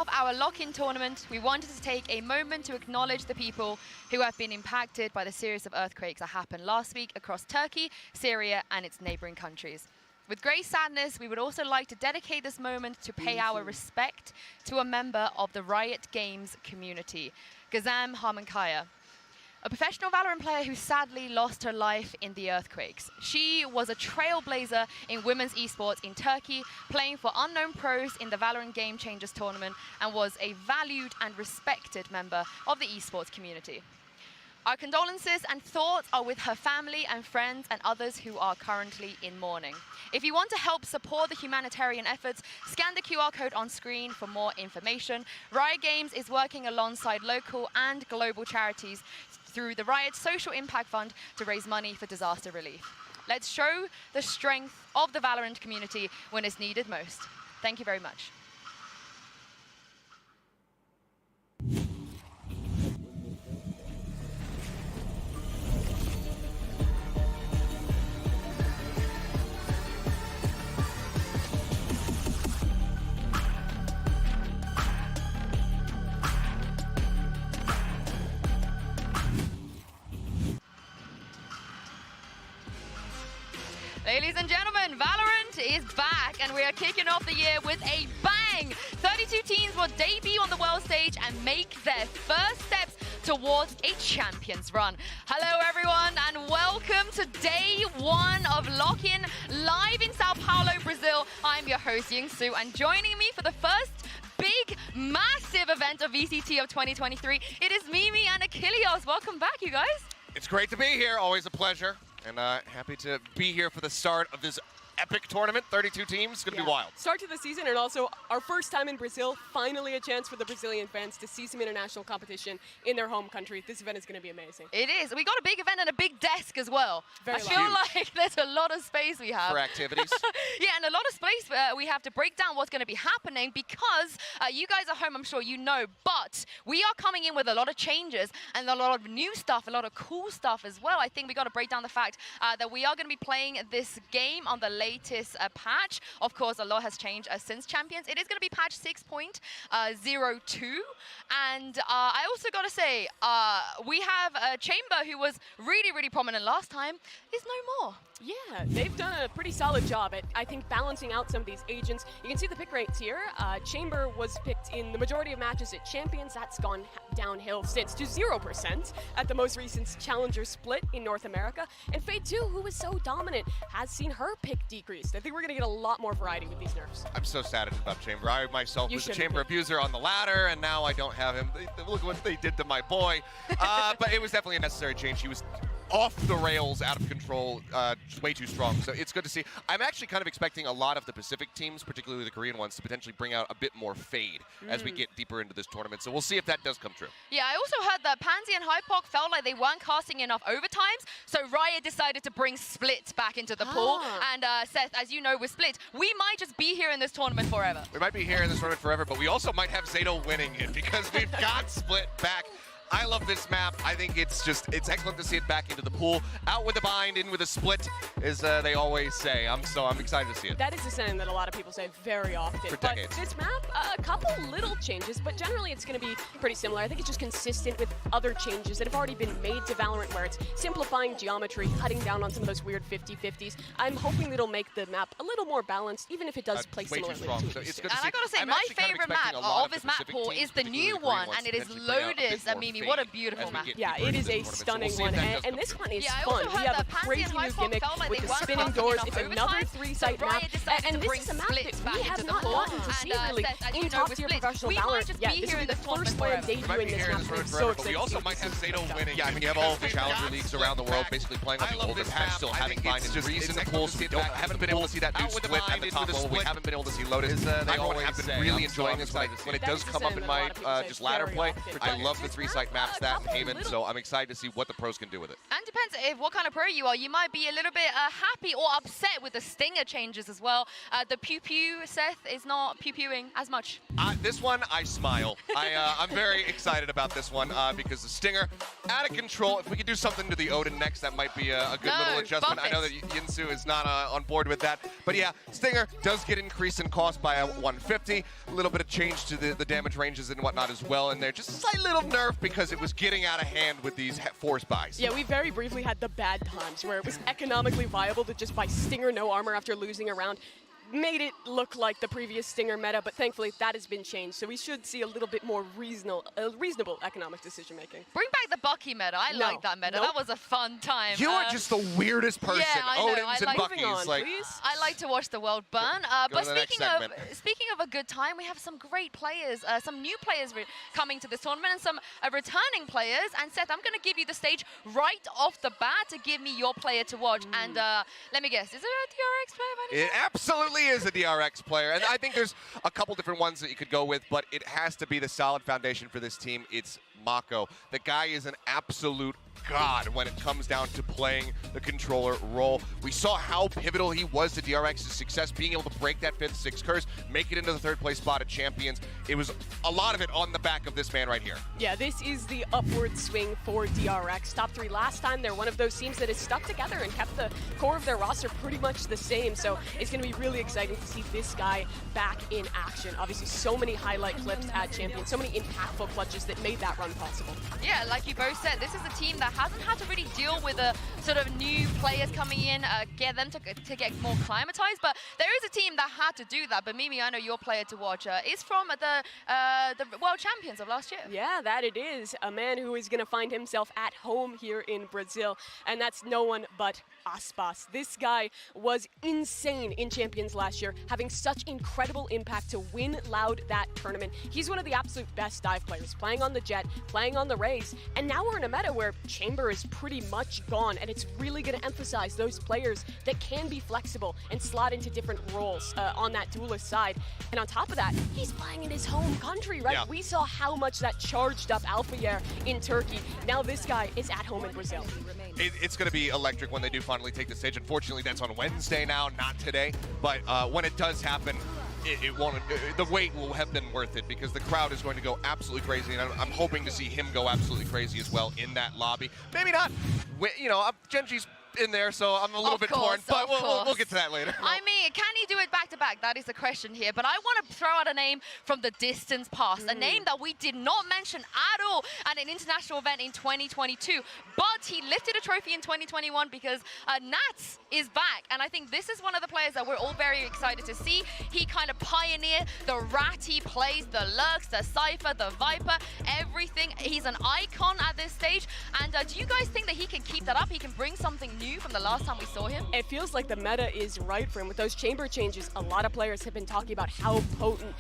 of our lock-in tournament, we wanted to take a moment to acknowledge the people who have been impacted by the series of earthquakes that happened last week across Turkey, Syria, and its neighboring countries. With great sadness, we would also like to dedicate this moment to pay our respect to a member of the Riot Games community, Gazam Harmankaya, a professional Valorant player who sadly lost her life in the earthquakes. She was a trailblazer in women's esports in Turkey, playing for unknown pros in the Valorant Game Changers tournament, and was a valued and respected member of the esports community. Our condolences and thoughts are with her family and friends and others who are currently in mourning. If you want to help support the humanitarian efforts, scan the QR code on screen for more information. Riot Games is working alongside local and global charities through the Riot Social Impact Fund to raise money for disaster relief. Let's show the strength of the Valorant community when it's needed most. Thank you very much. Ladies and gentlemen, Valorant is back, and we are kicking off the year with a bang! 32 teams will debut on the world stage and make their first steps towards a champions run. Hello everyone, and welcome to day one of Lock-In, live in Sao Paulo, Brazil. I'm your host, Yingsu, and joining me for the first big, massive event of VCT of 2023, it is Mimi and Achilles. Welcome back, you guys. It's great to be here, always a pleasure. And happy to be here for the start of this epic tournament. 32 teams, it's gonna be wild. Start to the season, and also our first time in Brazil. Finally a chance for the Brazilian fans to see some international competition in their home country. This event is gonna be amazing. It is. We got a big event and a big desk as well. Very I feel like there's a lot of space we have. For activities. Yeah, and a lot of space we have to break down what's gonna be happening, because you guys at home, I'm sure you know, but we are coming in with a lot of changes and a lot of new stuff, a lot of cool stuff as well. I think we gotta break down the fact that we are gonna be playing this game on the latest patch. Of course, a lot has changed since Champions. It is going to be patch 6.02. And I also got to say, we have Chamber, who was really, really prominent last time, is no more. Yeah, they've done a pretty solid job at, I think, balancing out some of these agents. You can see the pick rates here. Chamber was picked in the majority of matches at Champions. That's gone downhill since to 0% at the most recent Challenger split in North America. And Fade 2, who was so dominant, has seen her pick decreased. I think we're going to get a lot more variety with these nerfs. I'm so saddened about Chamber. I myself was a Chamber abuser on the ladder, and now I don't have him. Look what they did to my boy. But it was definitely a necessary change. He was off the rails, out of control, way too strong. So it's good to see. I'm actually kind of expecting a lot of the Pacific teams, particularly the Korean ones, to potentially bring out a bit more Fade as we get deeper into this tournament. So we'll see if that does come true. Yeah, I also heard that Pansy and Hypok felt like they weren't casting enough overtimes, so Riot decided to bring Split back into the pool. And Seth, as you know, with Split, we might just be here in this tournament forever. We might be here in this tournament forever, but we also might have Zato winning it, because we've got Split back. I love this map. I think it's excellent to see it back into the pool. Out with a bind, in with a split, as they always say. I'm excited to see it. That is a saying that a lot of people say very often. For decades. But this map, a couple little changes, but generally it's going to be pretty similar. I think it's just consistent with other changes that have already been made to Valorant, where it's simplifying geometry, cutting down on some of those weird 50-50s. I'm hoping that it'll make the map a little more balanced, even if it does play similarly to so it's good to and see. I gotta say, my favorite map of this map pool is the new one, and it is Lotus. Mimi, what a beautiful map. Yeah, it is a stunning one, and this one is fun. We have a crazy new gimmick with the spinning doors. It's another 3-site map, and this is a map that we have not gotten to see really in top-tier professional Valorant yet. This will be the first player debuting this map, so I'm so excited. We also might have Zato winning. Yeah, I mean, you have all the Challenger leagues around the world basically playing on the older patch, still having Bind and Breeze in the pools. We haven't been able to see that new split at the top level. We haven't been able to see Lotus. They always have been really enjoying this when it does come up in my just ladder play. I love the 3-site maps, that and Haven, so I'm excited to see what the pros can do with it. And depends if what kind of pro you are. You might be a little bit happy or upset with the Stinger changes as well. The Pew Pew, Seth, is fans not pew-pewing as much? This one, I smile. I'm very excited about this one because the Stinger, out of control. If we could do something to the Odin next, that might be a good little adjustment. I know that Yinsu is not on board with that. But yeah, Stinger does get increased in cost by 150. A little bit of change to the damage ranges and whatnot as well in there. Just a slight little nerf because it was getting out of hand with these force buys. Yeah, we very briefly had the bad times where it was economically viable to just buy Stinger no armor after losing a round. Made it look like the previous Stinger meta, but thankfully that has been changed. So we should see a little bit more reasonable economic decision making. Bring back the Bucky meta. I like that meta. That was a fun time. You are just the weirdest person. Yeah, I know. Odin's and Bucky's. I like to watch the world burn. But speaking of a good time, we have some great players, some new players coming to this tournament, and some returning players. And Seth, I'm going to give you the stage right off the bat to give me your player to watch. And let me guess, is it a DRX player by any chance? It absolutely is a DRX player, and I think there's a couple different ones that you could go with, but it has to be the solid foundation for this team. It's Mako. The guy is an absolute god when it comes down to playing the controller role. We saw how pivotal he was to DRX's success, being able to break that 5th-6 curse, make it into the 3rd place spot at Champions. It was a lot of it on the back of this man right here. Yeah, this is the upward swing for DRX. Top 3 last time. They're one of those teams that has stuck together and kept the core of their roster pretty much the same. So it's going to be really exciting to see this guy back in action. Obviously, so many highlight clips at Champions, so many impactful clutches that made that run possible. Yeah, like you both said, this is a team that hasn't had to really deal with the sort of new players coming in, get them to get more climatized, but there is a team that had to do that. But Mimi, I know your player to watch is from the World Champions of last year. Yeah, that it is. A man who is going to find himself at home here in Brazil, and that's no one but Aspas. This guy was insane in Champions last year, having such incredible impact to win Loud that tournament. He's one of the absolute best dive players, playing on the Jet, playing on the Raze, and now we're in a meta where Chamber is pretty much gone, and it's really going to emphasize those players that can be flexible and slot into different roles on that duelist side. And on top of that, he's playing in his home country, right? Yeah. We saw how much that charged up Alpha Year in Turkey. Now this guy is at home in Brazil. It's going to be electric when they do finally take the stage. Unfortunately, that's on Wednesday now, not today. But when it does happen, it won't. The wait will have been worth it because the crowd is going to go absolutely crazy, and I'm hoping to see him go absolutely crazy as well in that lobby. Maybe not. You know, Genji's in there, so I'm a little bit torn, but we'll get to that later. I mean, can he do it back-to-back? That is the question here. But I want to throw out a name from the distance past, a name that we did not mention at all at an international event in 2022. But he lifted a trophy in 2021 because Nats is back. And I think this is one of the players that we're all very excited to see. He kind of pioneered the ratty plays, the Lurks, the Cypher, the Viper, everything. He's an icon at this stage. And do you guys think that he can keep that up? He can bring something new from the last time we saw him? It feels like the meta is right for him. With those chamber changes, a lot of players have been talking about how potent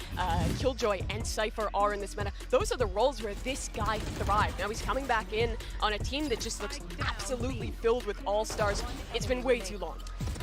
Killjoy and Cypher are in this meta. Those are the roles where this guy thrived. Now he's coming back in on a team that just looks absolutely filled with all-stars. It's been way too long.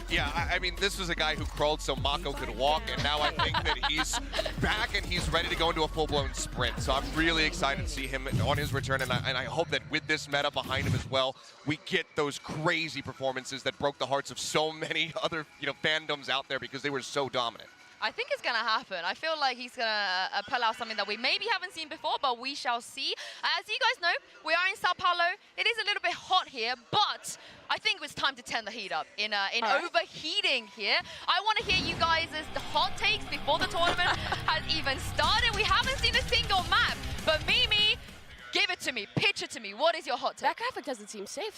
Yeah, I mean, this was a guy who crawled so Mako could walk, and now I think that he's back and he's ready to go into a full-blown sprint. So I'm really excited to see him on his return, and I hope that with this meta behind him as well, we get those crazy performances that broke the hearts of so many other fandoms out there because they were so dominant. I think it's going to happen. I feel like he's going to pull out something that we maybe haven't seen before, but we shall see. As you guys know, we are in Sao Paulo. It is a little bit hot here, but I think it's time to turn the heat up in overheating here. I want to hear you guys' hot takes before the tournament has even started. We haven't seen a single map, but Mimi, give it to me. Pitch it to me. What is your hot take? That graphic doesn't seem safe.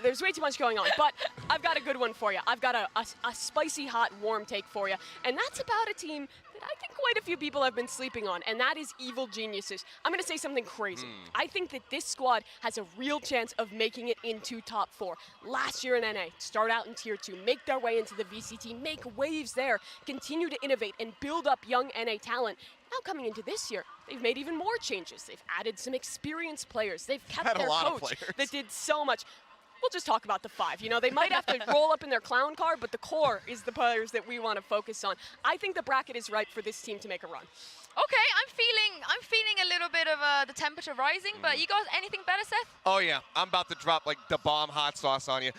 There's way too much going on. But I've got a good one for you. I've got a spicy, hot, warm take for you. And that's about a team that I think quite a few people have been sleeping on, and that is Evil Geniuses. I'm going to say something crazy. I think that this squad has a real chance of making it into top 4. Last year in NA, start out in Tier 2, make their way into the VCT, make waves there, continue to innovate and build up young NA talent. Now coming into this year, they've made even more changes. They've added some experienced players. They've kept their coach that did so much. We'll just talk about the 5. You know, they might have to roll up in their clown car, but the core is the players that we want to focus on. I think the bracket is right for this team to make a run. Okay, I'm feeling a little bit of the temperature rising, but you guys, anything better, Seth? Oh yeah, I'm about to drop like the bomb hot sauce on you.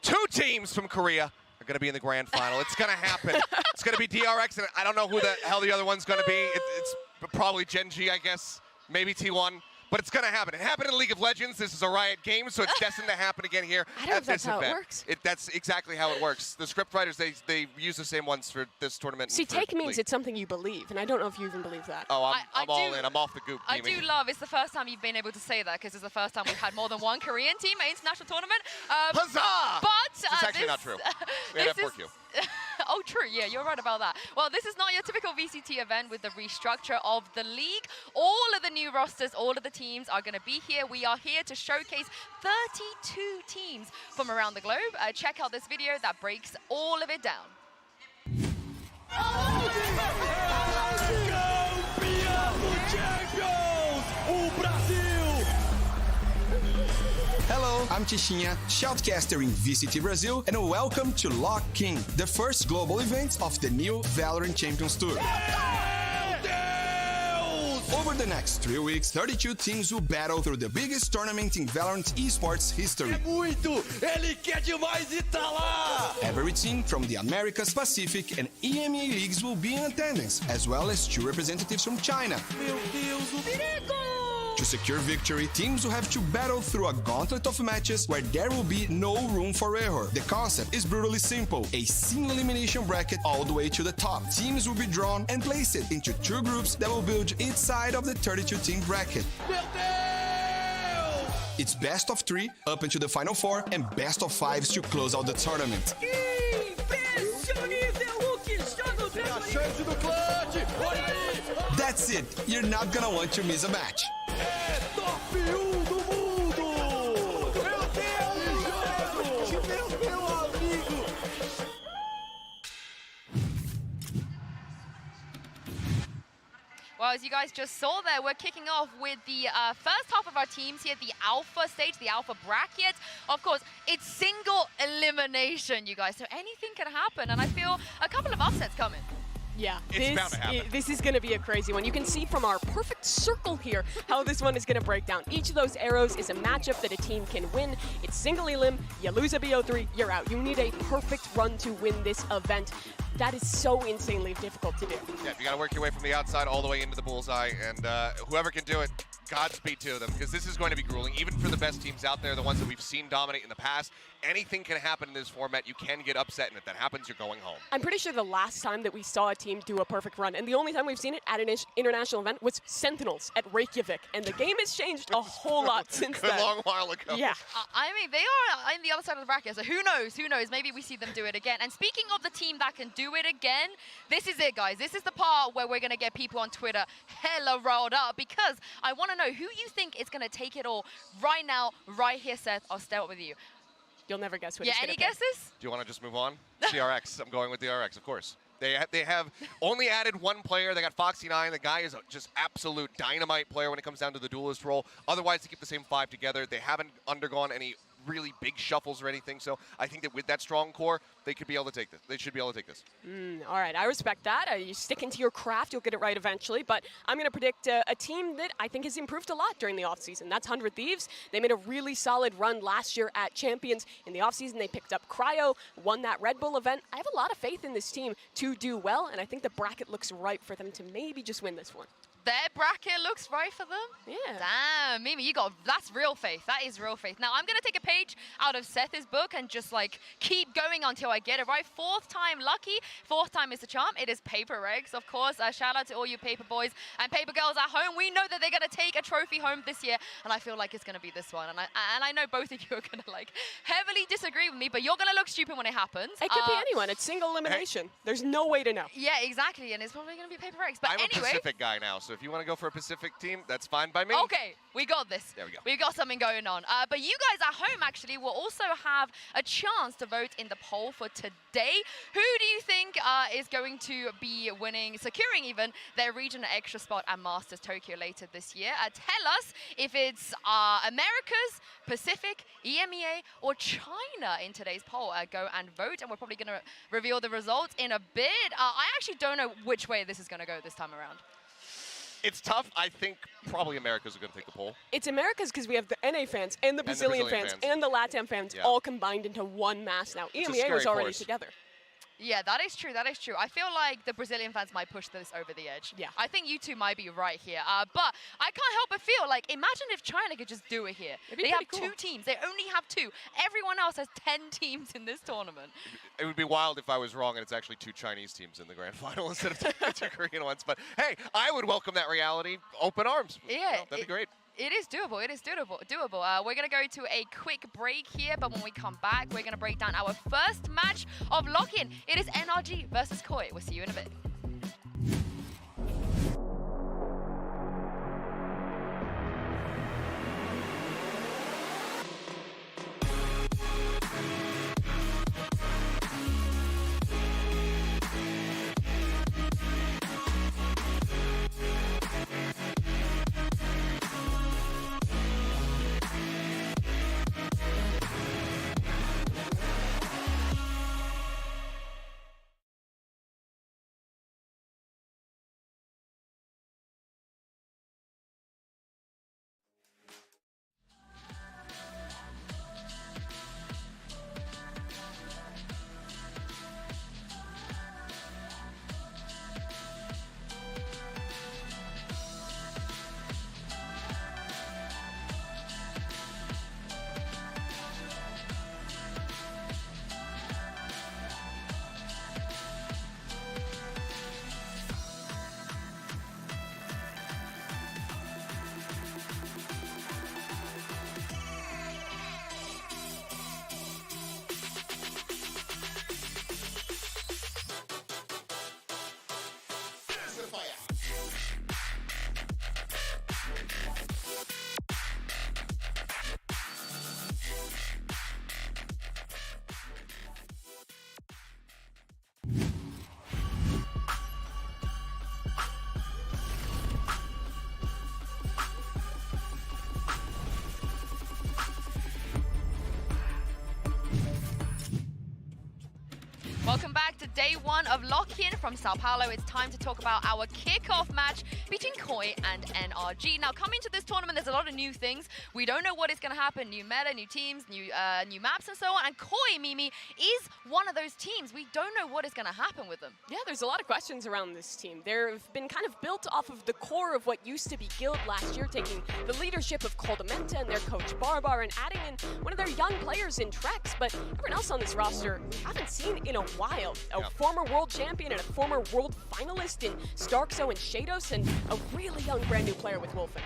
2 teams from Korea are going to be in the grand final. It's going to happen. It's going to be DRX, and I don't know who the hell the other one's going to be. It's probably Gen.G, I guess, maybe T1. But it's going to happen. It happened in League of Legends. This is a Riot game, so it's destined to happen again here I don't know at if that's this how event. it works. That's exactly how it works. The script writers, they use the same ones for this tournament. See, take means League. it's something you believe, and I don't know if you even believe that. Oh, I I'm all do- in. I'm off the goop. I Mimi. do love, it's the first time you've been able to say that, because it's the first time we've had more than one Korean team at international tournament. Huzzah! But It's actually not true. We had this F4Q. Oh, true. Yeah, you're right about that. Well, this is not your typical VCT event with the restructure of the league. All of the new rosters, all of the teams are going to be here. We are here to showcase 32 teams from around the globe. Check out this video that breaks all of it down. Hello, I'm Tichinha, shoutcaster in VCT Brazil, and welcome to Lock King, the first global event of the new Valorant Champions Tour. Over the next 3 weeks, 32 teams will battle through the biggest tournament in Valorant esports history. Ele quer demais e tá lá! Every team from the Americas, Pacific, and EMEA leagues will be in attendance, as well as 2 representatives from China. Meu Deus, o perigo! To secure victory, teams will have to battle through a gauntlet of matches where there will be no room for error. The concept is brutally simple, a single elimination bracket all the way to the top. Teams will be drawn and placed into 2 groups that will build each side of the 32-team bracket. Meu Deus! It's best of 3 up into the final 4 and best of 5s to close out the tournament. Impressionível, Luke! Joga o a chance do clutch! Olha aí! That's it, you're not gonna want to miss a match. É top 1 do mundo! Meu Deus, meu amigo! Well, as you guys just saw there, we're kicking off with the first half of our teams here, the Alpha stage, the Alpha bracket. Of course, it's single elimination, you guys, so anything can happen, and I feel a couple of upsets coming. Yeah, It's bound to happen. this is going to be a crazy one. You can see from our perfect circle here how this one is going to break down. Each of those arrows is a matchup that a team can win. It's single elim, you lose a BO3, you're out. You need a perfect run to win this event. That is so insanely difficult to do. Yeah, you got to work your way from the outside all the way into the bullseye, and whoever can do it, Godspeed to them, because this is going to be grueling, even for the best teams out there, the ones that we've seen dominate in the past. Anything can happen in this format. You can get upset, and if that happens, you're going home. I'm pretty sure the last time that we saw a team do a perfect run, and the only time we've seen it at an international event, was Sentinels at Reykjavik, and the game has changed a whole lot since Good then. long while ago. Yeah. I mean, they are on the other side of the bracket, so who knows? Who knows? Maybe we see them do it again. And speaking of the team that can do it again, this is it, guys. This is the part where we're going to get people on Twitter hella riled up, because I want to know who you think is going to take it all right now, right here, Seth. I'll start with you. You'll never guess what Yeah, he's gonna any pick. guesses? Do you want to just move on? DRX. I'm going with DRX, of course. They have only added 1 player. They got Foxy9. The guy is a just absolute dynamite player when it comes down to the duelist role. Otherwise, they keep the same 5 together. They haven't undergone any really big shuffles or anything. So I think that with that strong core, they could be able to take this. They should be able to take this. All right, I respect that. You stick into your craft, you'll get it right eventually. But I'm going to predict a team that I think has improved a lot during the offseason. That's 100 Thieves. They made a really solid run last year at Champions. In the offseason, they picked up Cryo, won that Red Bull event. I have a lot of faith in this team to do well, and I think the bracket looks right for them to maybe just win this one. Their bracket looks right for them? Yeah. Damn, Mimi, that's real faith. That is real faith. Now, I'm going to take a page out of Seth's book and just, like, keep going until I get it right. 4th time lucky. 4th time is the charm. It is Paper Regs, of course. Shout out to all you paper boys and paper girls at home. We know that they're going to take a trophy home this year, and I feel like it's going to be this one. And I know both of you are going to, like, heavily disagree with me, but you're going to look stupid when it happens. It could be anyone. It's single elimination. There's no way to know. Yeah, exactly, and it's probably going to be Paper Regs. But I'm anyway, a Pacific guy now, so if you want to go for a Pacific team, that's fine by me. okay, we got this. There we go. We got something going on. But you guys at home, actually, will also have a chance to vote in the poll for today. Who do you think is going to be winning, securing even, their regional extra spot at Masters Tokyo later this year? Tell us if it's Americas, Pacific, EMEA, or China in today's poll. Go and vote, and we're probably going to reveal the results in a bit. I actually don't know which way this is going to go this time around. It's tough. I think probably America's going to take the poll. It's America's because we have the NA fans and the Brazilian fans and the LATAM fans all combined into one mass now. EMEA was already together. Yeah, that is true. That is true. I feel like the Brazilian fans might push this over the edge. Yeah. I think you two might be right here. But I can't help but feel like, imagine if China could just do it here. They have cool. 2 teams. They only have 2. Everyone else has 10 teams in this tournament. It would be wild if I was wrong and it's actually 2 Chinese teams in the grand final instead of 2 Korean ones. But hey, I would welcome that reality. Open arms. Yeah. That'd be great. It is doable. It is doable. We're going to go to a quick break here, but when we come back, we're going to break down our first match of lock-in. It is NRG versus Koi. We'll see you in a bit. Welcome back to day 1 of lock-in from Sao Paulo. It's time to talk about our kickoff match between Koi and NRG. Now, coming to this tournament, there's a lot of new things. We don't know what is going to happen. New meta, new teams, new maps, and so on. And Koi, Mimi, is one of those teams. We don't know what is going to happen with them. Yeah, there's a lot of questions around this team. They've been kind of built off of the core of what used to be Guild last year, taking the leadership of Coldamenta and their coach Barbar and adding in one of their young players in Trex. But everyone else on this roster we haven't seen in a while. A former world champion and a former world finalist in Starkzo and Shados, and a really young brand new player with Wolfen.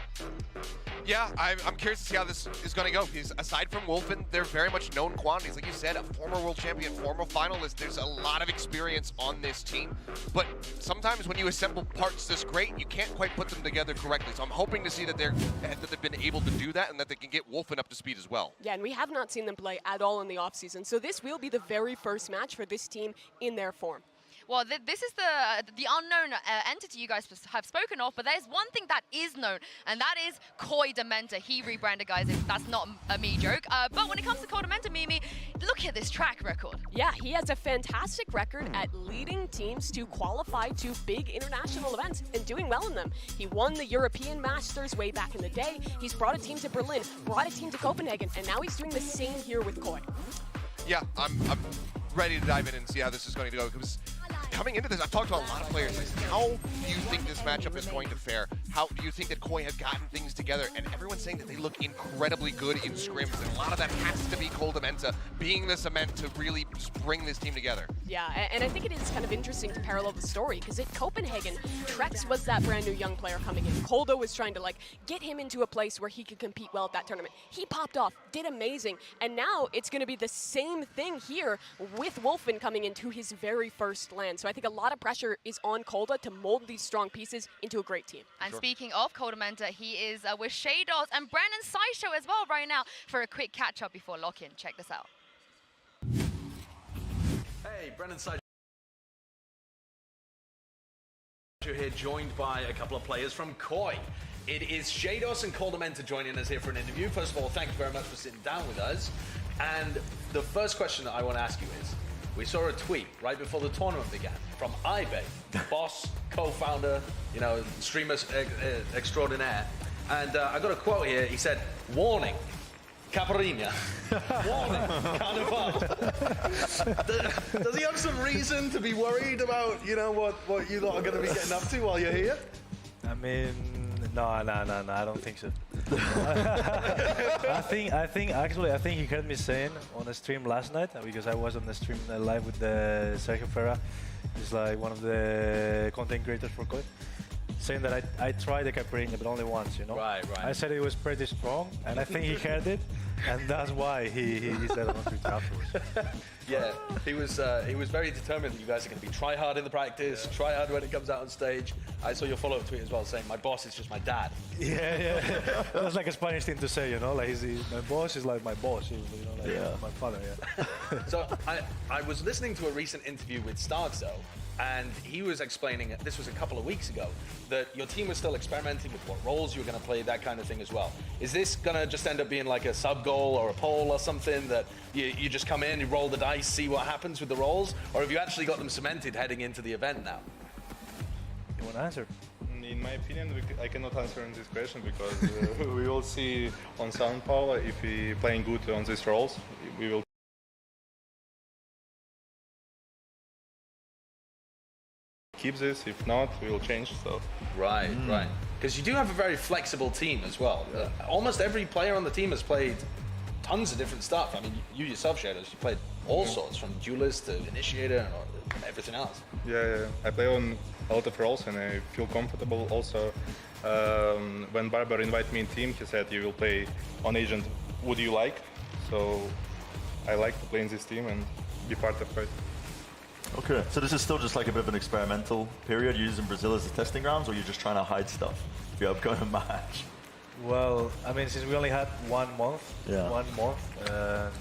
Yeah, I'm curious to see how this is going to go, because aside from Wolfen, they're very much known quantities. Like you said, a former world champion, former finalist. There's a lot of experience on this team. But sometimes when you assemble parts this great, you can't quite put them together correctly. So I'm hoping to see that they've been able to do that and that they can get Wolfen up to speed as well. Yeah, and we have not seen them play at all in the offseason. So this will be the very first match for this team in their form. Well, this is the unknown entity you guys have spoken of, but there's one thing that is known, and that is Coldamenta. He rebranded, guys. That's not a me joke. But when it comes to Coldamenta, Mimi, look at this track record. Yeah, he has a fantastic record at leading teams to qualify to big international events and doing well in them. He won the European Masters way back in the day. He's brought a team to Berlin, brought a team to Copenhagen, and now he's doing the same here with Koi. Yeah, I'm ready to dive in and see how this is going to go. Because coming into this, I've talked to a lot of players. Like, how do you think this matchup is going to fare? How do you think that Koi has gotten things together? And everyone's saying that they look incredibly good in scrims. And a lot of that has to be Coldamenta being the cement to really just bring this team together. Yeah, and I think it is kind of interesting to parallel the story, because at Copenhagen, Trex was that brand new young player coming in. Koldo was trying to get him into a place where he could compete well at that tournament. He popped off, did amazing, and now it's going to be the same thing here with Wolfen coming into his very first LAN. So I think a lot of pressure is on Kolda to mold these strong pieces into a great team. And speaking of Coldamenta, he is with Shados and Brandon Sideshow as well right now for a quick catch-up before lock-in. Check this out. Hey, Brandon Sideshow here, joined by a couple of players from Koi. It is Shados and Coldamenta joining us here for an interview. First of all, thank you very much for sitting down with us. And the first question that I want to ask you is, we saw a tweet right before the tournament began from Ibe, boss, co-founder, you know, streamer extraordinaire. And I got a quote here. He said, "Warning, Caparina. Warning, Carnival." Does he have some reason to be worried about, you know, what you lot are going to be getting up to while you're here? I mean, no, I don't think so. I think he heard me saying on a stream last night, because I was on the stream live with the Sergio Ferra. He's like one of the content creators for Koi, saying that I tried the caipirinha, but only once, you know. Right. I said it was pretty strong, and I think he heard it, and that's why he said on Twitter afterwards. Yeah, he was very determined that you guys are going to be try hard in the practice, try hard when it comes out on stage. I saw your follow-up tweet as well saying, "My boss is just my dad." Yeah. That's like a Spanish thing to say, you know, like my boss is like my boss, you know, like my father, yeah. So I was listening to a recent interview with Starkzo, and he was explaining, this was a couple of weeks ago, that your team was still experimenting with what roles you were going to play, that kind of thing as well. Is this going to just end up being like a sub-goal or a poll or something that you just come in, you roll the dice, see what happens with the roles? Or have you actually got them cemented heading into the event now? You want to answer? In my opinion, I cannot answer on this question because we will see on Sound Power if we playing good on these roles. We will keep this. If not, we will change. So right. Because you do have a very flexible team as well. Almost every player on the team has played tons of different stuff. I mean, you yourself, Shadows, you played all sorts, from duelist to initiator and everything else. Yeah. I play on a lot of roles and I feel comfortable. Also, when Barber invited me in team, he said, "You will play on agent. Would you like?" So I like to play in this team and be part of it. Okay, so this is still just like a bit of an experimental period. You're using Brazil as the testing grounds, or you're just trying to hide stuff for your upcoming match? Well, I mean, since we only had 1 month, a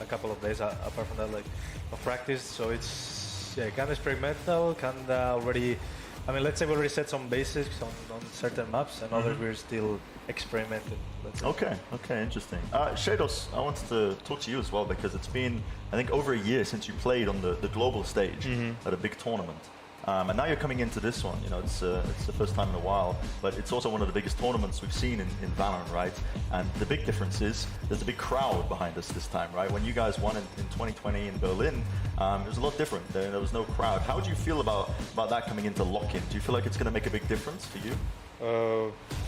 couple of days apart from that, like, of practice, so it's kind of experimental, kind of already. I mean, let's say we already set some basics on certain maps, and others we're still experimenting. Okay, interesting. Shados, I wanted to talk to you as well, because it's been, I think, over a year since you played on the global stage at a big tournament. And now you're coming into this one, you know, it's the first time in a while, but it's also one of the biggest tournaments we've seen in Valorant, right? And the big difference is there's a big crowd behind us this time, right? When you guys won in 2020 in Berlin, it was a lot different. There was no crowd. How do you feel about that coming into lock-in? Do you feel like it's going to make a big difference for you?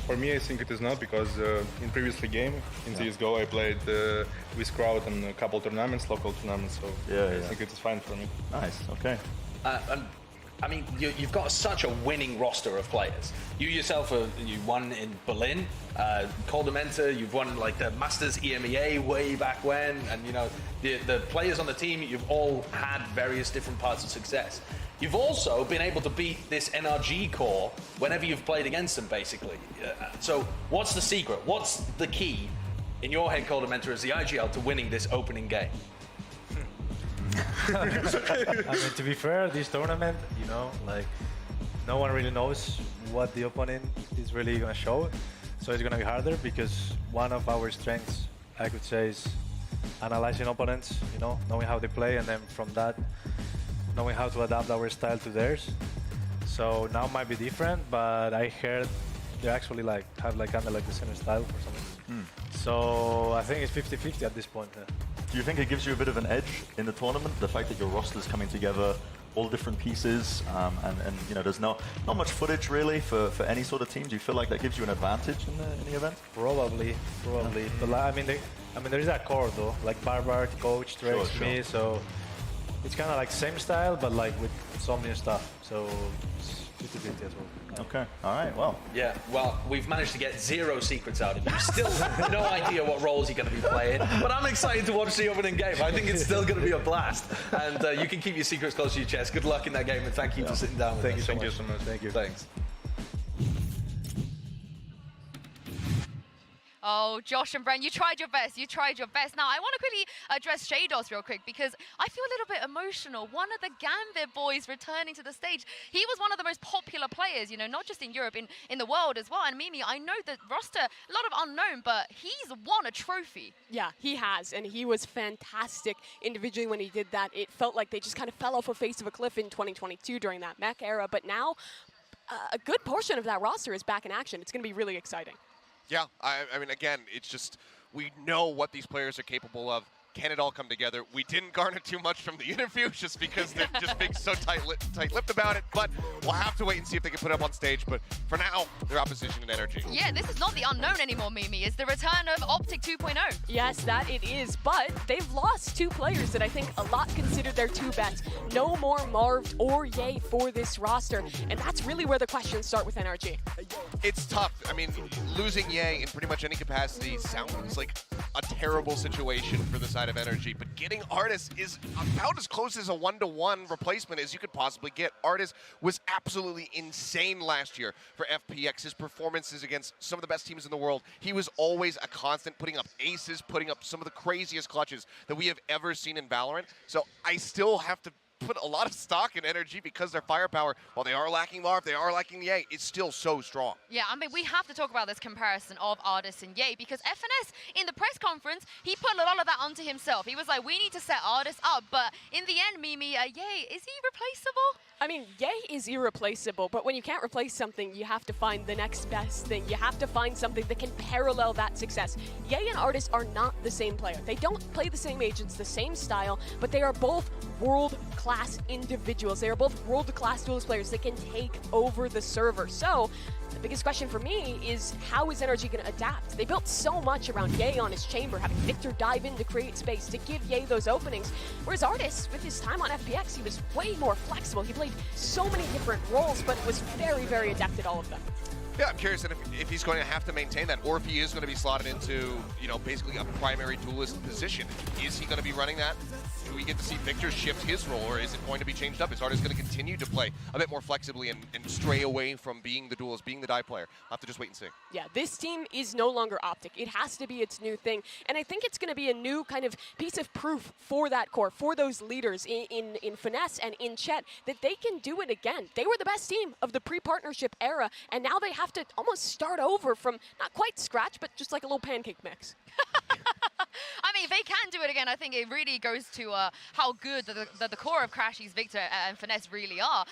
For me, I think it is not, because in previously game in CSGO I played with crowd in a couple tournaments, local tournaments, so I think it is fine for me. Nice, okay. I mean, you've got such a winning roster of players. You yourself, you won in Berlin, Coldamenta, you've won like the Masters EMEA way back when, and you know, the players on the team, you've all had various different parts of success. You've also been able to beat this NRG core whenever you've played against them, basically. So what's the secret? What's the key in your head, Coldamenta, as the IGL to winning this opening game? I mean, to be fair, this tournament, you know, like, no one really knows what the opponent is really going to show. So it's going to be harder, because one of our strengths, I could say, is analyzing opponents, you know, knowing how they play, and then from that, knowing how to adapt our style to theirs. So now might be different, but I heard they actually like have like kind of like the same style or something. So I think it's 50-50 at this point. Do you think it gives you a bit of an edge in the tournament, the fact that your roster's coming together, all different pieces, and you know, there's not much footage really for any sort of team? Do you feel like that gives you an advantage in the event? Probably. Yeah. But like, I mean, there is a core though, like Barbar, Coach, Drex, me, so it's kind of like same style, but like with some new stuff. So it's 50-50 as well. Okay, all right, well. Yeah, well, we've managed to get 0 secrets out of you. Still no idea what roles you're going to be playing, but I'm excited to watch the opening game. I think it's still going to be a blast, and you can keep your secrets close to your chest. Good luck in that game, and thank you for sitting down with us. Thank you so much. Thank you. Thanks. Oh, Josh and Brent, you tried your best. You tried your best. Now, I want to quickly address Shados real quick because I feel a little bit emotional. One of the Gambit boys returning to the stage. He was one of the most popular players, you know, not just in Europe, in the world as well. And Mimi, I know the roster, a lot of unknown, but he's won a trophy. Yeah, he has, and he was fantastic individually when he did that. It felt like they just kind of fell off the face of a cliff in 2022 during that mech era, but now a good portion of that roster is back in action. It's going to be really exciting. Yeah, I mean, again, it's just, we know what these players are capable of. Can it all come together? We didn't garner too much from the interview just because they're just being so tight-lipped about it, but we'll have to wait and see if they can put it up on stage. But for now, their opposition in NRG. Yeah, this is not the unknown anymore, Mimi. It's the return of Optic 2.0. Yes, that it is, but they've lost two players that I think a lot considered their two bets. No more Marv or Ye for this roster, and that's really where the questions start with NRG. It's tough. I mean, losing Ye in pretty much any capacity sounds like a terrible situation for the side of NRG, but getting Artis is about as close as a one-to-one replacement as you could possibly get. Artis was absolutely insane last year for FPX. His performances against some of the best teams in the world, he was always a constant, putting up aces, putting up some of the craziest clutches that we have ever seen in Valorant. So I still have to put a lot of stock in NRG because their firepower, while they are lacking Marv, they are lacking Ye, it's still so strong. Yeah, I mean, we have to talk about this comparison of Artis and Ye because FNS, in the press conference, he put a lot of that onto himself. He was like, we need to set Artis up, but in the end, Mimi, Ye, is he replaceable? I mean, Ye is irreplaceable, but when you can't replace something, you have to find the next best thing. You have to find something that can parallel that success. Ye and Artis are not the same player. They don't play the same agents, the same style, but they are both world-class individuals. They are both world-class duelist players that can take over the server. So, the biggest question for me is, how is NRG going to adapt? They built so much around Ye on his chamber, having Victor dive in to create space, to give Ye those openings. Whereas Artis, with his time on FPX, he was way more flexible. He played so many different roles, but was very, very adept at all of them. Yeah, I'm curious if he's going to have to maintain that, or if he is going to be slotted into, you know, basically a primary duelist position. Is he going to be running that? Do we get to see Victor shift his role, or is it going to be changed up? Is Artis going to continue to play a bit more flexibly and stray away from being the duelist, being the dive player? I'll have to just wait and see. Yeah, this team is no longer Optic. It has to be its new thing. And I think it's going to be a new kind of piece of proof for that core, for those leaders in Finesse and in Chet, that they can do it again. They were the best team of the pre-partnership era, and now they have to almost start over from not quite scratch, but just like a little pancake mix. I mean, if they can do it again, I think it really goes to how good the core of Crashy's Victor and Finesse really are.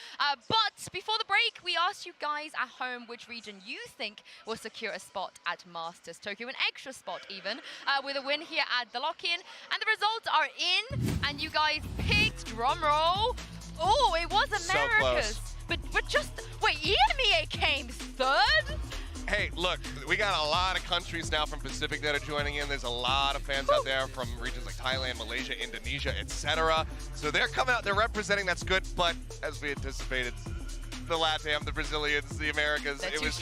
But before the break, we asked you guys at home which region you think will secure a spot at Masters Tokyo, an extra spot even, with a win here at the lock-in. And the results are in, and you guys picked, drum roll. Oh, it was Americas. So but just, wait, EMEA came third? Hey, look, we got a lot of countries now from Pacific that are joining in. There's a lot of fans out there from regions like Thailand, Malaysia, Indonesia, etc. So they're coming out, they're representing, that's good, but as we anticipated, the LATAM, the Brazilians, the Americas, it was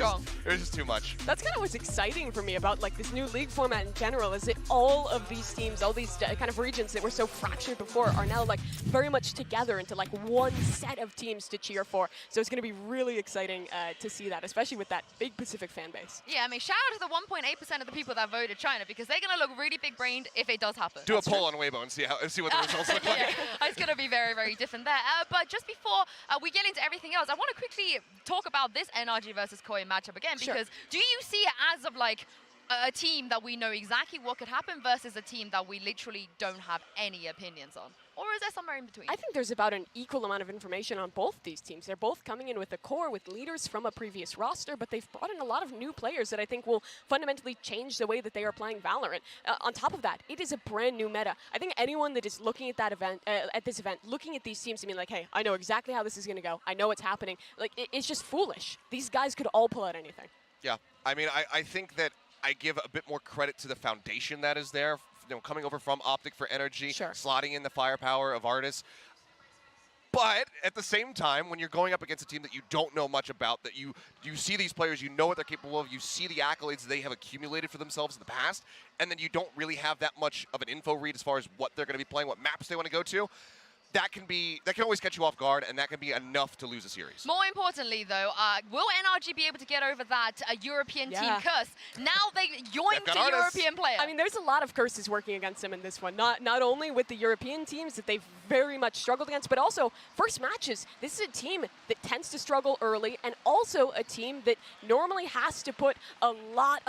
just too much. That's kind of what's exciting for me about like this new league format in general, is that all of these teams, all these kind of regions that were so fractured before are now like very much together into like one set of teams to cheer for. So it's going to be really exciting to see that, especially with that big Pacific fan base. Yeah, I mean, shout out to the 1.8% of the people that voted China, because they're going to look really big-brained if it does happen. Do a poll on Weibo and see what the results look like. Yeah, it's going to be very, very different there. But just before we get into everything else, I want to quickly talk about this NRG versus Koi matchup again, because do you see it as of like a team that we know exactly what could happen versus a team that we literally don't have any opinions on? Or is there somewhere in between? I think there's about an equal amount of information on both these teams. They're both coming in with a core, with leaders from a previous roster, but they've brought in a lot of new players that I think will fundamentally change the way that they are playing Valorant. On top of that, it is a brand new meta. I think anyone that is looking at that event, looking at these teams and being like, hey, I know exactly how this is going to go. I know what's happening. Like, it's just foolish. These guys could all pull out anything. Yeah, I mean, I think that I give a bit more credit to the foundation that is there, you know, coming over from Optic for NRG, slotting in the firepower of Artis. But at the same time, when you're going up against a team that you don't know much about, that you see these players, you know what they're capable of, you see the accolades they have accumulated for themselves in the past, and then you don't really have that much of an info read as far as what they're going to be playing, what maps they want to go to. that can always catch you off guard, and that can be enough to lose a series. More importantly, though, will NRG be able to get over that European team curse? Now they yoinked a European player. I mean, there's a lot of curses working against them in this one. Not only with the European teams that they've very much struggled against, but also first matches. This is a team that tends to struggle early, and also a team that normally has to put a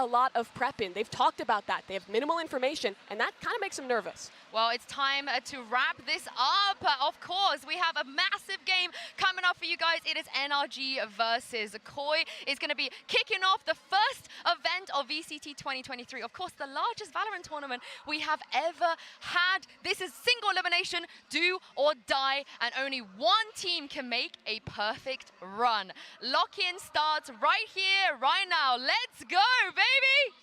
lot of prep in. They've talked about that. They have minimal information, and that kind of makes them nervous. Well, it's time to wrap this up. Of course, we have a massive game coming up for you guys. It is NRG versus Koi. It's going to be kicking off the first event of VCT 2023. Of course, the largest Valorant tournament we have ever had. This is single elimination, do or die, and only one team can make a perfect run. Lock-in starts right here, right now. Let's go, baby!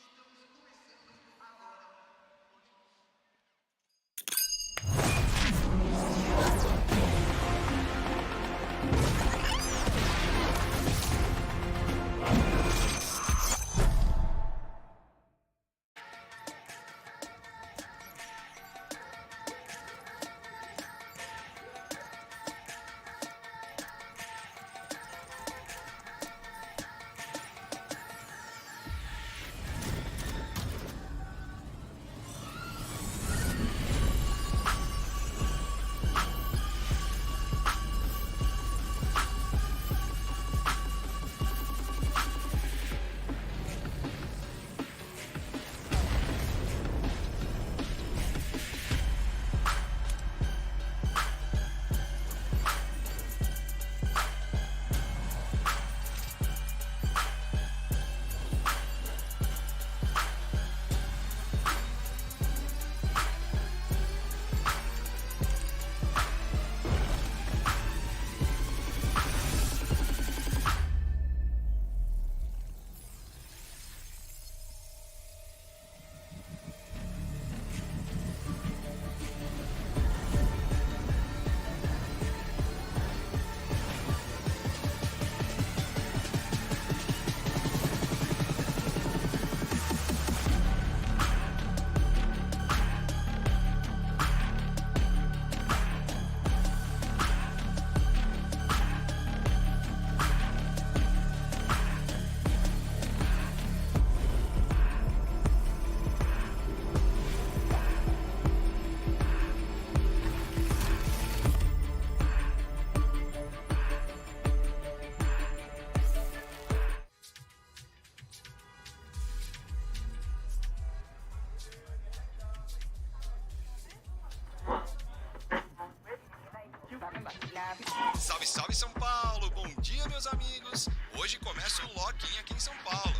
Salve, salve São Paulo! Bom dia, meus amigos! Hoje começa o Lock-in aqui em São Paulo.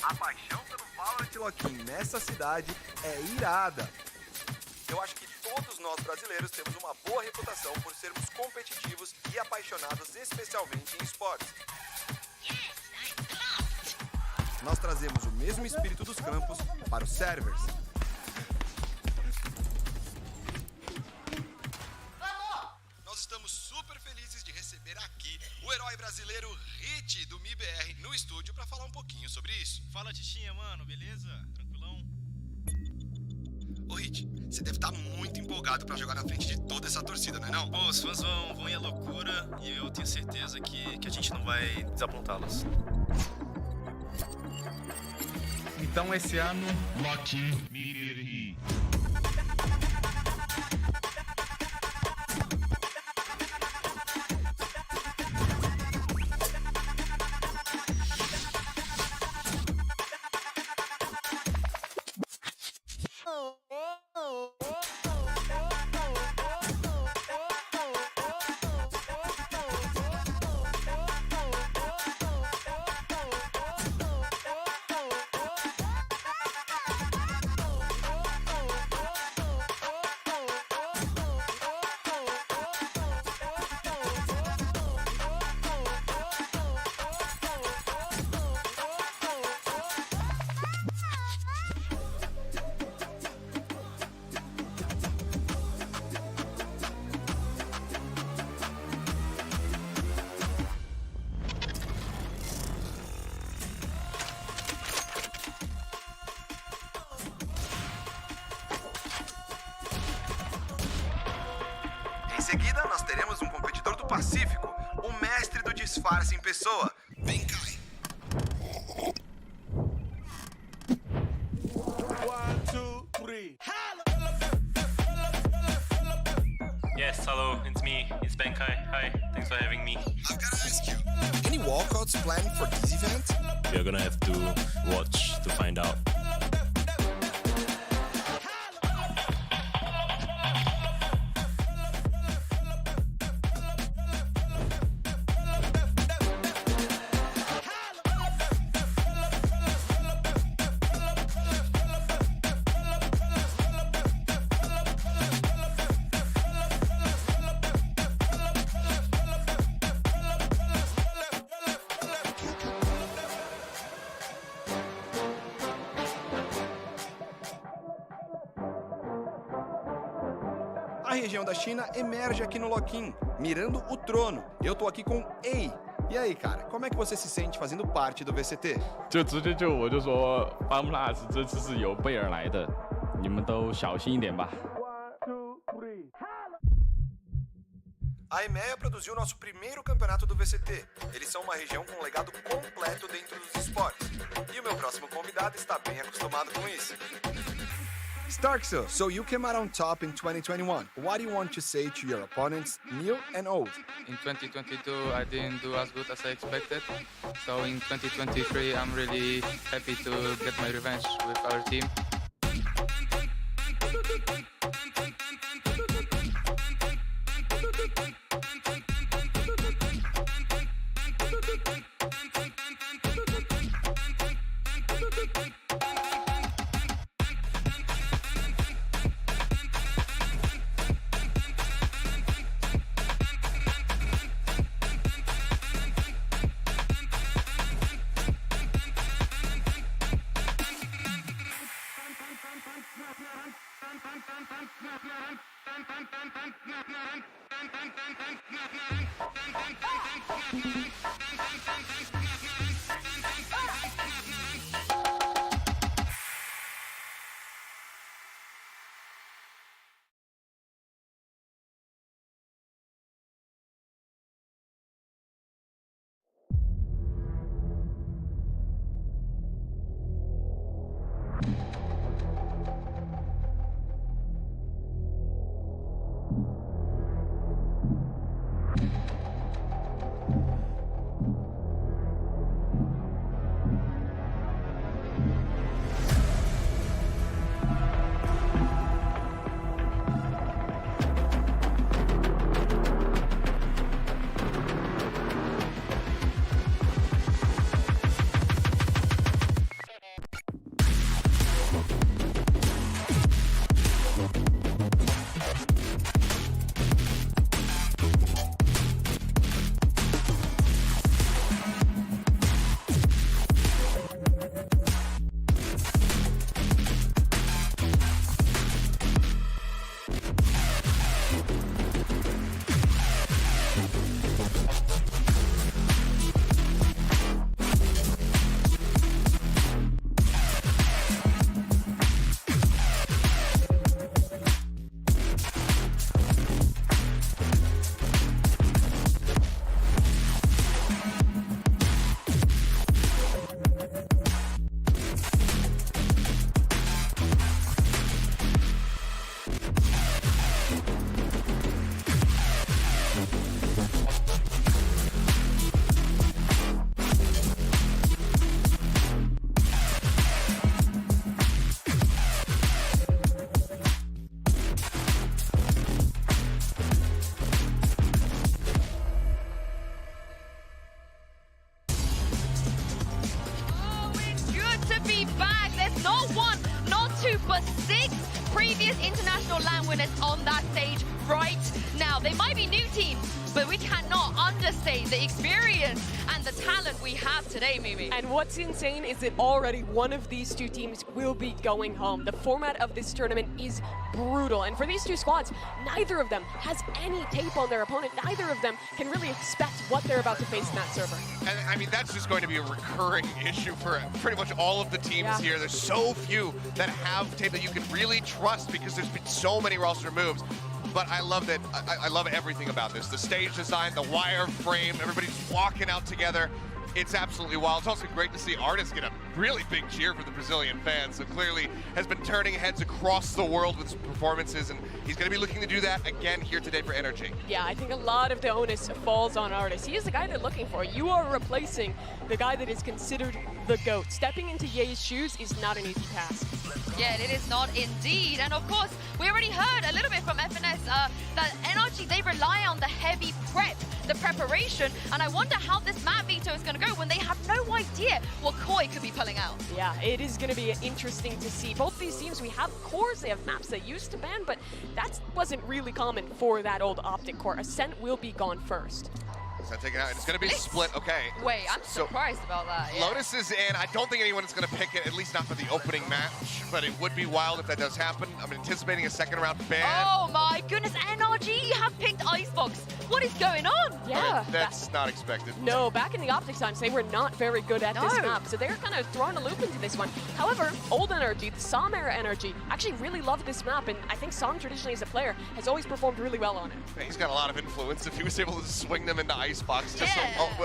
A paixão pelo Valorant Lock-in nessa cidade é irada. Eu acho que todos nós brasileiros temos uma boa reputação por sermos competitivos e apaixonados especialmente em esportes. Nós trazemos o mesmo espírito dos campos para os servers. Nós estamos super felizes de receber aqui o herói brasileiro Hit do MIBR no estúdio para falar um pouquinho sobre isso. Fala, Tichinha, mano, beleza? Tranquilão? Ô Hit, você deve estar muito empolgado para jogar na frente de toda essa torcida, não é não? Pô, os fãs vão ir à loucura e eu tenho certeza que a gente não vai desapontá-los. Então esse ano, Lock-in Heat. seguida, nós teremos um competidor do Pacífico, o mestre do disfarce em pessoa. Vem cá. One, two, three. Yes, hello, it's me, it's Benkai. Hi, thanks for having me. I've got to ask you, any walkouts planned for this event? You're gonna have to watch to find out. A região da China emerge aqui no Lock-in, mirando o trono. Eu tô aqui com Ei. E aí, cara, como é que você se sente fazendo parte do VCT? 就直接我就说 Formula 这次是由贝尔来的，你们都小心一点吧。 A EMEA produziu nosso primeiro campeonato do VCT. Eles são uma região com um legado completo dentro dos esportes. E o meu próximo convidado está bem acostumado com isso. Starkso, so you came out on top in 2021. What do you want to say to your opponents, new and old? In 2022, I didn't do as good as I expected. So in 2023, I'm really happy to get my revenge with our team. but 6 previous international land winners on that stage right now. They might be new teams, but we cannot understate the experience and the talent we have today, Mimi. And what's insane is that already one of these two teams will be going home. The format of this tournament is brutal. And for these two squads, neither of them has any tape on their opponent. Neither of them can really expect what they're about to face in that server. And I mean, that's just going to be a recurring issue for pretty much all of the teams here. There's so few that have tape that you can really trust because there's been so many roster moves. but I love that. I love everything about this. The stage design, the wire frame, everybody's walking out together. It's absolutely wild. It's also great to see artists get a really big cheer for the Brazilian fans. So clearly has been turning heads across the world with his performances, and he's going to be looking to do that again here today for NRG. Yeah, I think a lot of the onus falls on Artis. He is the guy they're looking for. You are replacing the guy that is considered the GOAT. Stepping into Ye's shoes is not an easy task. Yeah, it is not indeed. And of course, we already heard a little bit from FNS that NRG, they rely on the heavy prep, the preparation, and I wonder how this map veto is going to go when they have no idea what Koi could be pulling out. Yeah, it is going to be interesting to see. Both these teams, we have cores, they have maps they used to ban, but that wasn't really common for that old Optic core. Ascent will be gone first. Taken out. It's going to be split. Okay. Wait, I'm surprised about that. Yeah. Lotus is in. I don't think anyone is going to pick it, at least not for the opening match, but it would be wild if that does happen. I'm anticipating a second round ban. Oh my goodness, NRG have picked Icebox. What is going on? Yeah. That's not expected. No, back in the Optic times, they were not very good at this map, so they're kind of throwing a loop into this one. However, old NRG, the Som era NRG, actually really loved this map, and I think Som traditionally as a player has always performed really well on it. He's got a lot of influence. If he was able to swing them into Icebox just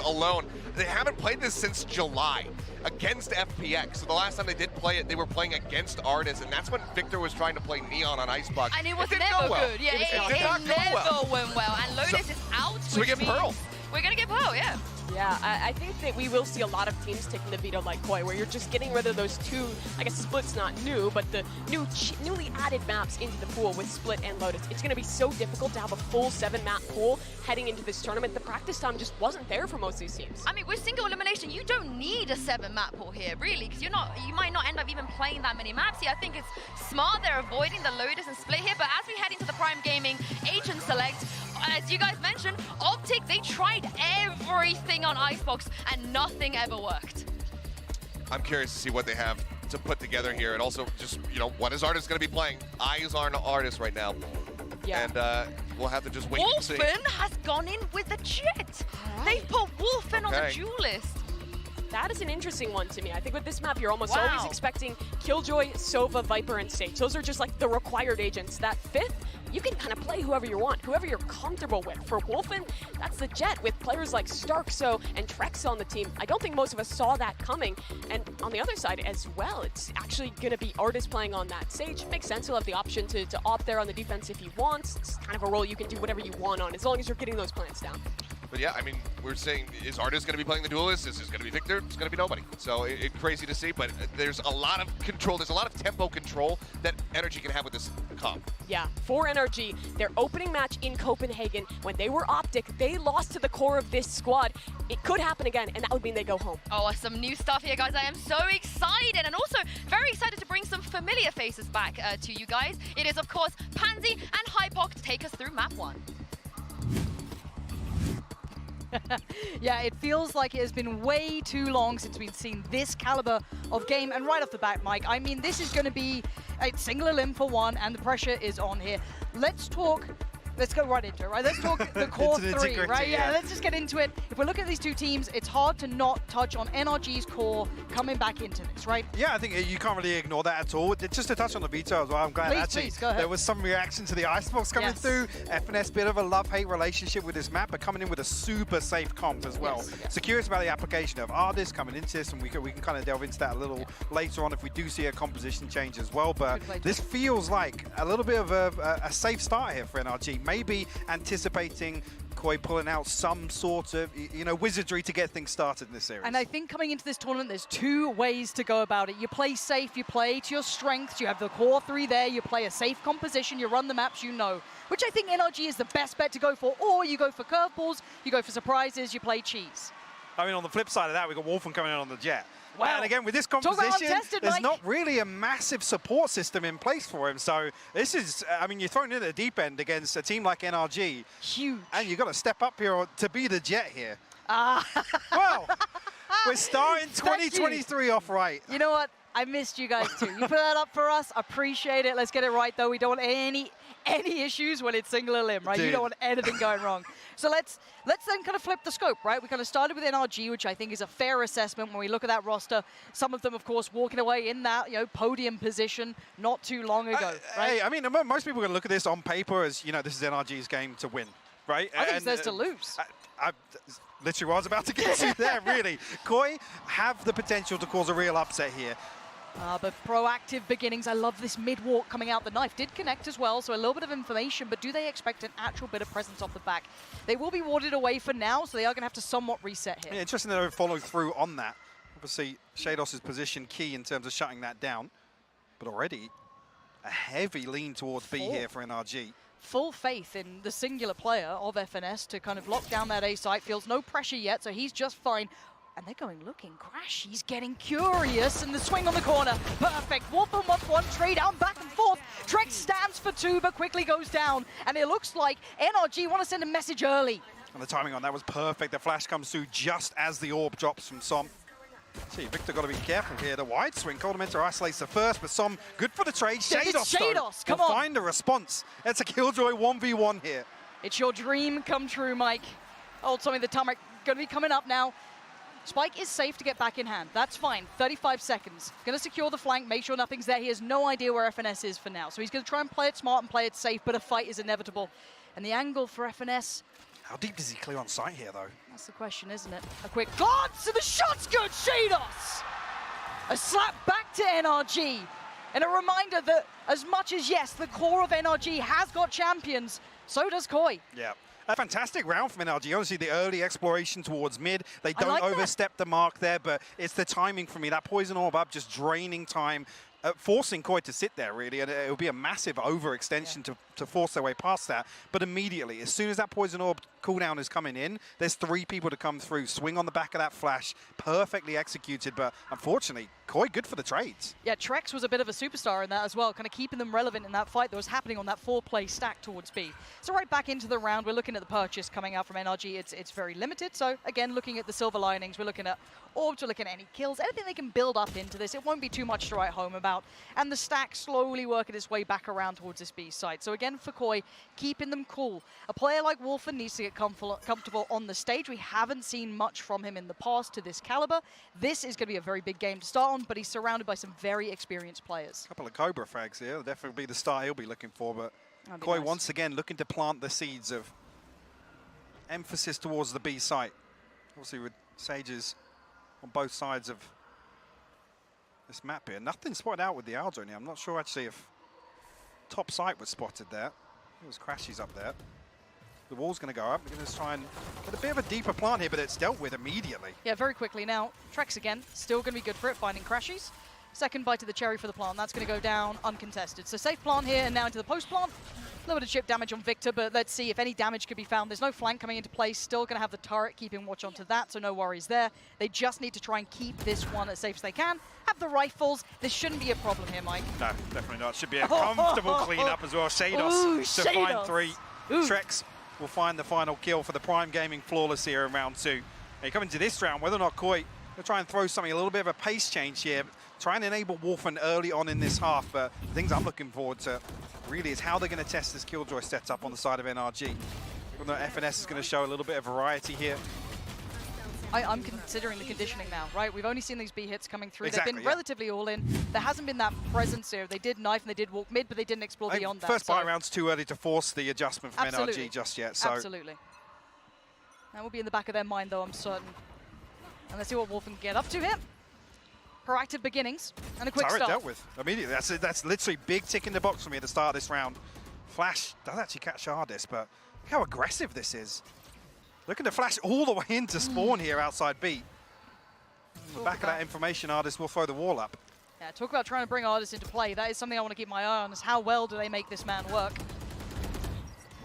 alone. They haven't played this since July against FPX. So the last time they did play it, they were playing against Artis, and that's when Victor was trying to play Neon on Icebox. And it was never good. Yeah, it never went well. And Lotus is out. So we get Pearl. We're going to get Pearl, yeah. Yeah, I think that we will see a lot of teams taking the veto like Koi, where you're just getting rid of those two, I guess Split's not new, but the newly added maps into the pool with Split and Lotus. It's going to be so difficult to have a full 7-map pool heading into this tournament. The practice time just wasn't there for most of these teams. I mean, with single elimination, you don't need a 7-map pool here, really, because you might not end up even playing that many maps here. I think it's smart they're avoiding the Lotus and Split here, but as we head into the Prime Gaming Agent Select, as you guys mentioned, Optic, they tried everything on Icebox and nothing ever worked. I'm curious to see what they have to put together here, and also just, what is Artis going to be playing? Eyes are on Artis right now. Yeah. And we'll have to just wait and see. Wolfen has gone in with the Jet. They've put Wolfen on the duelist. That is an interesting one to me. I think with this map, you're almost always expecting Killjoy, Sova, Viper, and Sage. Those are just like the required agents. That fifth, you can kind of play whoever you want, whoever you're comfortable with. For Wolfen, that's the Jet with players like Starkso and Trex on the team. I don't think most of us saw that coming. And on the other side as well, it's actually going to be Artis playing on that Sage. Makes sense. He'll have the option to opt there on the defense if he wants. It's kind of a role you can do whatever you want on, as long as you're getting those plants down. But yeah, I mean, we're saying, is Artis going to be playing the duelist? Is this going to be Victor? It's going to be nobody. So it's crazy to see, but there's a lot of control. There's a lot of tempo control that NRG can have with this comp. Yeah, for NRG, their opening match in Copenhagen, when they were Optic, they lost to the core of this squad. It could happen again, and that would mean they go home. Oh, some new stuff here, guys. I am so excited, and also very excited to bring some familiar faces back to you guys. It is, of course, Pansy and Hypok to take us through map 1. Yeah, it feels like it has been way too long since we've seen this caliber of game. And right off the bat, Mike, I mean, this is going to be a single elim for one, and the pressure is on here. Let's go right into it, right? Let's talk the core three, right? Yeah, let's just get into it. If we look at these two teams, it's hard to not touch on NRG's core coming back into this, right? Yeah, I think you can't really ignore that at all. Just to touch on the veto as well, I'm glad please, go ahead. There was some reaction to the Icebox coming through. FNS, bit of a love-hate relationship with this map, but coming in with a super safe comp as well. So curious about the application of Artis coming into this, and we can kind of delve into that a little later on if we do see a composition change as well. But this feels like a little bit of a safe start here for NRG. Maybe anticipating Koi pulling out some sort of, wizardry to get things started in this series. And I think coming into this tournament, there's two ways to go about it. You play safe, you play to your strengths, you have the core three there, you play a safe composition, you run the maps you know, which I think NRG is the best bet to go for, or you go for curveballs, you go for surprises, you play cheese. I mean, on the flip side of that, we've got Wolfen coming in on the Jet. Wow. And again, with this composition, there's not really a massive support system in place for him. So this is, I mean, you're thrown in at the deep end against a team like NRG. Huge. And you've got to step up here to be the Jet here. Well, we're starting 2023 off right. You know what? I missed you guys too. You put that up for us. Appreciate it. Let's get it right, though. We don't want any issues when it's single limb, right? Dude. You don't want anything going wrong. So let's then kind of flip the scope, right? We kind of started with NRG, which I think is a fair assessment when we look at that roster. Some of them, of course, walking away in that podium position not too long ago, right? Hey, I mean, most people are going to look at this on paper as, this is NRG's game to win, right? I think it's theirs to lose. I literally was about to get to there, really. Koi have the potential to cause a real upset here. But proactive beginnings. I love this mid-walk coming out. The knife did connect as well, so a little bit of information, but do they expect an actual bit of presence off the back? They will be warded away for now, so they are going to have to somewhat reset here. Yeah, interesting that they follow through on that. Obviously, Shados' position key in terms of shutting that down, but already a heavy lean towards B here for NRG. Full faith in the singular player of FNS to kind of lock down that A site. Feels no pressure yet, so he's just fine. And they're going looking crash. He's getting curious, and the swing on the corner. Perfect. Wolfen wants one, trade down, back and forth. Trex stands for two, but quickly goes down. And it looks like NRG want to send a message early. And the timing on that was perfect. The flash comes through just as the orb drops from Som. See, Victor got to be careful here. The wide swing. Coldamenter isolates the first, but Som good for the trade. Shados, come on. Find a response. It's a Killjoy 1v1 here. It's your dream come true, Mike. Old Tommy the Tarmac going to be coming up now. Spike is safe to get back in hand. That's fine. 35 seconds. Going to secure the flank, make sure nothing's there. He has no idea where FNS is for now. So he's going to try and play it smart and play it safe, but a fight is inevitable. And the angle for FNS... How deep does he clear on site here, though? That's the question, isn't it? A quick glance, and the shot's good! Shados! A slap back to NRG. And a reminder that as much as, yes, the core of NRG has got champions, so does Koi. Yeah. A fantastic round from NRG. Honestly, the early exploration towards mid. They don't like overstep the mark there, but it's the timing for me. That poison orb up, just draining time, forcing Koi to sit there, really. And it would be a massive overextension to force their way past that. But immediately, as soon as that poison orb cooldown is coming in, there's three people to come through. Swing on the back of that flash, perfectly executed. But unfortunately, Koi good for the trades. Yeah, Trex was a bit of a superstar in that as well, kind of keeping them relevant in that fight that was happening on that 4-play stack towards B. So right back into the round, we're looking at the purchase coming out from NRG. It's very limited. So again, looking at the silver linings, we're looking at orbs, we're looking at any kills, anything they can build up into this. It won't be too much to write home about. And the stack slowly working its way back around towards this B site. So again, for Koi, keeping them cool. A player like Wolfen needs to get comfortable on the stage. We haven't seen much from him in the past to this caliber. This is going to be a very big game to start on, but he's surrounded by some very experienced players. A couple of Cobra frags here. That'll definitely be the start he'll be looking for, but Koi nice. once again looking to plant the seeds of emphasis towards the B site. Obviously with Sages on both sides of this map here. Nothing spotted out with the Aldrin here. I'm not sure actually if top site was spotted there. It was Crashies up there. The wall's going to go up. We're going to try and get a bit of a deeper plant here, but it's dealt with immediately. Yeah, very quickly now. Trex again, still going to be good for it, finding Crashies. Second bite of the cherry for the plant. That's going to go down uncontested. So safe plant here, and now into the post plant. A little bit of chip damage on Victor, but let's see if any damage could be found. There's no flank coming into place. Still going to have the turret keeping watch onto that, so no worries there. They just need to try and keep this one as safe as they can. Have the rifles. This shouldn't be a problem here, Mike. No, definitely not. Should be a comfortable cleanup as well. Shados to find three. Trex will find the final kill for the Prime Gaming Flawless here in round two. And coming to this round, whether or not Koi will try and throw something, a little bit of a pace change here. Try and enable Wolfen early on in this half, but the things I'm looking forward to really is how they're going to test this Killjoy setup on the side of NRG. Even though FNS is going to show a little bit of variety here. I'm considering the conditioning now, right? We've only seen these B hits coming through. Exactly, They've been relatively all in. There hasn't been that presence here. They did knife and they did walk mid, but they didn't explore beyond that. First buy round's too early to force the adjustment from Absolutely. NRG just yet. So. Absolutely. That will be in the back of their mind, though, I'm certain. And let's see what Wolfen can get up to here. Proactive beginnings and a quick Turret start. dealt with immediately. That's literally big tick in the box for me at the start of this round. Flash does actually catch Ardis, but look how aggressive this is. Looking to flash all the way into spawn here outside B. On the back of that information, Ardis will throw the wall up. Yeah, talk about trying to bring Ardis into play. That is something I want to keep my eye on, is how well do they make this man work.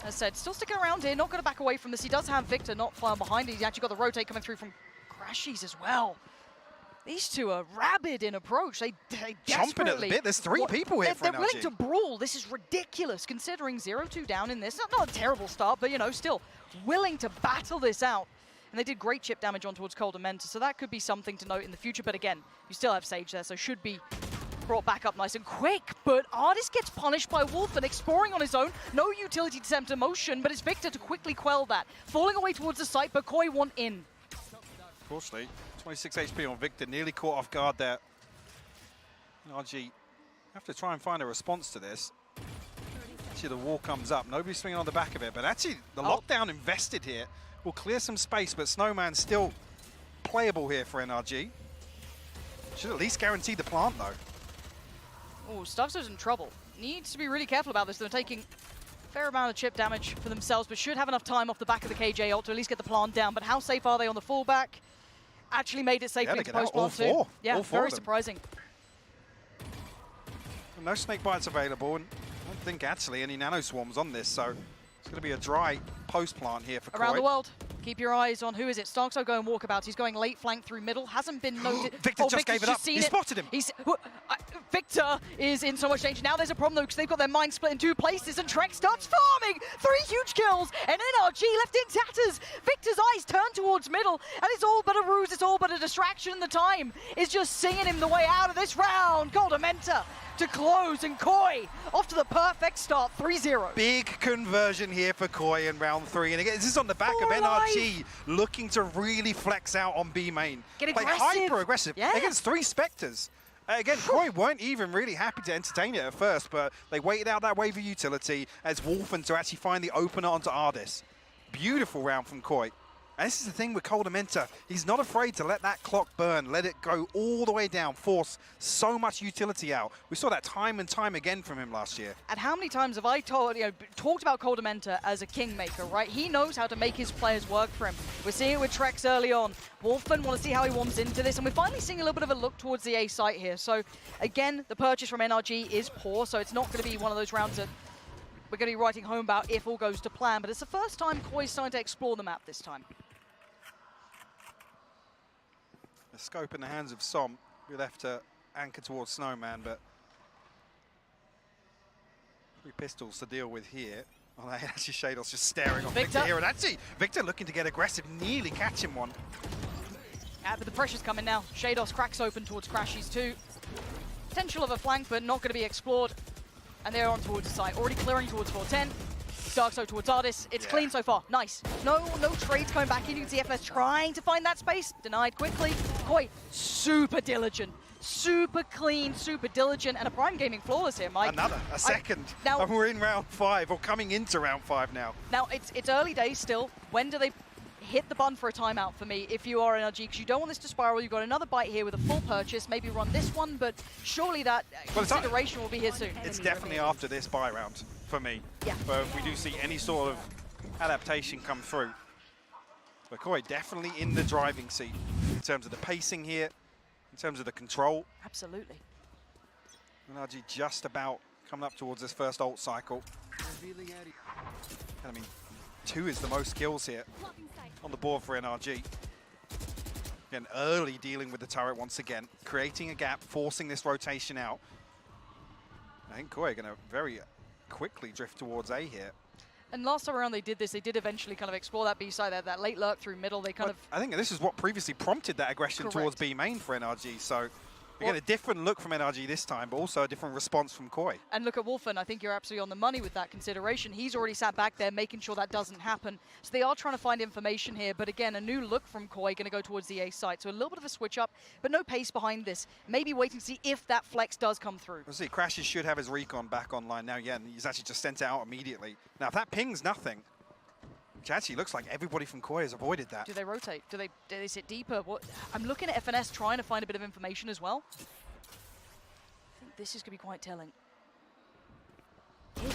As I said, still sticking around here, not going to back away from this. He does have Victor not far behind. He's actually got the rotate coming through from Crashies as well. These two are rabid in approach. They desperately... Chomping at the bit. There's three people here for NRG. They're willing to brawl. This is ridiculous, considering 0-2 down in this. Not a terrible start, but, you know, still willing to battle this out. and they did great chip damage on towards Cold Mentor, so that could be something to note in the future. But again, you still have Sage there, so should be brought back up nice and quick. But Artist gets punished by Wolf and exploring on his own. No utility to attempt a motion, but it's Victor to quickly quell that. Falling away towards the site, but Koi want in. Unfortunately, 26 HP on Victor, nearly caught off guard there. NRG have to try and find a response to this. Actually, the wall comes up. Nobody's swinging on the back of it, but actually, the lockdown invested here will clear some space, but Snowman's still playable here for NRG. Should at least guarantee the plant, though. Oh, Stuxo's in trouble. Needs to be really careful about this. They're taking a fair amount of chip damage for themselves, but should have enough time off the back of the KJ ult to at least get the plant down. But how safe are they on the fallback? Actually made it safely into post-plant too. Yeah, very surprising. No snake bites available, and I don't think actually any nano swarms on this, so it's going to be a dry post-plant here for Around Koi. the world. Keep your eyes on, who is it? Starkso going walkabouts. He's going late flank through middle. Hasn't been noted. Victor just gave it up. He spotted him. Victor is in so much danger. Now there's a problem, though, because they've got their mind split in two places, and Trek starts farming. 3 huge kills, and NRG left in tatters. Victor's eyes turn towards middle, and it's all but a ruse. It's all but a distraction. The time is just singing him the way out of this round. Golden Mentor to close, and Koi off to the perfect start, 3-0. Big conversion here for Koi in round 3, and again, this is on the back of NRG looking to really flex out on B main. Get like aggressive. hyper aggressive against 3 Spectres. Again, Koi weren't even really happy to entertain it at first, but they waited out that wave of utility as Wolfen to actually find the opener onto Ardis. Beautiful round from Koi. And this is the thing with Cold Mentor. He's not afraid to let that clock burn, let it go all the way down, force so much utility out. We saw that time and time again from him last year. And how many times have I talked about Cold Mentor as a kingmaker, right? He knows how to make his players work for him. We're seeing it with Trex early on. Wolfen want to see how he warms into this, and we're finally seeing a little bit of a look towards the A site here. So again, the purchase from NRG is poor, so it's not going to be one of those rounds that we're going to be writing home about if all goes to plan. But it's the first time Koi's starting to explore the map this time. The scope in the hands of Som. We left to anchor towards Snowman, but 3 pistols to deal with here. Oh, actually, Shadows just staring on Victor here, and actually, Victor looking to get aggressive, nearly catching one. Yeah, but the pressure's coming now. Shadows cracks open towards Crashies too. Potential of a flank, but not going to be explored. And they're on towards the site, already clearing towards 410. Darkso towards Ardis. It's clean so far. Nice. No trades coming back in. You can see FS trying to find that space. Denied quickly. Koi, super diligent. Super clean, super diligent, and a Prime Gaming flawless here, Mike. A second. Now, and we're in round 5, or coming into round 5 now. Now, it's early days still. When do they hit the button for a timeout for me if you are NRG? Because you don't want this to spiral. You've got another bite here with a full purchase. Maybe run this one, but surely that consideration will be here soon. It's definitely after this buy round for me. Yeah. But if we do see any sort of adaptation come through. But Koi definitely in the driving seat in terms of the pacing here, in terms of the control. Absolutely. NRG just about coming up towards this first ult cycle. I mean, 2 is the most kills here on the board for NRG. Again, early dealing with the turret once again, creating a gap, forcing this rotation out. I think Koi are going to very quickly drift towards A here. And last time around they did this, they did eventually kind of explore that B side, that late lurk through middle. They kind of... I think this is what previously prompted that aggression towards B main for NRG. So again, a different look from NRG this time, but also a different response from Koi. And look at Wolfen. I think you're absolutely on the money with that consideration. He's already sat back there making sure that doesn't happen. So they are trying to find information here. But again, a new look from Koi, going to go towards the A site. So a little bit of a switch up, but no pace behind this. Maybe waiting to see if that flex does come through. We'll see. Crashes should have his recon back online now. Yeah, and he's actually just sent it out immediately. Now, if that pings nothing, which actually looks like everybody from Koi has avoided that. Do they rotate? Do they sit deeper? What? I'm looking at FNS trying to find a bit of information as well. I think this is going to be quite telling.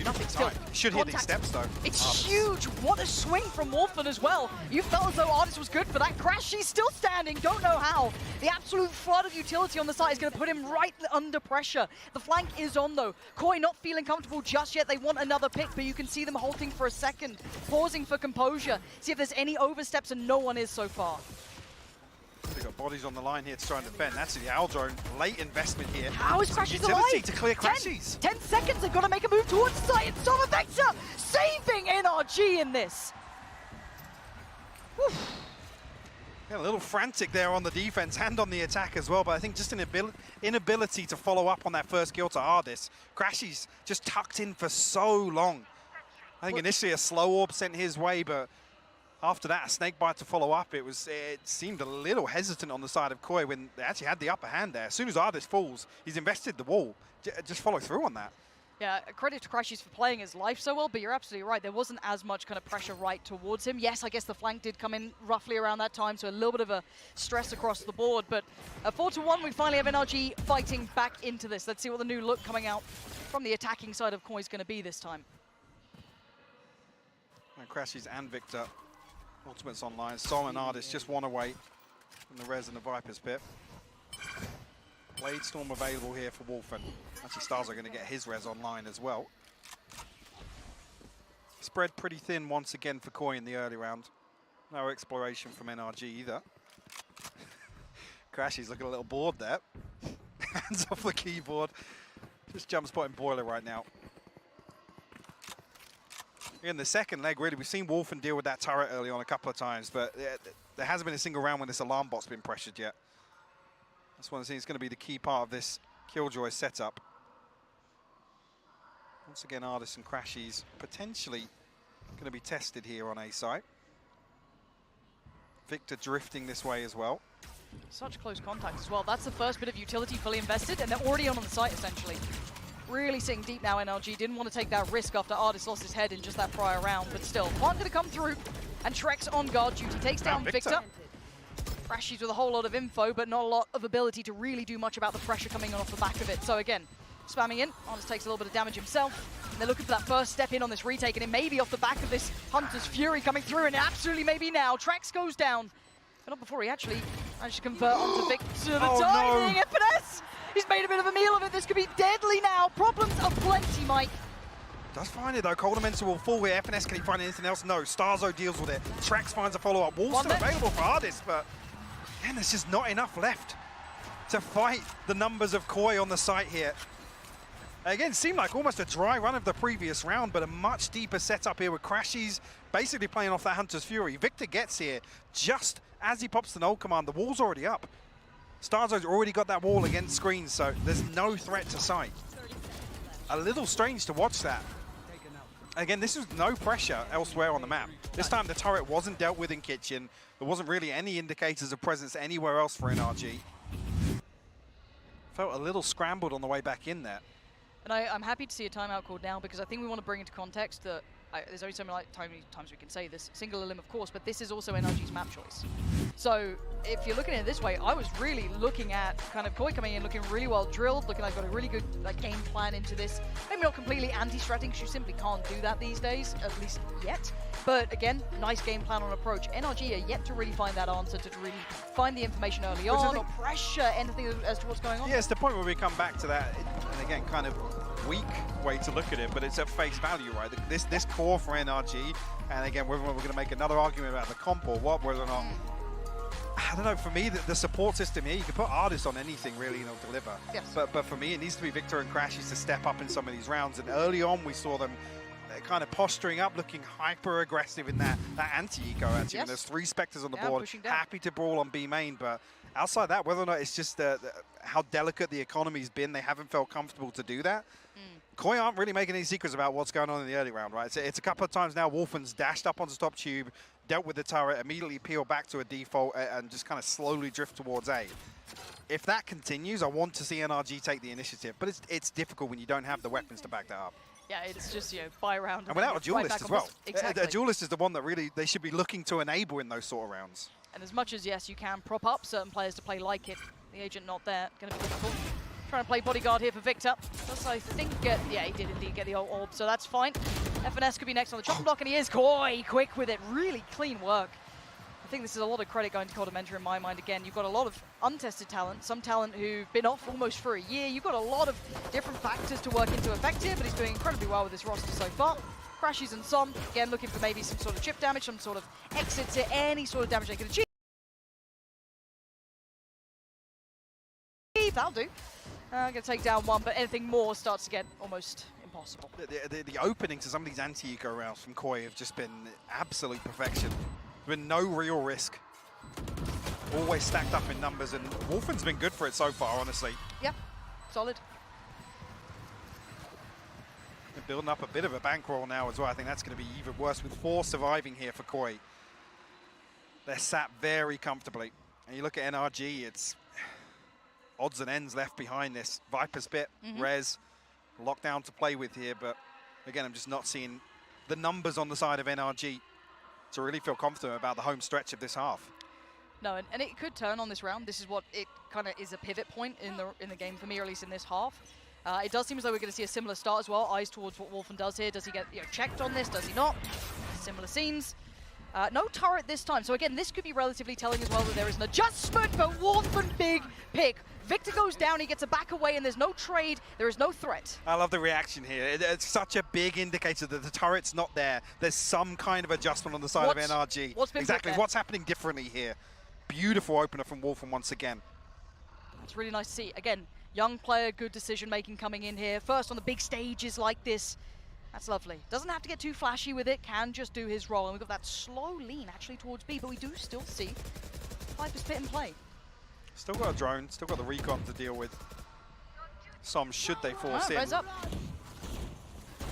Nothing still. Should hit these steps though. It's huge. What a swing from Wolfen as well. You felt as though Ardis was good for that crash. She's still standing. Don't know how. The absolute flood of utility on the side is going to put him right under pressure. The flank is on though. Koi not feeling comfortable just yet. They want another pick, but you can see them halting for a second, pausing for composure. See if there's any oversteps, and no one is so far. They've got bodies on the line here to try and defend. That's the Owl Drone. Late investment here. How is Crashies alive? Utility to clear Crashies. 10 seconds. They've got to make a move towards the site. And Summer Vector saving NRG in this. Whew. Yeah, a little frantic there on the defense and on the attack as well, but I think just an inability to follow up on that first kill to Ardis. Crashy's just tucked in for so long. I think initially a slow orb sent his way, but after that, a snake bite to follow up, it seemed a little hesitant on the side of Koi when they actually had the upper hand there. As soon as Ardis falls, he's invested the wall. Just follow through on that. Yeah, credit to Crashies for playing his life so well, but you're absolutely right. There wasn't as much kind of pressure right towards him. Yes, I guess the flank did come in roughly around that time, so a little bit of a stress across the board. But 4-1, we finally have NRG fighting back into this. Let's see what the new look coming out from the attacking side of Koi is going to be this time. And Crashies and Victor, Ultimates online. Sol and Ardis just one away from the Res and the Viper's Pit. Blade Storm available here for Wolfen. Actually, Stars are going to get his res online as well. Spread pretty thin once again for Koi in the early round. No exploration from NRG either. Crashy's looking a little bored there. Hands off the keyboard. Just jump spotting Boiler right now. In the second leg, really, we've seen Wolfen deal with that turret early on a couple of times, but there hasn't been a single round when this alarm bot's been pressured yet. That's one of the things that's going to be the key part of this Killjoy setup. Once again, Ardis and Crashies potentially going to be tested here on A site. Victor drifting this way as well. Such close contact as well. That's the first bit of utility fully invested, and they're already on the site, essentially. Really sitting deep now, NRG. Didn't want to take that risk after Ardis lost his head in just that prior round, but still, one going to come through, and Trek's on guard duty. Takes down Victor. Crashies with a whole lot of info, but not a lot of ability to really do much about the pressure coming on off the back of it. So again, spamming in. Ardis takes a little bit of damage himself. And they're looking for that first step in on this retake, and it may be off the back of this Hunter's Fury coming through, and absolutely maybe now. Trex goes down, but not before he actually managed to convert onto Victor. The timing, FNS! He's made a bit of a meal of it. This could be deadly now. Problems are plenty, Mike. Does find it though. Cold Elemental will fall here. FNS, can he find anything else? No. Starzo deals with it. Trax finds a follow-up. Wall's still available for Ardis, but man, there's just not enough left to fight the numbers of Koi on the site here. Again, seemed like almost a dry run of the previous round, but a much deeper setup here with Crashies basically playing off that Hunter's Fury. Victor gets here just as he pops the null command. The wall's already up. Starzo's already got that wall against screens, so there's no threat to sight. A little strange to watch that. Again, this is no pressure elsewhere on the map. This time the turret wasn't dealt with in Kitchen. There wasn't really any indicators of presence anywhere else for NRG. Felt a little scrambled on the way back in there. And I'm happy to see a timeout called now, because I think we want to bring into context that there's only so many times we can say this. Single limb, of course, but this is also NRG's map choice. So if you're looking at it this way, I was really looking at kind of Koi coming in, looking really well drilled, looking like got a really good game plan into this. Maybe not completely anti-stratting, because you simply can't do that these days, at least yet. But again, nice game plan on approach. NRG are yet to really find that answer, to really find the information early on, or pressure anything as to what's going on. Yeah, it's the point where we come back to that, and again, kind of weak way to look at it, but it's at face value, right? This core for NRG, and again, whether we're going to make another argument about the comp or what, whether or not, I don't know, for me, the support system here, you can put Ardis on anything really and it'll deliver. Yes. But for me, it needs to be Victor and Crashies to step up in some of these rounds, and early on we saw them kind of posturing up, looking hyper aggressive in that anti-eco actually. When there's 3 Spectres on the board, happy to brawl on B main, but outside that, whether or not it's just how delicate the economy's been, they haven't felt comfortable to do that. Koi aren't really making any secrets about what's going on in the early round, right? It's a couple of times now Wolfen's dashed up onto top tube, dealt with the turret, immediately peeled back to a default, and just kind of slowly drift towards A. If that continues, I want to see NRG take the initiative, but it's difficult when you don't have the weapons to back that up. Yeah, it's just, buy round. And without a duelist as well. Exactly. A duelist is the one that really they should be looking to enable in those sort of rounds. And as much as, yes, you can prop up certain players to play like it, the agent not there, going to be difficult. Trying to play bodyguard here for Victor. Does, I think, yeah, he did indeed get the orb, so that's fine. FNS could be next on the chopping block, and he is Koi quick with it. Really clean work. I think this is a lot of credit going to Coldamentor in my mind. Again, you've got a lot of untested talent, some talent who've been off almost for a year. You've got a lot of different factors to work into effect here, but he's doing incredibly well with this roster so far. Crashies and Som, again, looking for maybe some sort of chip damage, some sort of exits here, any sort of damage they can achieve. That'll do. I'm going to take down one, but anything more starts to get almost impossible. The opening to some of these anti-eco rounds from Koi have just been absolute perfection. There's been no real risk. always stacked up in numbers, and Wolfen's been good for it so far, honestly. Yeah, solid. They're building up a bit of a bankroll now as well. I think that's going to be even worse with 4 surviving here for Koi. They're sat very comfortably. And you look at NRG, it's odds and ends left behind this. Viper Spit, Rez, lockdown to play with here, but again, I'm just not seeing the numbers on the side of NRG to really feel confident about the home stretch of this half. No, and it could turn on this round. This is what it kind of is a pivot point in the game for me, or at least in this half. It does seem as though we're going to see a similar start as well. Eyes towards what Wolfen does here. Does he get checked on this? Does he not? Similar scenes. No turret this time. So again, this could be relatively telling as well that there is an adjustment, but Wolfen big pick. Victor goes down, he gets a back away, and there's no trade, there is no threat. I love the reaction here. It's such a big indicator that the turret's not there. There's some kind of adjustment on the side of NRG. What's been exactly what's happening differently here. Beautiful opener from Wolfen once again. It's really nice to see. Again, young player, good decision making coming in here. First on the big stages like this. That's lovely. Doesn't have to get too flashy with it, can just do his role. And we've got that slow lean actually towards B, but we do still see Viper Spit in play. Still got a drone, still got the recon to deal with. Some should they force in. Res up.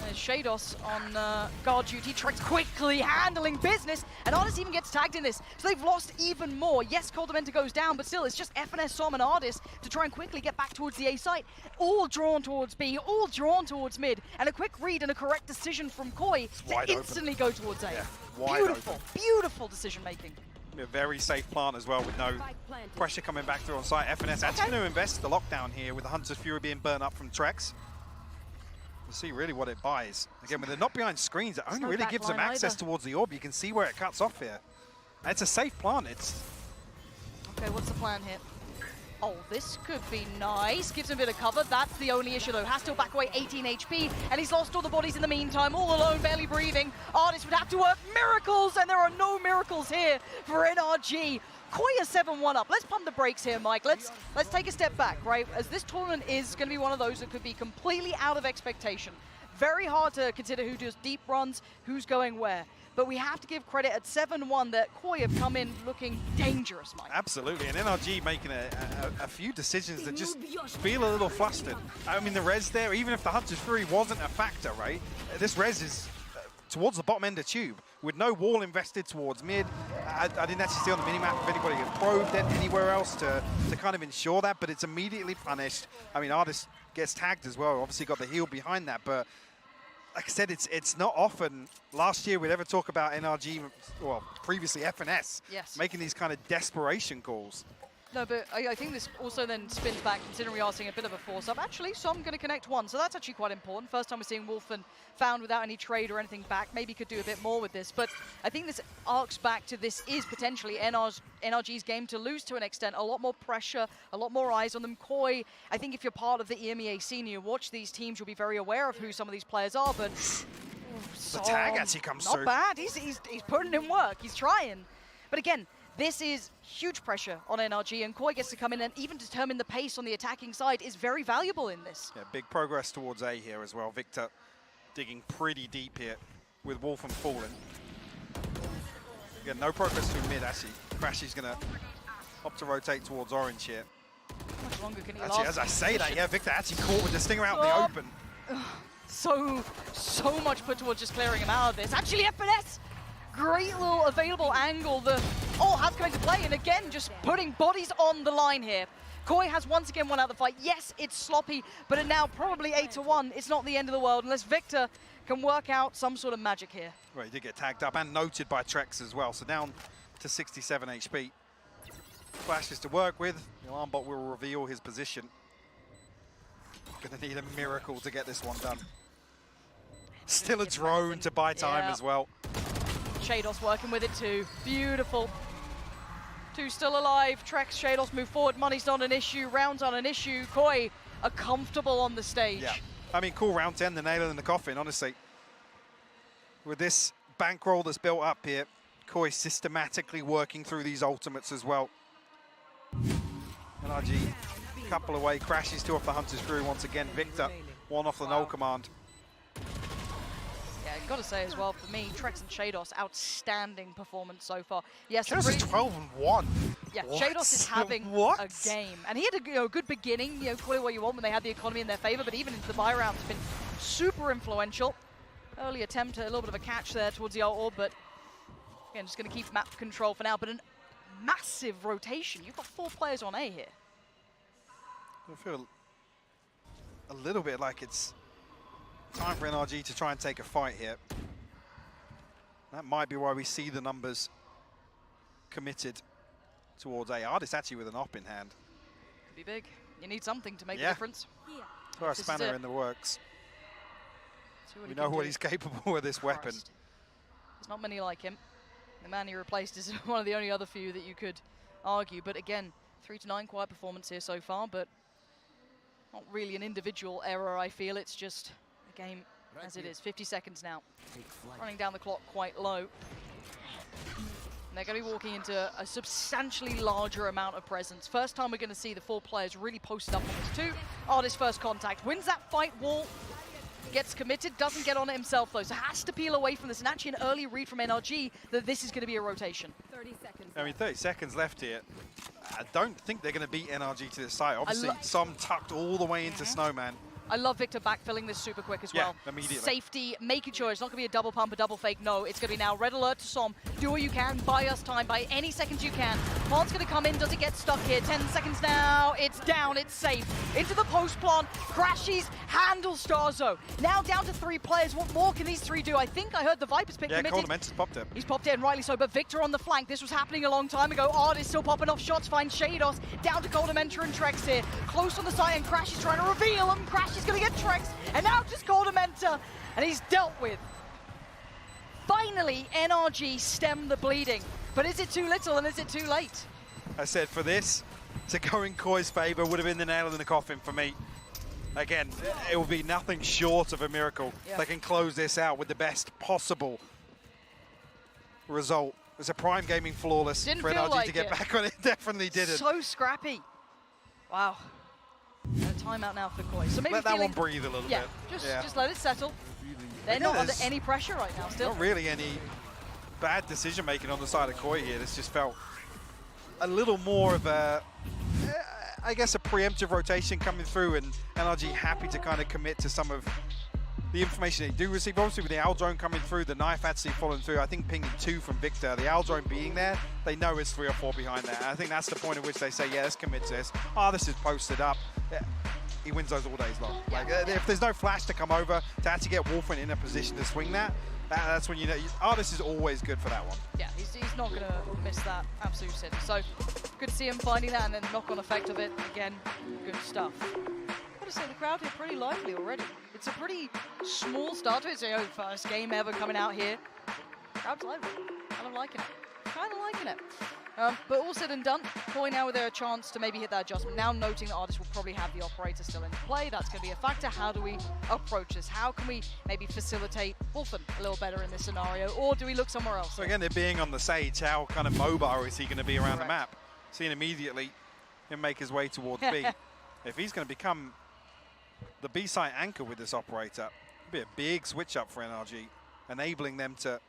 There's Shados on guard duty. Trex quickly handling business, and Artis even gets tagged in this. So they've lost even more. Yes, Coldamenta goes down, but still, it's just FNS, Som, and Artis to try and quickly get back towards the A site. All drawn towards B, all drawn towards mid, and a quick read and a correct decision from Koi to instantly go towards A. Yeah, beautiful, beautiful decision making. A very safe plant as well with no pressure coming back through on site. FNS actually going to invest the lockdown here with the Hunter's Fury being burnt up from Trex. We'll see really what it buys. Again, when they're not behind screens, it only really gives them access towards the orb. You can see where it cuts off here. And it's a safe plant. Okay, what's the plan here? Oh, this could be nice. Gives him a bit of cover. That's the only issue, though. Has to back away 18 HP, and he's lost all the bodies in the meantime. All alone, barely breathing. Artis would have to work miracles, and there are no miracles here for NRG. Koi is 7-1 up. Let's pump the brakes here, Mike. Let's take a step back, right? As this tournament is going to be one of those that could be completely out of expectation. Very hard to consider who does deep runs, who's going where. But we have to give credit at 7-1 that Koi have come in looking dangerous, Mike. Absolutely, and NRG making a few decisions that just feel a little flustered. I mean, the res there, even if the Hunter's Fury wasn't a factor, right? This res is towards the bottom end of tube, with no wall invested towards mid. I didn't actually see on the minimap if anybody had probed it anywhere else to kind of ensure that, but it's immediately punished. I mean, Artis gets tagged as well, obviously got the heal behind that, but like I said, it's not often last year we'd ever talk about NRG, well, previously FNS, making these kind of desperation calls. No, but I think this also then spins back, considering we are seeing a bit of a force-up. Actually, Som going to connect one, so that's actually quite important. First time we're seeing Wolfen found without any trade or anything back. Maybe could do a bit more with this, but I think this arcs back to this is potentially NRG's game to lose to an extent. A lot more pressure, a lot more eyes on them. Koi, I think if you're part of the EMEA scene, you watch these teams, you'll be very aware of who some of these players are, but the tag actually comes through. Not bad, he's putting in work, he's trying. But again, this is huge pressure on NRG, and Koi gets to come in and even determine the pace on the attacking side is very valuable in this. Yeah, big progress towards A here as well. Victor digging pretty deep here with Wolfen falling. Again, no progress through mid, actually. Crashy's going to opt to rotate towards orange here. How much longer can he actually, last? as I say that, yeah, Victor actually caught with the stinger out in the open. So much put towards just clearing him out of this. Actually, FNS! Great little available angle that all have come into play, and again, just putting bodies on the line here. Koi has once again won out the fight. Yes, it's sloppy, but it now probably 8-1. It's not the end of the world unless Victor can work out some sort of magic here. Well, he did get tagged up and noted by Trex as well, so down to 67 HP. Flashes to work with. The alarm bot will reveal his position. Gonna need a miracle to get this one done. Still a drone to buy time as well. Shados working with it too. Beautiful. Two still alive. Trex, Shados move forward. Money's not an issue. Rounds aren't an issue. Koi are comfortable on the stage. Yeah. I mean, cool round 10, the nail in the coffin, honestly. With this bankroll that's built up here, Koi systematically working through these ultimates as well. NRG, couple away. Crashes two off the Hunter's Fury once again. Victor, one off the null command. Yeah, I've got to say as well, for me, Trex and Shados, outstanding performance so far. Yes, Shados is 12-1. Yeah, What? Shados is having a game. And he had a good beginning, call it what you want, when they had the economy in their favor, but even into the buy round, it's been super influential. Early attempt, a little bit of a catch there towards the orb, but again, just going to keep map control for now. But a massive rotation. You've got 4 players on A here. I feel a little bit like it's time for NRG to try and take a fight here. That might be why we see the numbers committed towards A. Artist actually with an op in hand. Could be big. You need something to make the difference. Throw a spanner in the works. We know what he's capable with this weapon. There's not many like him. The man he replaced is one of the only other few that you could argue. But again, 3-9 quiet performance here so far, but not really an individual error, I feel. It's just a game as it is. 50 seconds now. Running down the clock quite low. And they're going to be walking into a substantially larger amount of presence. First time we're going to see the 4 players really posted up on this 2. Artist first contact. Wins that fight wall. Gets committed, doesn't get on it himself though, so has to peel away from this. And actually an early read from NRG that this is going to be a rotation. 30 seconds. I mean, 30 seconds left here. I don't think they're going to beat NRG to this side. Obviously, some tucked all the way into Snowman. I love Victor backfilling this super quick as well. Immediately. Safety, making sure it's not going to be a double pump, a double fake. No, it's going to be now red alert to Som. Do what you can, buy us time, buy any seconds you can. Plant's going to come in, does it get stuck here? 10 seconds now, it's down, it's safe. Into the post plant, crashes, handles Starzo. Now down to 3 players. What more can these 3 do? I think I heard the Viper's pick committed. Yeah, Coldamenter's popped it. He's popped it, and rightly so, but Victor on the flank. This was happening a long time ago. Artist still popping off shots, finds Shados. Down to Coldamenter and Trex here. Close on the side, and Crash is trying to reveal him. Crash is going to get Trex. And now just Coldamenter, and he's dealt with. Finally, NRG stemmed the bleeding. But is it too little and is it too late? I said for this to go in Koi's favor would have been the nail in the coffin for me. Again, it will be nothing short of a miracle. They can close this out with the best possible result. It was a prime gaming flawless for NRG to get back on it. Definitely didn't. So scrappy. Wow. And a timeout now for Koi. So maybe let that one breathe a little bit. Just let it settle. They're not under any pressure right now still. Not really any bad decision making on the side of Koi here. This just felt a little more of a, I guess, a preemptive rotation coming through, and NRG happy to kind of commit to some of the information they do receive. Obviously with the Owl drone coming through, the knife actually following through, I think pinging 2 from Victor. The Owl drone being there, they know it's 3 or 4 behind there. And I think that's the point at which they say, yeah, let's commit to this. This is posted up. Yeah. He wins those all days long. If there's no flash to come over to actually get Wolfen in a position to swing that's when you know, this is always good for that one. Yeah, he's not going to miss that absolute city. So good to see him finding that, and then the knock-on effect of it. Again, good stuff. I've got to say, the crowd here pretty lively already. It's a pretty small start to it. So, first game ever coming out here. Crowd's lively. Kind of liking it. But all said and done, Koi now with a chance to maybe hit that adjustment. Now noting that Artist will probably have the operator still in play. That's going to be a factor. How do we approach this? How can we maybe facilitate Wolfen a little better in this scenario? Or do we look somewhere else? So again, they're being on the Sage. How kind of mobile is he going to be around the map? Seeing immediately him make his way towards B. If he's going to become the B site anchor with this operator, it'll be a big switch up for NRG, enabling them to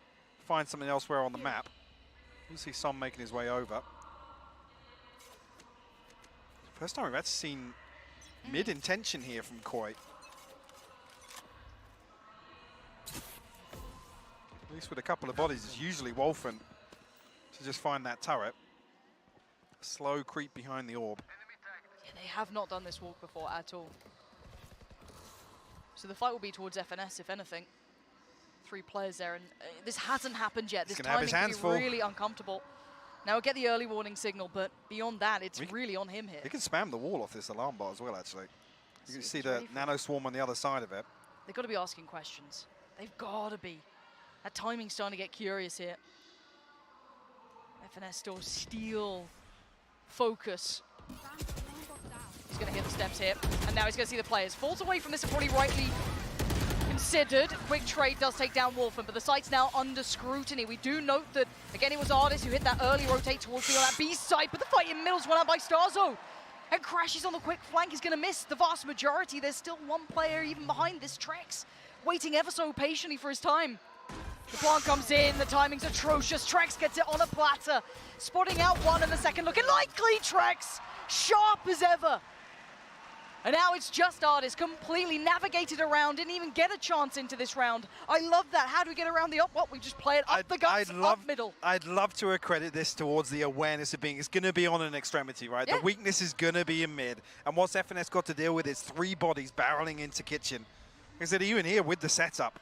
find something elsewhere on the map. You see Som making his way over. First time we've actually seen mid-intention here from Koi. At least with a couple of bodies, it's usually Wolfen to just find that turret. Slow creep behind the orb. Yeah, they have not done this walk before at all. So the fight will be towards FNS, if anything. 3 players there, and this hasn't happened yet. This timing can be really uncomfortable. Now we'll get the early warning signal, but beyond that, it's really on him here. He can spam the wall off this alarm bot as well, actually. You can see the nano swarm on the other side of it. They've got to be asking questions. They've got to be. That timing's starting to get curious here. FNS still steal focus. He's going to hit the steps here, and now he's going to see the players. Falls away from this, probably rightly considered. Quick trade does take down Wolfen, but the site's now under scrutiny. We do note that, again, it was Artist who hit that early rotate towards the B side, but the fight in middle's won out by Starzo. And crashes on the quick flank is going to miss the vast majority. There's still 1 player even behind this Trex. waiting ever so patiently for his time. The plant comes in, the timing's atrocious. Trex gets it on a platter. Spotting out one in the second, looking likely. Trex, sharp as ever. And now it's just Artist, completely navigated around, didn't even get a chance into this round. I love that. How do we get around the up? What, we just play it up the guts, up middle. I'd love to accredit this towards the awareness of being, it's going to be on an extremity, right? Yeah. The weakness is going to be in mid. And what's FNS got to deal with is 3 bodies barreling into kitchen. Is that even here with the setup?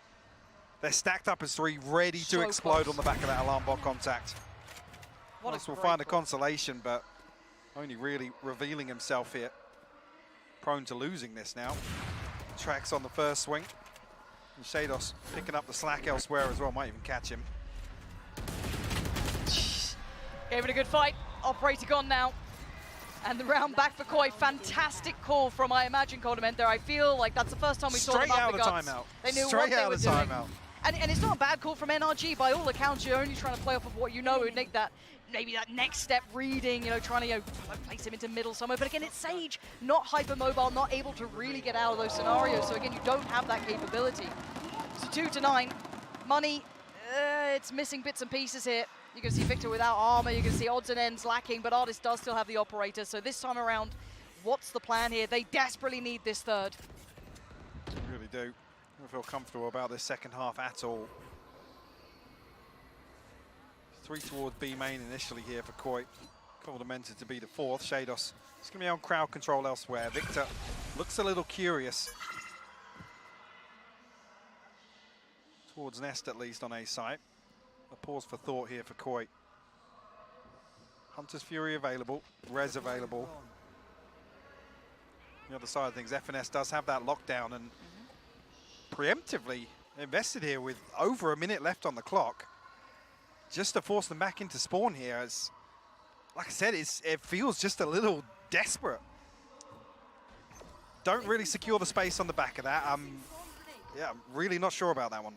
They're stacked up as 3, ready to explode on the back of that alarm bot contact. We'll find a consolation, but only really revealing himself here. Prone to losing this now. Tracks on the first swing. And Shados picking up the slack elsewhere as well. Might even catch him. Gave it a good fight. Operator gone now. And the round back for Koi. Fantastic call from, I imagine, Coldament there. I feel like that's the first time we saw them up the guts. Timeout. They knew Straight what they were doing. Timeout. And it's not a bad call from NRG. By all accounts, you're only trying to play off of what you know and make that, maybe that next step reading, trying to place him into middle somewhere. But again, it's Sage, not hypermobile, not able to really get out of those scenarios. So again, you don't have that capability. So 2-9. Money, it's missing bits and pieces here. You can see Victor without armor, you can see odds and ends lacking, but Artist does still have the operator. So this time around, what's the plan here? They desperately need this third. They really do. I don't feel comfortable about this second half at all. 3 towards B main initially here for Koi. Coldamented to be the 4th. Shados is going to be on crowd control elsewhere. Victor looks a little curious. Towards Nest at least on A site. A pause for thought here for Koi. Hunter's Fury available. Rez available. The other side of things, FNS does have that lockdown and preemptively invested here with over a minute left on the clock. Just to force them back into spawn here, as, like I said, it feels just a little desperate. Don't really secure the space on the back of that. I'm really not sure about that one.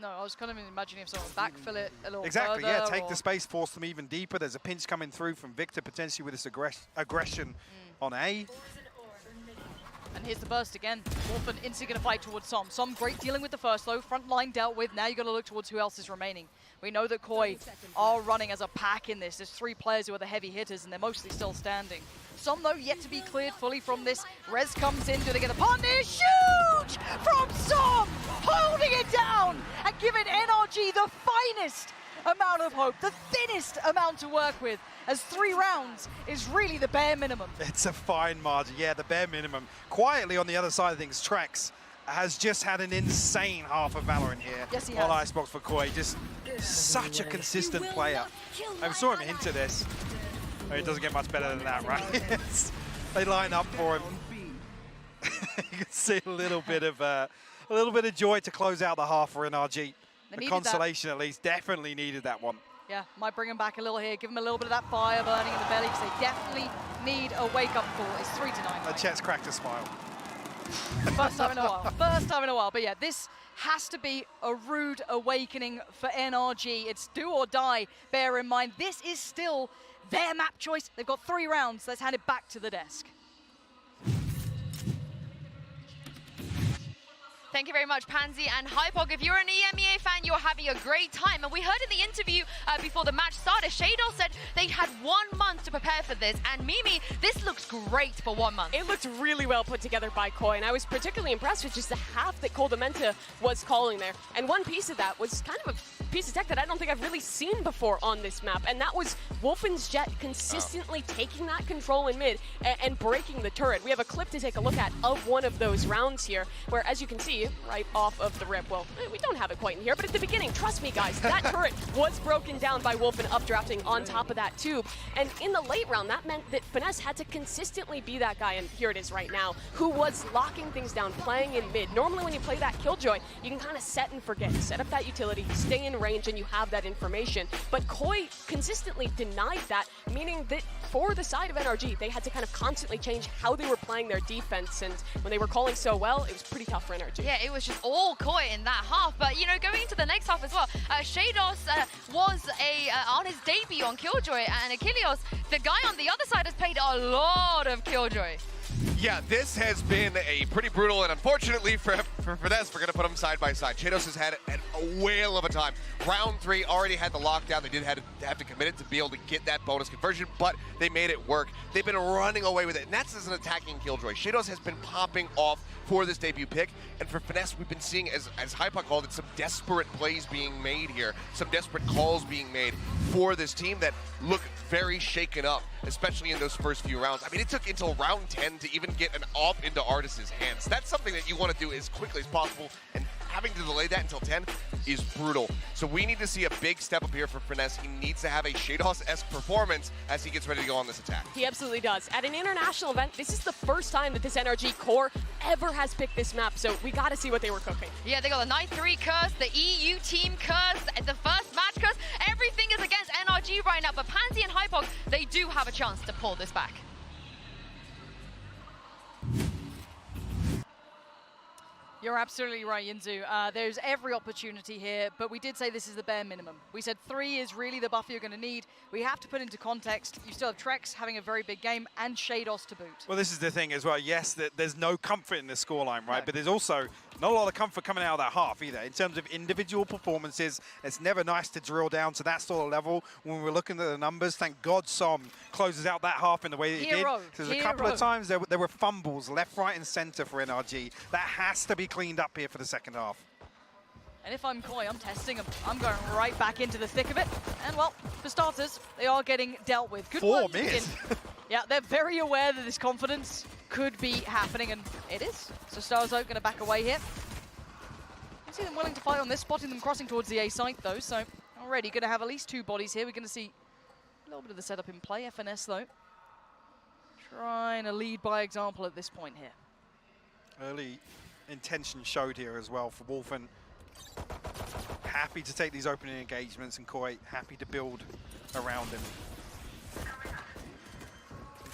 No, I was kind of imagining if someone backfill it a little Exactly, further, yeah, take the space, force them even deeper. There's a pinch coming through from Victor, potentially with this aggression on A. And here's the burst again. Wolfen instantly going to fight towards Som. Som great dealing with the first though. Front line dealt with. Now you got to look towards who else is remaining. We know that Koi are running as a pack in this. There's 3 players who are the heavy hitters and they're mostly still standing. Som though yet to be cleared fully from this. Rez comes in. Do they get a partner? Huge from Som! Holding it down and giving NRG the finest amount of hope, the thinnest amount to work with, as 3 rounds is really the bare minimum. It's a fine margin, yeah, the bare minimum. Quietly on the other side of things, Trex has just had an insane half of Valorant here. Yes, he on has. Icebox for Koi, just such a consistent player. I saw him hint at this. Oh, it doesn't get much better than that, right? They line up for him. You can see a little bit of joy to close out the half for NRG. The consolation at least definitely needed that one. Yeah, might bring him back a little here, give him a little bit of that fire burning in the belly, because they definitely need a wake-up call. It's 3-9. And Chet's cracked a smile. First time in a while. First time in a while. But yeah, this has to be a rude awakening for NRG. It's do or die, bear in mind. This is still their map choice. They've got 3 rounds. Let's hand it back to the desk. Thank you very much, Pansy and Hypog. If you're an EMEA fan, you're having a great time. And we heard in the interview before the match started, Shadow said they had 1 month to prepare for this. And Mimi, this looks great for 1 month. It looked really well put together by Koi, and I was particularly impressed with just the half that Coldamenta was calling there. And one piece of that was kind of a piece of tech that I don't think I've really seen before on this map, and that was Wolfen's Jet consistently taking that control in mid and breaking the turret. We have a clip to take a look at of one of those rounds here, where as you can see, right off of the rip, well, we don't have it quite in here, but at the beginning, trust me guys, that turret was broken down by Wolfen updrafting on top of that tube. And in the late round, that meant that Finesse had to consistently be that guy, and here it is right now, who was locking things down, playing in mid. Normally when you play that Killjoy, you can kind of set and forget, set up that utility, stay in range, and you have that information. But Koi consistently denied that, meaning that for the side of NRG, they had to kind of constantly change how they were playing their defense, and when they were calling so well, it was pretty tough for NRG. Yeah, it was just all Koi in that half, but you know, going into the next half as well, Shados was on his debut on Killjoy, and Achilles, the guy on the other side, has played a lot of Killjoy. Yeah, this has been a pretty brutal, and unfortunately for Finesse, we're going to put them side by side. Shados has had a whale of a time. Round 3 already had the lockdown. They did have to commit it to be able to get that bonus conversion, but they made it work. They've been running away with it, and that's as an attacking Killjoy. Shados has been popping off for this debut pick, and for Finesse, we've been seeing, as Hypa called it, some desperate plays being made here, some desperate calls being made for this team that look very shaken up, especially in those first few rounds. I mean, it took until round 10 to even get an AWP into Artis's hands. That's something that you want to do as quickly as possible, and having to delay that until 10 is brutal. So we need to see a big step up here for Finesse. He needs to have a Shados-esque performance as he gets ready to go on this attack. He absolutely does. At an international event, this is the first time that this NRG core ever has picked this map, so we got to see what they were cooking. Yeah, they got the Night 3 curse, the EU team curse, the first match curse. Everything is against NRG right now, but Pansy and Hypok, they do have a chance to pull this back. You're absolutely right, Yinzu. There's every opportunity here, but we did say this is the bare minimum. We said 3 is really the buffer you're going to need. We have to put into context, you still have Trex having a very big game and Shados to boot. Well, this is the thing as well. Yes, there's no comfort in the scoreline, right? No. But there's also not a lot of comfort coming out of that half either. In terms of individual performances, it's never nice to drill down to that sort of level. When we're looking at the numbers, thank God Som closes out that half in the way that he did. So there's a couple of times there were fumbles left, right, and center for NRG. That has to be cleaned up here for the second half. And if I'm Koi, I'm testing them. I'm going right back into the thick of it. And well, for starters, they are getting dealt with. Good 4 mids. Yeah, they're very aware that this confidence could be happening, and it is. So Starzo going to back away here. I see them willing to fight on this, spotting them crossing towards the A site though. So already going to have at least 2 bodies here. We're going to see a little bit of the setup in play. FNS though, trying to lead by example at this point here. Early intention showed here as well for Wolfen. Happy to take these opening engagements, and Koi happy to build around him.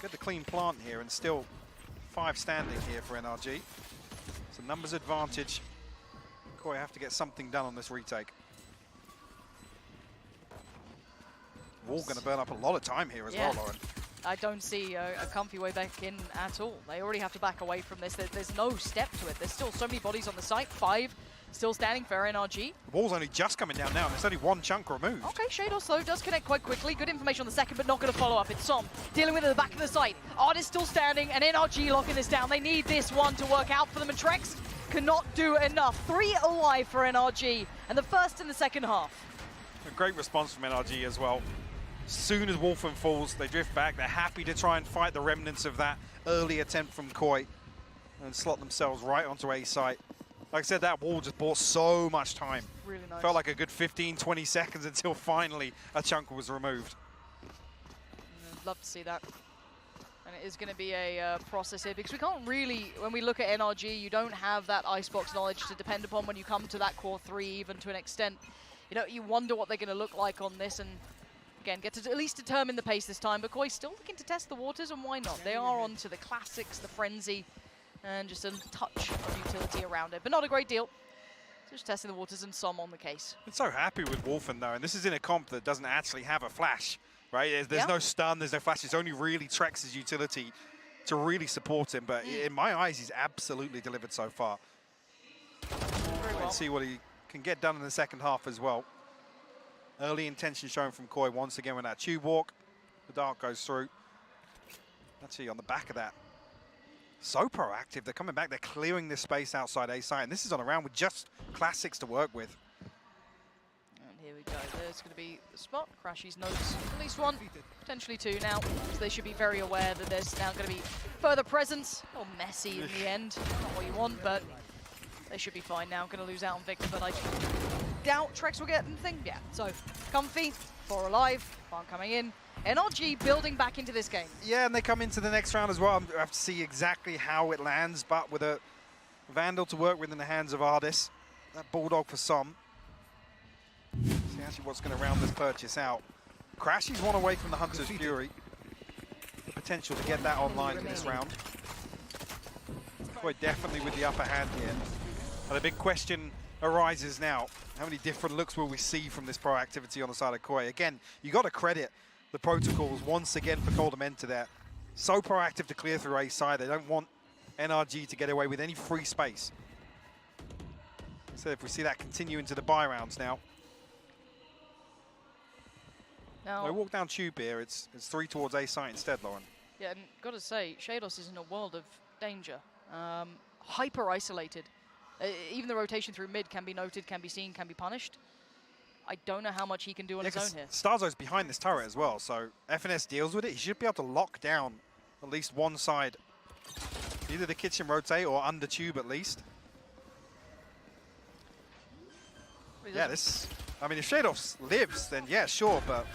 Get the clean plant here, and still 5 standing here for NRG. It's a numbers advantage. Koi have to get something done on this retake. Wall going to burn up a lot of time here as well, Lauren. I don't see a comfy way back in at all. They already have to back away from this. There's no step to it. There's still so many bodies on the site. 5 still standing for NRG. The wall's only just coming down now, and there's only 1 chunk removed. Okay, Shados though does connect quite quickly. Good information on the second, but not going to follow up. It's Som dealing with it at the back of the site. Artist still standing, and NRG locking this down. They need this one to work out for them, and Trex cannot do enough. 3 alive for NRG, and the first in the second half. A great response from NRG as well. As soon as Wolfen falls, they drift back. They're happy to try and fight the remnants of that early attempt from Koi and slot themselves right onto A site. Like I said, that wall just bought so much time. Really nice. Felt like a good 15, 20 seconds until finally a chunk was removed. I'd love to see that. And it is going to be a process here, because we can't really, when we look at NRG, you don't have that icebox knowledge to depend upon when you come to that core 3, even to an extent. You know, you wonder what they're going to look like on this, and again, get to at least determine the pace this time. But Koi still looking to test the waters, and why not? They are onto the classics, the frenzy, and just a touch of utility around it, but not a great deal. Just testing the waters, and Som on the case. I'm so happy with Wolfen though, and this is in a comp that doesn't actually have a flash, right? There's no stun, there's no flash. It's only really Trex's utility to really support him, but in my eyes, he's absolutely delivered so far. Let's see what he can get done in the second half as well. Early intention shown from Koi once again with that tube walk. The dart goes through. Actually, on the back of that, so proactive. They're coming back. They're clearing this space outside A site, and this is on a round with just classics to work with. And here we go. There's going to be the spot. Crashies notes at least 1, potentially 2 now. So they should be very aware that there's now going to be further presence. A little messy in the end. Not what you want, but they should be fine now. Going to lose out on Victor, but I doubt Trex will get anything. Yeah, so comfy, 4 alive, aren't coming in. NRG building back into this game. Yeah, and they come into the next round as well. I have to see exactly how it lands, but with a Vandal to work with in the hands of Ardis. That Bulldog for Som. See actually what's going to round this purchase out. Crashy's 1 away from the Hunter's Fury. The potential to get that online in this round. Koi definitely with the upper hand here. But the big question arises now. How many different looks will we see from this proactivity on the side of Koi? Again, you got to credit the protocols once again for Coldamenta there. So proactive to clear through A side. They don't want NRG to get away with any free space. So if we see that continue into the buy rounds now. Now, no walk down tube here. It's 3 towards A site instead, Lauren. Yeah, and got to say, Shados is in a world of danger. Hyper isolated. Even the rotation through mid can be noted, can be seen, can be punished. I don't know how much he can do on his own here. Starzo's behind this turret as well, so FNS deals with it. He should be able to lock down at least one side. Either the kitchen rotate or under tube at least. Yeah, this... I mean, if Shadows lives, then yeah, sure, but...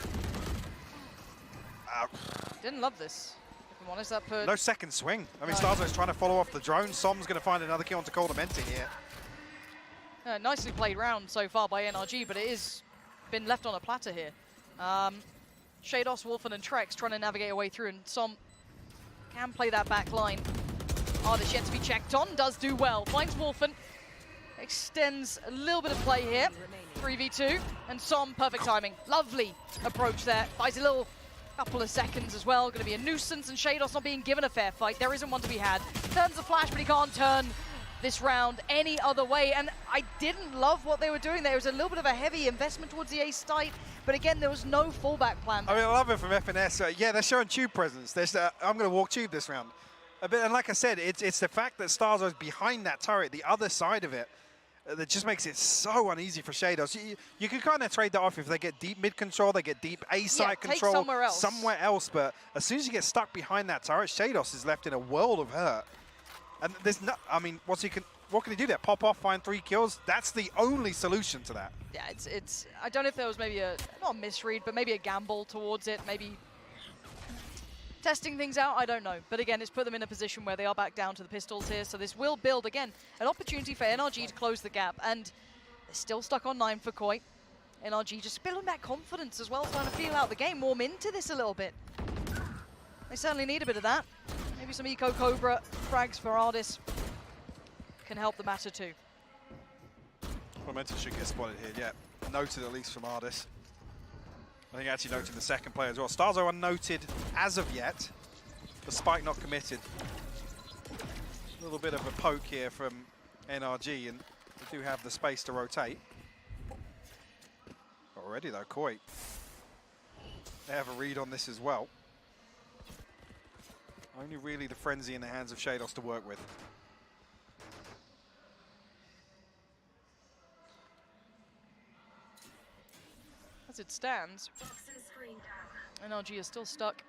Didn't love this, if I'm honest. That put... No second swing. I mean, Starzo's trying to follow off the drone. Som's going to find another kill onto Coldamente here. Nicely played round so far by NRG, but it is been left on a platter here. Shados, Wolfen, and Trex trying to navigate a way through, and Som can play that back line. Ardis yet to be checked on, does do well. Finds Wolfen, extends a little bit of play here. 3v2, and Som, perfect timing. Lovely approach there. Buys a little couple of seconds as well. Going to be a nuisance, and Shados not being given a fair fight. There isn't one to be had. Turns the flash, but he can't turn this round any other way, and I didn't love what they were doing. There was a little bit of a heavy investment towards the ace site, but again, there was no fallback plan. I mean, I love it from FNS. Yeah, they're showing tube presence. I'm going to walk tube this round. And like I said, it's the fact that Starzo's behind that turret, the other side of it, that just makes it so uneasy for Shados. You can kind of trade that off if they get deep mid control, they get deep A site control somewhere else. But as soon as you get stuck behind that turret, Shados is left in a world of hurt. And there's no, I mean, what can he do there? Pop off, find 3 kills? That's the only solution to that. Yeah, it's I don't know if there was maybe not a misread, but maybe a gamble towards it, maybe testing things out, I don't know. But again, it's put them in a position where they are back down to the pistols here, so this will build, again, an opportunity for NRG to close the gap, and they're still stuck on 9 for Koi. NRG just building that confidence as well, trying to feel out the game, warm into this a little bit. They certainly need a bit of that. Maybe some Eco Cobra frags for Ardis can help the matter too. Momentum should get spotted here, yeah. Noted at least from Ardis. I think actually noted the second player as well. Starzo unnoted as of yet. The spike not committed. A little bit of a poke here from NRG, and they do have the space to rotate. Already though, Koi. They have a read on this as well. Only really the frenzy in the hands of Shados to work with. As it stands, NRG is still stuck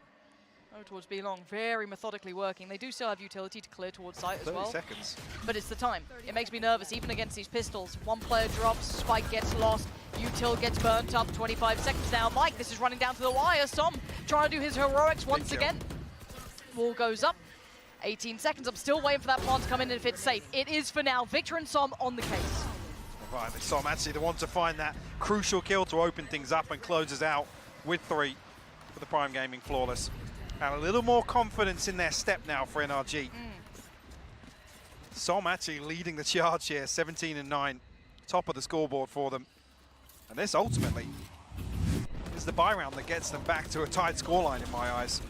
towards B long, very methodically working. They do still have utility to clear towards site as well. 30 seconds. But it's the time. It makes me nervous, even against these pistols. One player drops, Spike gets lost, Util gets burnt up, 25 seconds now. Mike, this is running down to the wire. Som trying to do his heroics once again. Wall goes up. 18 seconds. I'm still waiting for that plant to come in if it's safe. It is for now. Victor and Som on the case. Right, but Som actually the one to find that crucial kill to open things up and closes out with 3 for the Prime Gaming Flawless. And a little more confidence in their step now for NRG. Som actually leading the charge here, 17 and 9, top of the scoreboard for them. And this ultimately is the buy round that gets them back to a tight scoreline in my eyes.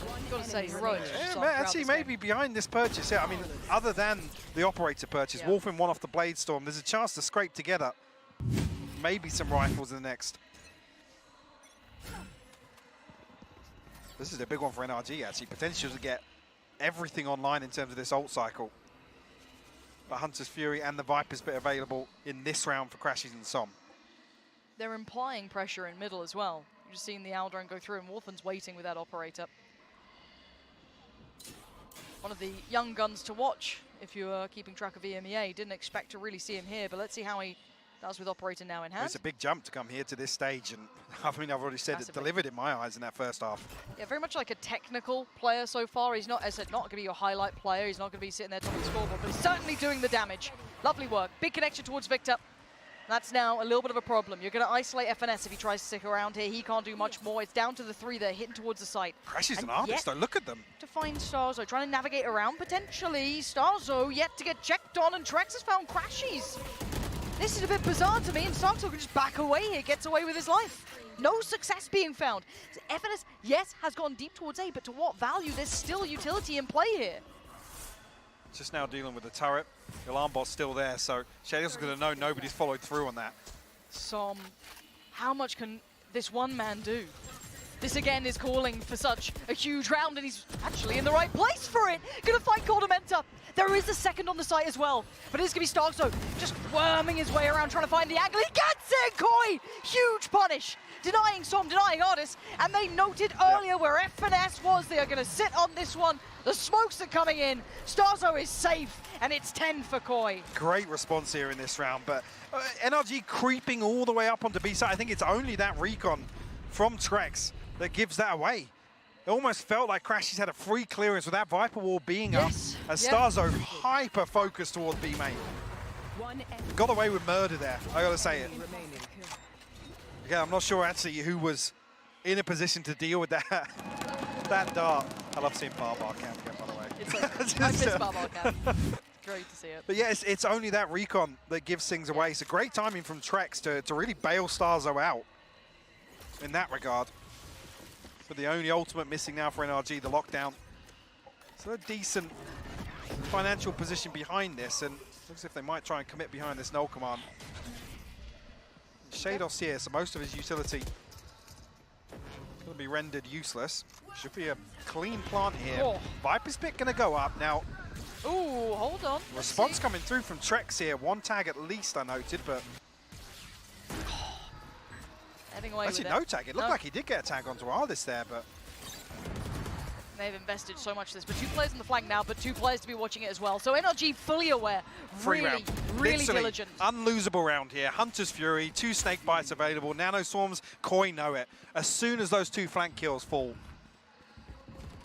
You've got to say, heroic. Yeah, actually, maybe behind this purchase, yeah. I mean, other than the operator purchase, Wolfen won off the Blade Storm. There's a chance to scrape together maybe some rifles in the next. This is a big one for NRG, actually. Potential to get everything online in terms of this ult cycle. But Hunter's Fury and the Viper's bit available in this round for Crashies and Som. They're implying pressure in middle as well. You've just seen the Aldrone go through, and Wolfen's waiting with that operator. One of the young guns to watch if you are keeping track of EMEA. Didn't expect to really see him here, but let's see how he does with operator now in hand. It's a big jump to come here to this stage, and I mean, I've already said it delivered in my eyes in that first half. Yeah, very much like a technical player so far. He's not, as I said, not going to be your highlight player. He's not going to be sitting there top of the scoreboard, but he's certainly doing the damage. Lovely work. Big connection towards Victor. That's now a little bit of a problem. You're going to isolate FNS if he tries to stick around here. He can't do much more. It's down to the 3 there, hitting towards the site. Crashies and Ardis, though, look at them. To find Starzo, trying to navigate around, potentially. Starzo yet to get checked on, and Trex has found Crashies. This is a bit bizarre to me, and Starzo can just back away here, gets away with his life. No success being found. FNS, yes, has gone deep towards A, but to what value? There's still utility in play here. Just now dealing with the turret. The alarm bot's still there, so Shadow's going to know nobody's followed through on that. How much can this one man do? This again is calling for such a huge round, and he's actually in the right place for it. Gonna find Cordamenta. There is a second on the site as well, but it's gonna be Starkzo just worming his way around trying to find the angle. He gets it, Koi! Huge punish. Denying Som, denying Artis, and they noted earlier where FNS was. They are gonna sit on this one. The smokes are coming in. Starzo is safe, and it's 10 for Koi. Great response here in this round, but NRG creeping all the way up onto B side. I think it's only that recon from Trex that gives that away. It almost felt like Crashies had a free clearance with that Viper Wall being up, as Starzo hyper-focused towards B main. Got away with murder there, I gotta say it. Again, I'm not sure actually who was in a position to deal with that that dart. I love seeing Bar Cam again, by the way. It's like, I miss Bar Cam. Great to see it. But yeah, it's only that recon that gives things away. So great timing from Trex to really bail Starzo out in that regard. But the only ultimate missing now for NRG, the lockdown. So a decent financial position behind this, and looks as if they might try and commit behind this null command. Shados here, so most of his utility will be rendered useless. Should be a clean plant here. Oh. Viper's Pit gonna go up now. Ooh, hold on. Response coming through from Trex here. One tag at least I noted, but actually no tag. It looked like he did get a tag onto Ardis there, but they've invested so much in this. But 2 players on the flank now, but 2 players to be watching it as well. So NRG fully aware, really Literally diligent. Unlosable round here. Hunter's Fury, 2 snake bites available. Nano Swarms, Koi know it. As soon as those 2 flank kills fall,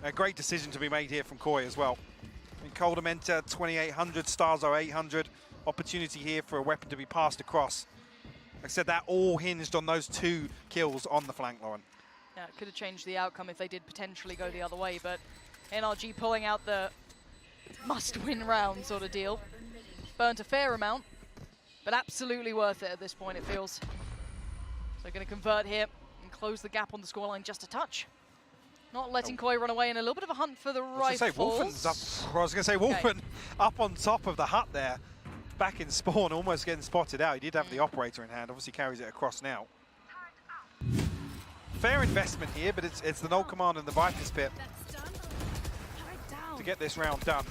a great decision to be made here from Koi as well. I mean, Cordamenta 2800, Starzo 800. Opportunity here for a weapon to be passed across. Like I said, that all hinged on those 2 kills on the flank, Lauren. Yeah, it could have changed the outcome if they did potentially go the other way, but NRG pulling out the must-win round sort of deal. Burnt a fair amount, but absolutely worth it at this point, it feels. So they're going to convert here and close the gap on the scoreline just a touch. Not letting Koi run away, and a little bit of a hunt for the rifles. I was going to say, Wolfen up on top of the hut there. Back in spawn, almost getting spotted out. He did have the operator in hand, obviously carries it across now. Fair investment here, but it's the null command and the Viper's Pit to get this round done.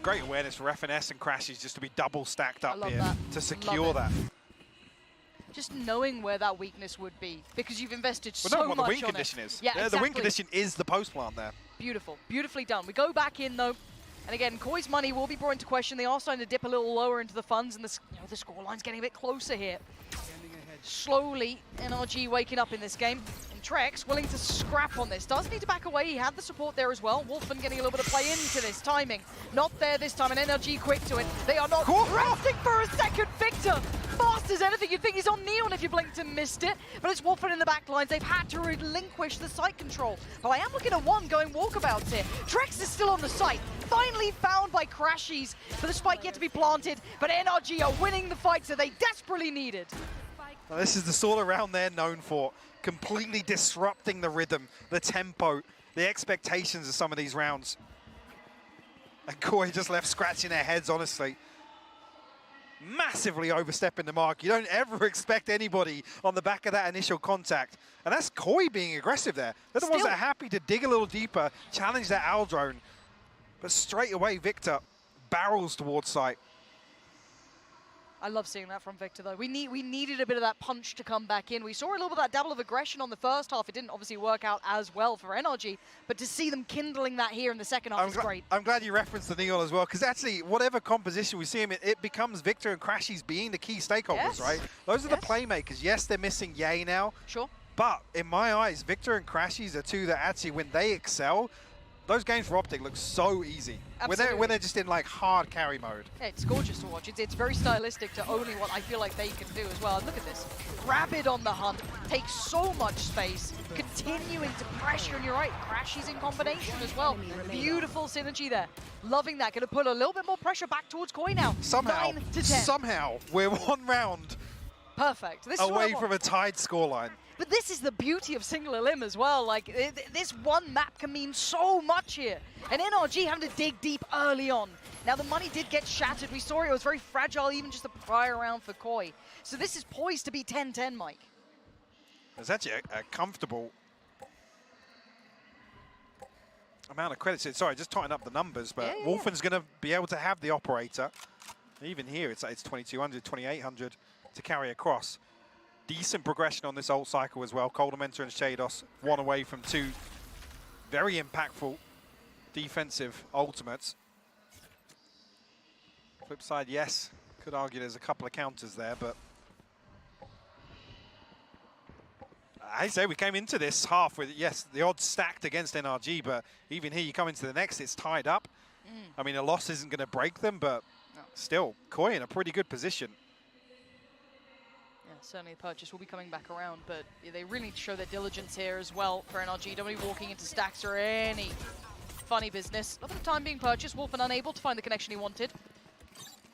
Great awareness for FNS and Crashies just to be double stacked up here to secure that. Just knowing where that weakness would be, because you've invested so much on it. What the win condition is. Yeah, exactly. The win condition is the post plant there. Beautiful, beautifully done. We go back in though. And again, Koi's money will be brought into question. They are starting to dip a little lower into the funds, and the scoreline's getting a bit closer here. Slowly, NRG waking up in this game. And Trex willing to scrap on this. Does need to back away. He had the support there as well. Wolfen getting a little bit of play into this. Timing not there this time, and NRG quick to it. They are not resting for a second. Victor, fast as anything. You'd think he's on Neon if you blinked and missed it. But it's Wolfen in the back lines. They've had to relinquish the site control. But I am looking at one going walkabouts here. Trex is still on the site. Finally found by Crashies for the spike yet to be planted. But NRG are winning the fight, so they desperately needed. Now, this is the sort of round they're known for. Completely disrupting the rhythm, the tempo, the expectations of some of these rounds. And Koi just left scratching their heads, honestly. Massively overstepping the mark. You don't ever expect anybody on the back of that initial contact. And that's Koi being aggressive there. They're the ones that are happy to dig a little deeper, challenge that owl drone. But straight away, Victor barrels towards site. I love seeing that from Victor, though. We needed a bit of that punch to come back in. We saw a little bit of that dabble of aggression on the first half. It didn't obviously work out as well for NRG, but to see them kindling that here in the second half is great. I'm glad you referenced the Neon as well, because actually, whatever composition we see him in, it becomes Victor and Crashies being the key stakeholders, right? Those are the playmakers. Yes, they're missing Ye now. Sure. But in my eyes, Victor and Crashies are 2 that actually, when they excel, those games for Optic look so easy. When they're just in like hard carry mode. Yeah, it's gorgeous to watch. It's very stylistic to only what I feel like they can do as well. And look at this. Rapid on the hunt, takes so much space, continuing to pressure, and you're right, Crashies in combination as well. Beautiful synergy there. Loving that. Gonna put a little bit more pressure back towards Koi now. Somehow, 9 to 10. somehow, we're 1 round Perfect. This is what I Away want. from a tied scoreline. But this is the beauty of single elim as well. Like, this one map can mean so much here. And NRG having to dig deep early on. Now, the money did get shattered. We saw it was very fragile, even just the prior round for Koi. So this is poised to be 10-10, Mike. It's actually a comfortable amount of credits. Sorry, just tighten up the numbers, but Wolfen's going to be able to have the operator. Even here, it's 2,200, 2,800 to carry across. Decent progression on this ult cycle as well. Coldamentor and Shados, one away from two very impactful defensive ultimates. Flip side, yes, could argue there's a couple of counters there, but I say we came into this half with, yes, the odds stacked against NRG, but even here you come into the next, it's tied up. I mean, a loss isn't going to break them, but still, Koi in a pretty good position. Yeah, certainly the purchase will be coming back around, but they really need to show their diligence here as well for NRG. Don't be walking into stacks or any funny business. Look at the time being purchased. Wolfen unable to find the connection he wanted.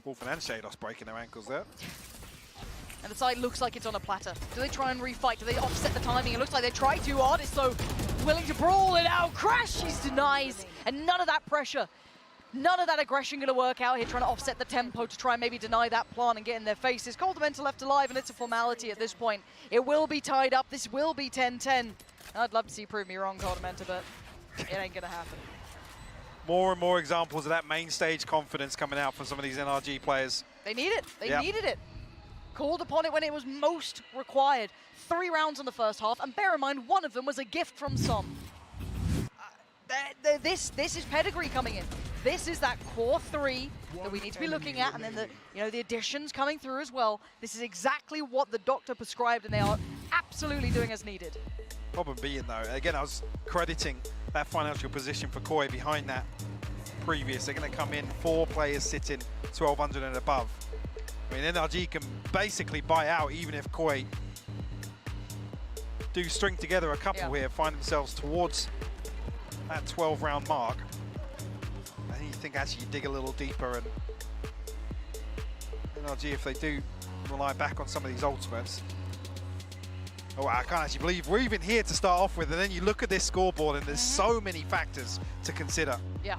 Wolfen and Shados breaking their ankles there. And the site looks like it's on a platter. Do they try and refight? Do they offset the timing? It looks like they try too hard. It's so willing to brawl it out. Crash, he's denies. And none of that pressure, none of that aggression going to work out here, trying to offset the tempo to try and maybe deny that plant and get in their faces. Coldamentor left alive, and it's a formality at this point. It will be tied up. This will be 10-10. I'd love to see you prove me wrong, Coldamentor, but it ain't going to happen. More and more examples of that main stage confidence coming out from some of these NRG players. They need it. They needed it. Called upon it when it was most required. 3 rounds in the first half, and bear in mind, one of them was a gift from some. This is pedigree coming in. This is that core 3 that we need to be looking at, and then the additions coming through as well. This is exactly what the doctor prescribed, and they are absolutely doing as needed. Problem being though, again, I was crediting that financial position for Koi behind that previous. They're going to come in 4 players sitting 1,200 and above. I mean, NRG can basically buy out even if Koi do string together a couple here, find themselves towards that 12-round mark. I think you think actually you dig a little deeper, and NRG, if they do rely back on some of these ultimates. Oh, I can't actually believe we're even here to start off with, and then you look at this scoreboard and there's so many factors to consider. Yeah.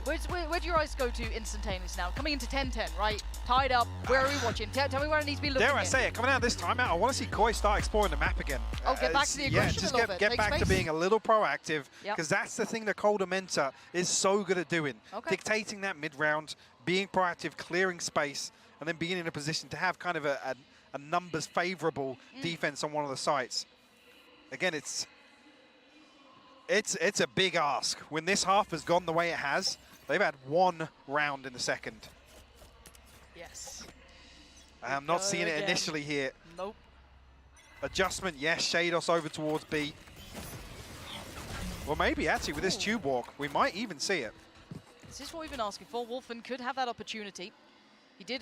Where do your eyes go to instantaneously now? Coming into 10-10, right? Tied up. Where are we watching? Tell me where it needs to be looking. Dare I say it, coming out of this timeout, I want to see Koi start exploring the map again. Oh, get back to the aggression just a little bit. get back to being a little proactive, Yep. because that's the thing that Coldamentor is so good at doing. Okay. Dictating that mid-round, being proactive, clearing space, and then being in a position to have kind of a numbers favorable defense on one of the sites. Again, it's a big ask. When this half has gone the way it has, they've had 1 round in the second. Yes. I'm not seeing it initially here. Nope. Adjustment, yes. Shados over towards B. Well, maybe actually with this tube walk, we might even see it. This is what we've been asking for. Wolfen could have that opportunity. He did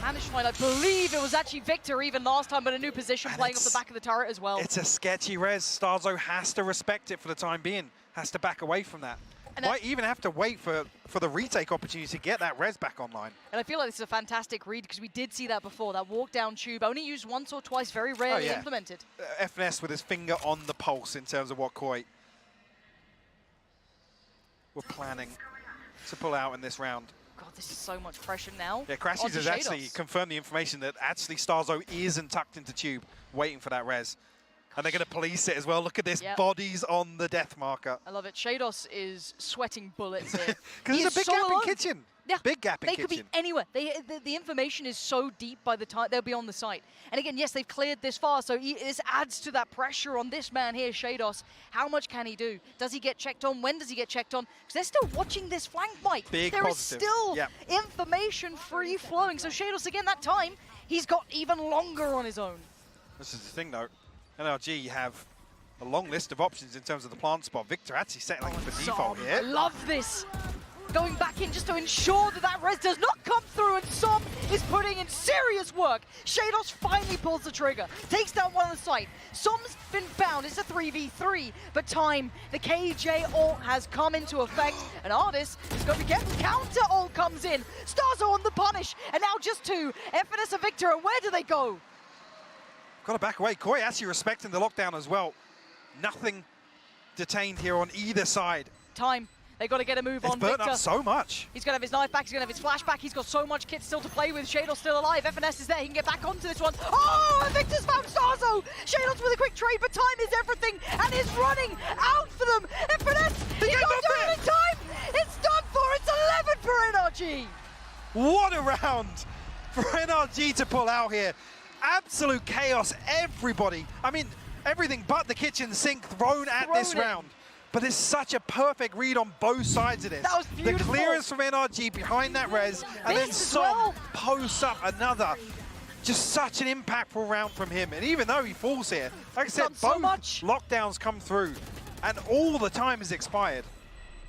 manage to find, I believe it was actually Victor even last time, but a new position playing off the back of the turret as well. It's a sketchy res. Starzo has to respect it for the time being. Has to back away from that. And might even have to wait for the retake opportunity to get that res back online. And I feel like this is a fantastic read because we did see that before. That walk down tube, only used once or twice, very rarely implemented. FNS with his finger on the pulse in terms of what Koi were planning to pull out in this round. God, this is so much pressure now. Yeah, Crashes has actually confirmed the information that actually Starzo isn't tucked into tube, waiting for that res. And they're going to police it as well. Look at this, bodies on the death marker. I love it. Shados is sweating bullets here. Because there's a big gap in kitchen. Yeah, big gap in they kitchen. Could be anywhere. The information is so deep by the time they'll be on the site. And again, yes, they've cleared this far, so this adds to that pressure on this man here, Shados. How much can he do? Does he get checked on? When does he get checked on? Because they're still watching this flank, Mike. Big there positive. is still information free-flowing. So Shados, again, that time, he's got even longer on his own. This is the thing, though. NRG have a long list of options in terms of the plant spot. Victor actually settling for default here. I love this. going back in just to ensure that that res does not come through, and Som is putting in serious work. Shados finally pulls the trigger, takes down one on the site. Som's been found, it's a 3v3, but time, the KJ ult has come into effect, and Artis is going to be getting counter ult comes in. Starzo on the punish, and now just two. FNS and Victor, and where do they go? Got to back away. Koi actually respecting the lockdown as well. Nothing detained here on either side. Time. They've got to get a move on Victor. Victor. Up so much. He's going to have his knife back, he's going to have his flash back, he's got so much kit still to play with. Shadows still alive, FNS is there, he can get back onto this one. Oh, and Victor's found Starzo! Shadows with a quick trade, but time is everything, and is running out for them. FNS, they can't do it in time! It's done for, it's 11 for NRG! What a round for NRG to pull out here. Absolute chaos, everybody. I mean, everything but the kitchen sink thrown at this round. But it's such a perfect read on both sides of this. That was beautiful. The clearance from NRG behind that res, and then Som posts up another. Just such an impactful round from him. And even though he falls here, like I said, both lockdowns come through, and all the time is expired.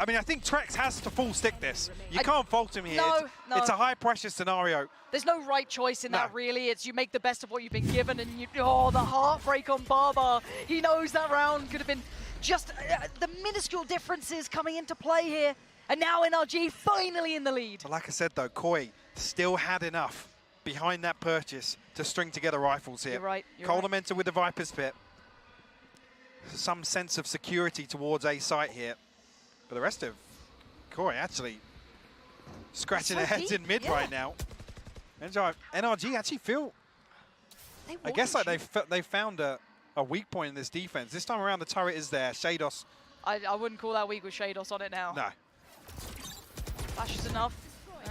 I mean, I think Trex has to full stick this. You can't fault him here. No. It's a high pressure scenario. There's no right choice in that, really. It's you make the best of what you've been given, and oh, the heartbreak on Barbar. He knows that round could have been just the minuscule differences coming into play here. And now NRG finally in the lead. But like I said, though, Koi still had enough behind that purchase to string together rifles here. You're right. Coldamenta with the Viper's Pit. Some sense of security towards A site here. But the rest of Koi actually scratching their heads in mid right now. NRG actually feel, I guess like they found a weak point in this defense. This time around the turret is there. Shados. I wouldn't call that weak with Shados on it now. No. Flashes enough.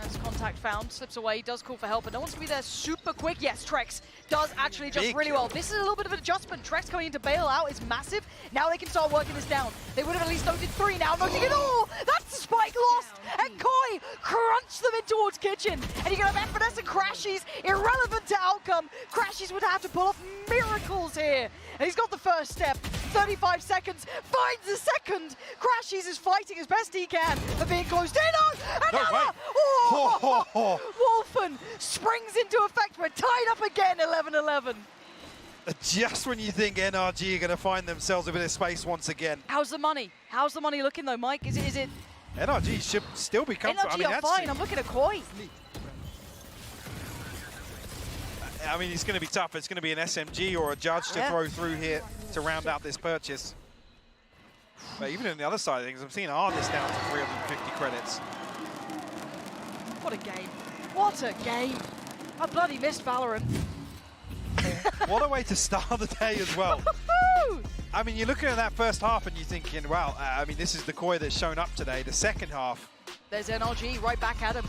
As contact found, slips away, does call for help, but no one's going to be there super quick. Yes, Trex does actually adjust really well. This is a little bit of an adjustment. Trex coming in to bail out is massive. Now they can start working this down. They would have at least noted 3 now, noting it all. That's the spike lost, and Koi crunched them in towards Kitchen. And you're going to have FNS and Crashies, irrelevant to outcome. Crashies would have to pull off miracles here. And he's got the first step. 35 seconds, finds the second. Crashies is fighting as best he can, but being closed in on. Another! Wolfen springs into effect, but tied up again, 11-11. Just when you think NRG are going to find themselves a bit of space once again. How's the money? How's the money looking though, Mike? Is it? NRG should still be comfortable. NRG are fine. I'm looking at Koi. I mean, it's going to be tough. It's going to be an SMG or a Judge to throw through here to round out this purchase. But even on the other side of things, I'm seeing Artis down to 350 credits. What a game. What a game. I bloody missed Valorant. What a way to start the day as well. I mean, you're looking at that first half and you're thinking, wow, I mean, this is the Koi that's shown up today. The second half. There's NRG right back at him.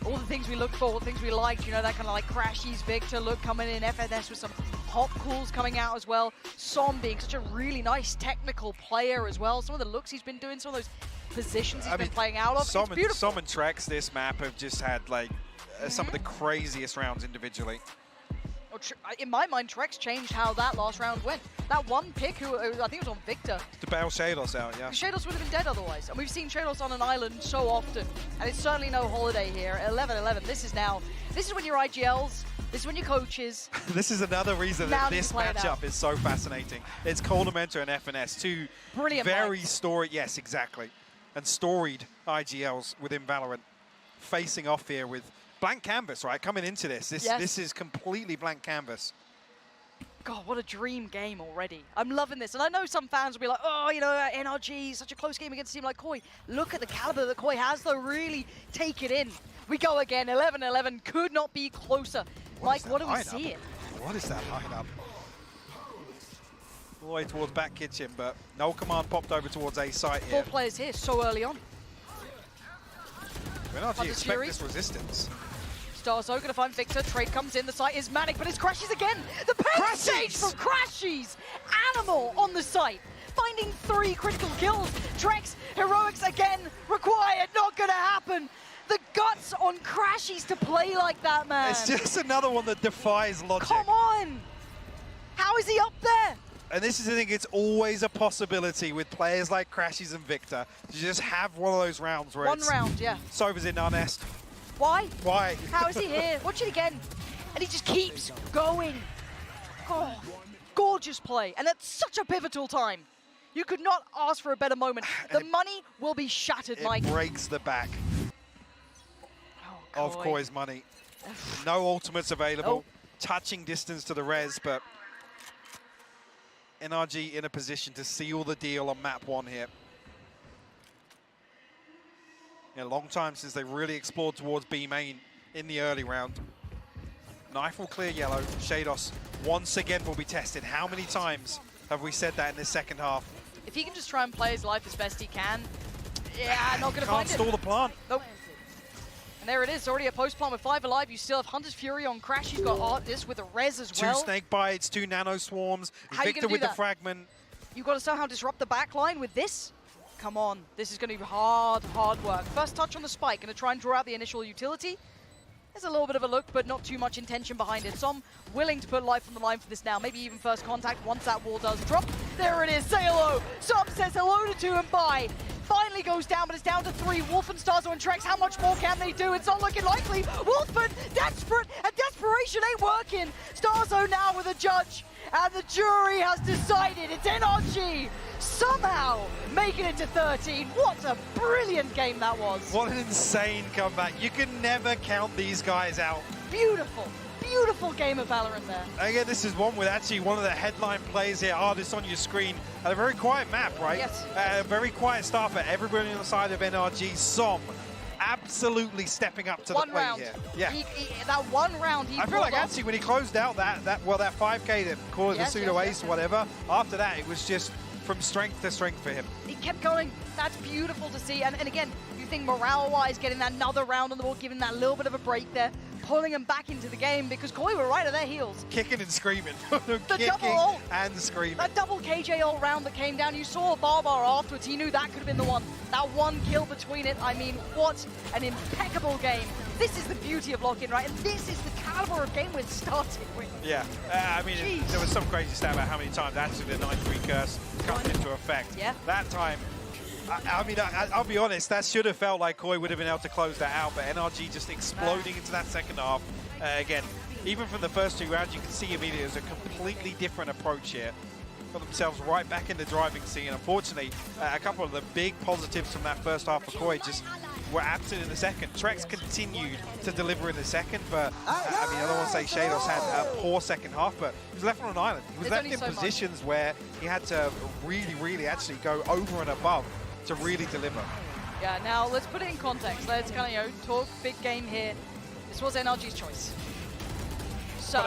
All the things we looked for, all the things we liked, you know, that kind of like Crashies, Victor look coming in, FNS with some hot calls coming out as well. Som being such a really nice technical player as well. Some of the looks he's been doing, some of those positions he's been playing out of. It's beautiful. Som and Trex this map have just had like some of the craziest rounds individually. In my mind, Trex changed how that last round went. That one pick, I think it was on Victor. To bail Shados out, yeah. Shados would have been dead otherwise. And we've seen Shados on an island so often. And it's certainly no holiday here. 11-11, this is when your IGLs, this is when your coaches. This is another reason that this matchup is so fascinating. It's Coldamenta and FNS, two very storied, yes, exactly, and storied IGLs within Valorant, facing off here with blank canvas, right? Coming into this. This is completely blank canvas. God, what a dream game already. I'm loving this. And I know some fans will be like, oh, you know, NRG, such a close game against a team like Koi. Look at the caliber that Koi has, though. Really take it in. We go again. 11-11. Could not be closer. Mike, what do we see here? What is that lineup? All the way towards back kitchen, but no command popped over towards A site here. 4 players here so early on. NRG expect this resistance. Starzo going to find Victor. Trade comes in. The site is manic, but it's Crashies again. The pace stage from Crashies. Animal on the site. Finding 3 critical kills. Trex, heroics again required. Not going to happen. The guts on Crashies to play like that, man. It's just another one that defies logic. Come on. How is he up there? And this is the thing, it's always a possibility with players like Crashies and Victor to just have one of those rounds where One round, yeah. Sova's in our nest. Why? Why? How is he here? Watch it again. And he just keeps going. Oh, gorgeous play. And at such a pivotal time. You could not ask for a better moment. The money will be shattered, Mike. It breaks the back of Koi's money. No ultimates available. Touching distance to the res, but NRG in a position to seal the deal on map 1 here. A long time since they really explored towards B main in the early round. Knife will clear yellow. Shados once again will be tested. How many times have we said that in this second half? If he can just try and play his life as best he can, yeah, not going to find it. Can't stall the plant. Nope. And there it is, already a post plant with 5 alive. You still have Hunter's Fury on Crash. He's got Artis with a res as well. 2 snake bites, 2 nano swarms. How Victor with the fragment. You've got to somehow disrupt the back line with this. Come on, this is going to be hard work. First touch on the spike, going to try and draw out the initial utility. There's a little bit of a look, but not too much intention behind it. Som willing to put life on the line for this now. Maybe even first contact once that wall does drop. There it is, say hello. Som says hello to 2 and bye. Finally goes down, but it's down to 3. Wolf and Starzo and Trex, how much more can they do? It's not looking likely. Wolfman, desperate, and desperation ain't working. Starzo now with a judge, and the jury has decided it's NRG somehow making it to 13. What a brilliant game that was. What an insane comeback. You can never count these guys out. Beautiful. Beautiful game of Valorant there. Again, this is one with actually one of the headline plays here, Artis on your screen. And a very quiet map, right? Yes. A very quiet start for everybody on the side of NRG. Som absolutely stepping up to the plate here. Yeah. That one round he I feel like actually when he closed out that 5K that called it the pseudo ace or whatever, after that it was just from strength to strength for him. He kept going. That's beautiful to see. And again, you think morale-wise, getting another round on the board, giving that little bit of a break there, pulling them back into the game because Koi were right at their heels. Kicking and screaming. Kicking and screaming. That double KJ ult round that came down, you saw Barbar afterwards. He knew that could have been the one. That one kill between it. I mean, what an impeccable game. This is the beauty of lock-in, right? And this is the caliber of game we're starting with. Yeah, I mean, there was some crazy stat about how many times actually the 9-3 curse comes into effect. Yeah. That time, I mean, I'll be honest, that should have felt like Koi would have been able to close that out, but NRG just exploding into that second half. Again, even from the first 2 rounds, you can see immediately there's a completely different approach here. Got themselves right back in the driving scene. Unfortunately, a couple of the big positives from that first half for Koi just were absent in the second. Trex continued to deliver in the second, but I mean, I don't want to say Shados had a poor second half, but he was left on an island. He was left in positions where he had to really actually go over and above to really deliver. Yeah, now let's put it in context. Let's kind of, talk big game here. This was NRG's choice. So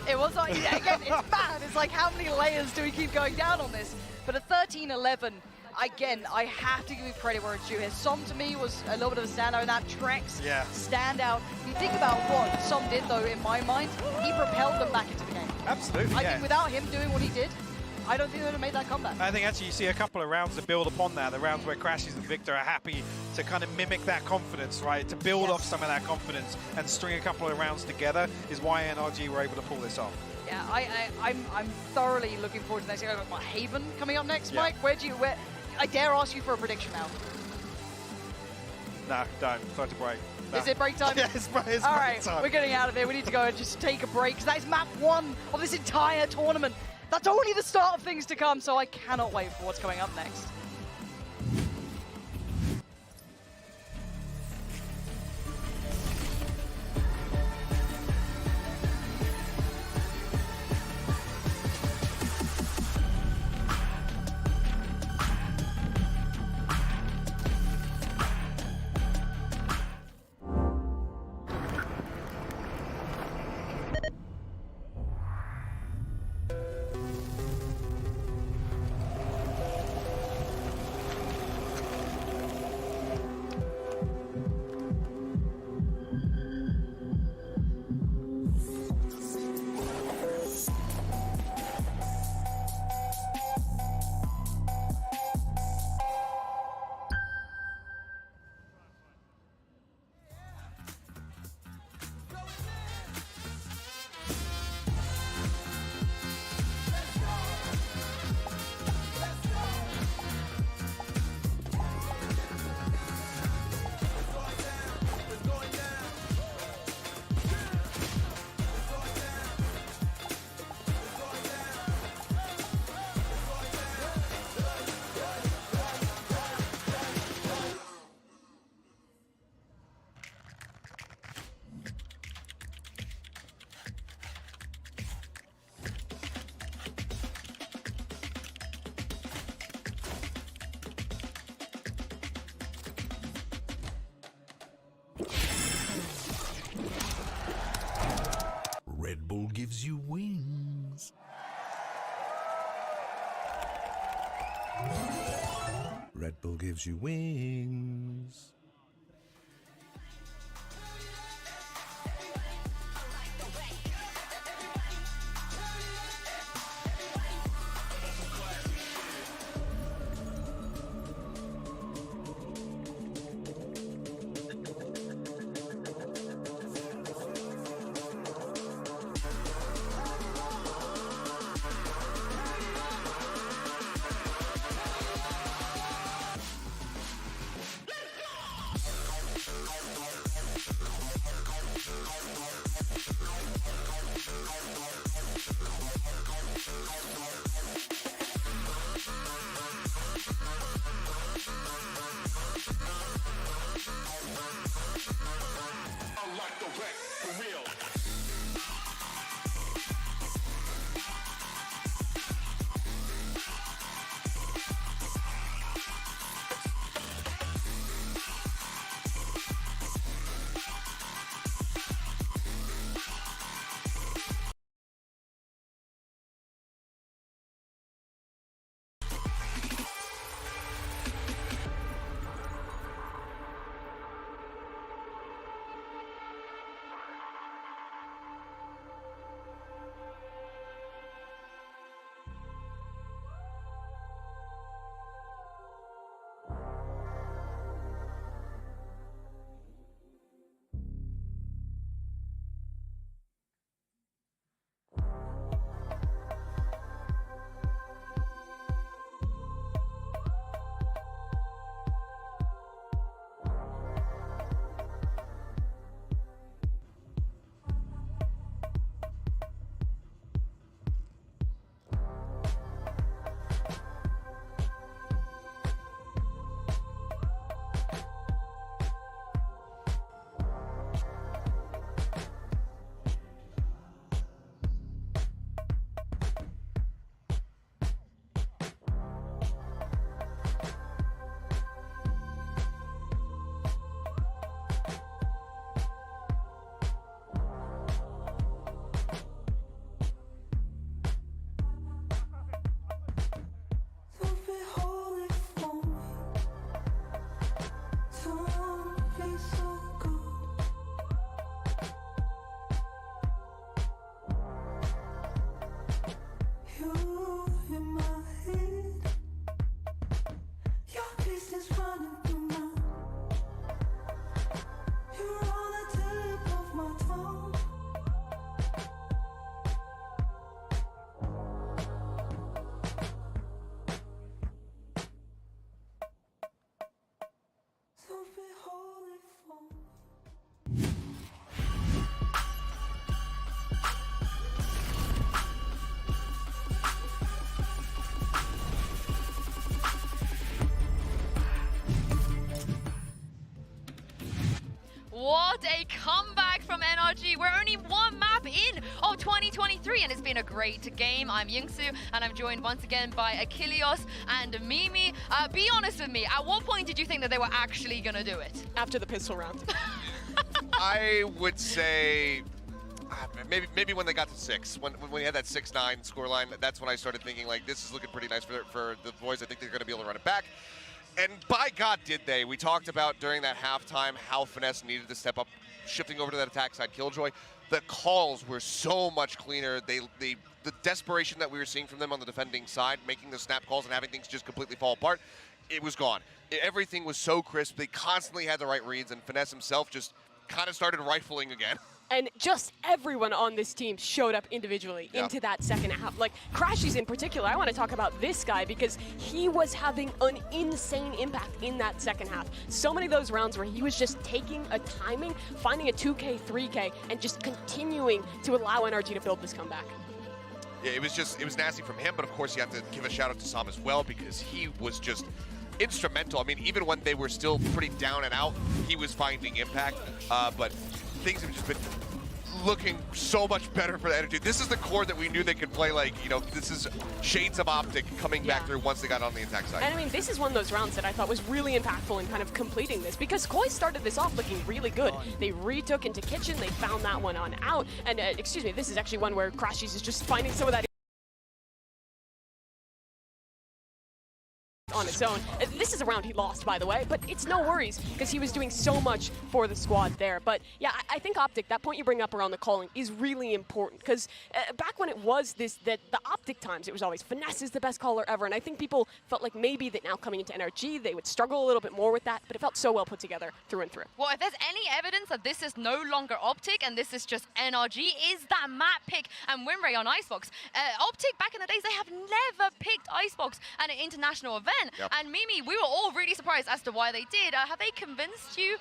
it was like, again, it's mad. It's like, how many layers do we keep going down on this? But at 13-11, again, I have to give you credit where it's due here. Som to me was a little bit of a standout in that Trex standout. You think about what Som did though, in my mind, he propelled them back into the game. Absolutely, I think without him doing what he did, I don't think they would have made that comeback. I think actually you see a couple of rounds that build upon that, the rounds where Crashies and Victor are happy to kind of mimic that confidence, right? To build off some of that confidence and string a couple of rounds together is why NRG were able to pull this off. Yeah, I'm thoroughly looking forward to the next game. I've got Haven coming up next, Mike. Where I dare ask you for a prediction now. No, don't. Start to break. No. Is it break time? Yeah, it's break All right, time. We're getting out of here. We need to go and just take a break because that is map 1 of this entire tournament. That's only the start of things to come, so I cannot wait for what's coming up next. Red Bull gives you wings. What a comeback from NRG. We're only one map in of 2023 and it's been a great game. I'm Yingsu and I'm joined once again by Achilleos and Mimi. Be honest with me, at what point did you think that they were actually going to do it? After the pistol round. I would say maybe when they got to 6. When we had that 6-9 scoreline, that's when I started thinking, like, this is looking pretty nice for the boys. I think they're going to be able to run it back. And by God, did they. We talked about during that halftime how Finesse needed to step up, shifting over to that attack side Killjoy. The calls were so much cleaner. The desperation that we were seeing from them on the defending side, making the snap calls and having things just completely fall apart, it was gone. Everything was so crisp. They constantly had the right reads, and Finesse himself just kind of started rifling again. And just everyone on this team showed up individually into that second half. Like, Crashies in particular, I want to talk about this guy because he was having an insane impact in that second half. So many of those rounds where he was just taking a timing, finding a 2K, 3K, and just continuing to allow NRG to build this comeback. Yeah, it was nasty from him, but of course you have to give a shout out to Sam as well because he was just instrumental. I mean, even when they were still pretty down and out, he was finding impact, but things have just been looking so much better for the NRG. This is the core that we knew they could play like, you know, this is shades of Optic coming back through once they got on the attack side. And I mean, this is one of those rounds that I thought was really impactful in kind of completing this because Koi started this off looking really good. They retook into Kitchen, they found that one on out, and excuse me, this is actually one where Crashies is just finding some of that on its own. This is a round he lost, by the way, but it's no worries because he was doing so much for the squad there. But yeah, I think Optic, that point you bring up around the calling is really important because back when it was the Optic times, it was always Finesse is the best caller ever, and I think people felt like maybe that now coming into NRG, they would struggle a little bit more with that, but it felt so well put together through and through. Well, if there's any evidence that this is no longer Optic and this is just NRG, is that map pick and win rate on Icebox. Optic, back in the days, they have never picked Icebox at an international event. Yep. And Mimi, we were all really surprised as to why they did. Have they convinced you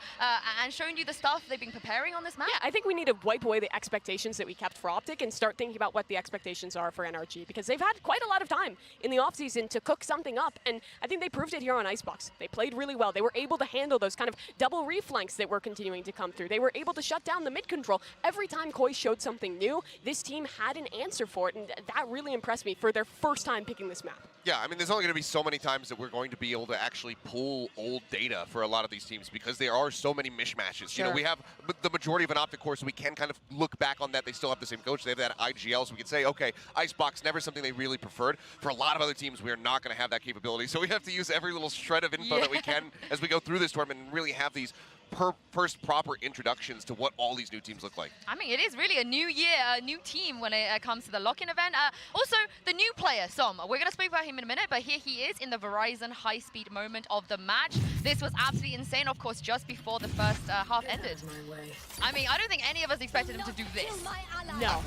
and shown you the stuff they've been preparing on this map? Yeah, I think we need to wipe away the expectations that we kept for Optic and start thinking about what the expectations are for NRG, because they've had quite a lot of time in the offseason to cook something up, and I think they proved it here on Icebox. They played really well. They were able to handle those kind of double reflanks that were continuing to come through. They were able to shut down the mid control. Every time Koi showed something new, this team had an answer for it, and that really impressed me for their first time picking this map. Yeah, I mean, there's only going to be so many times that we're going to be able to actually pull old data for a lot of these teams because there are so many mishmashes. Sure. You know, we have the majority of an Optic core, so we can kind of look back on that. They still have the same coach. They have that IGL, so we can say, okay, Icebox, never something they really preferred. For a lot of other teams, we are not going to have that capability. So we have to use every little shred of info that we can as we go through this tournament and really have these first proper introductions to what all these new teams look like. I mean, it is really a new year, a new team when it comes to the lock-in event. Also, the new player, Som. We're going to speak about him in a minute, but here he is in the Verizon high-speed moment of the match. This was absolutely insane, of course, just before the first half ended. I mean, I don't think any of us expected him to do this. No.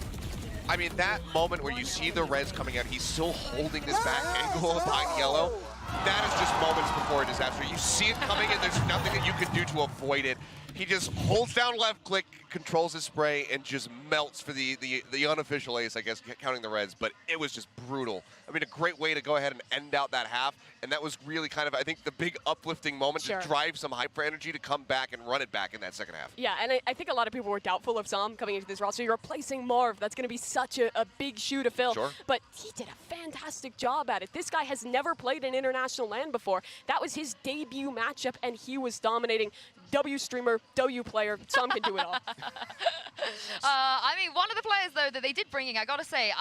I mean, that moment where you see the res coming out, he's still holding this back angle behind yellow. That is just moments before a disaster. You see it coming and there's nothing that you can do to avoid it. He just holds down left click, controls his spray, and just melts for the unofficial ace, I guess, counting the reds. But it was just brutal. I mean, a great way to go ahead and end out that half. And that was really kind of, I think, the big uplifting moment to drive some hyper energy to come back and run it back in that second half. Yeah, and I think a lot of people were doubtful of Som coming into this roster. You're replacing Marv. That's going to be such a big shoe to fill. Sure. But he did a fantastic job at it. This guy has never played an international LAN before. That was his debut matchup, and he was dominating. W streamer, W player, Som can do it all. I mean, one of the players, though, that they did bring in, I got to say,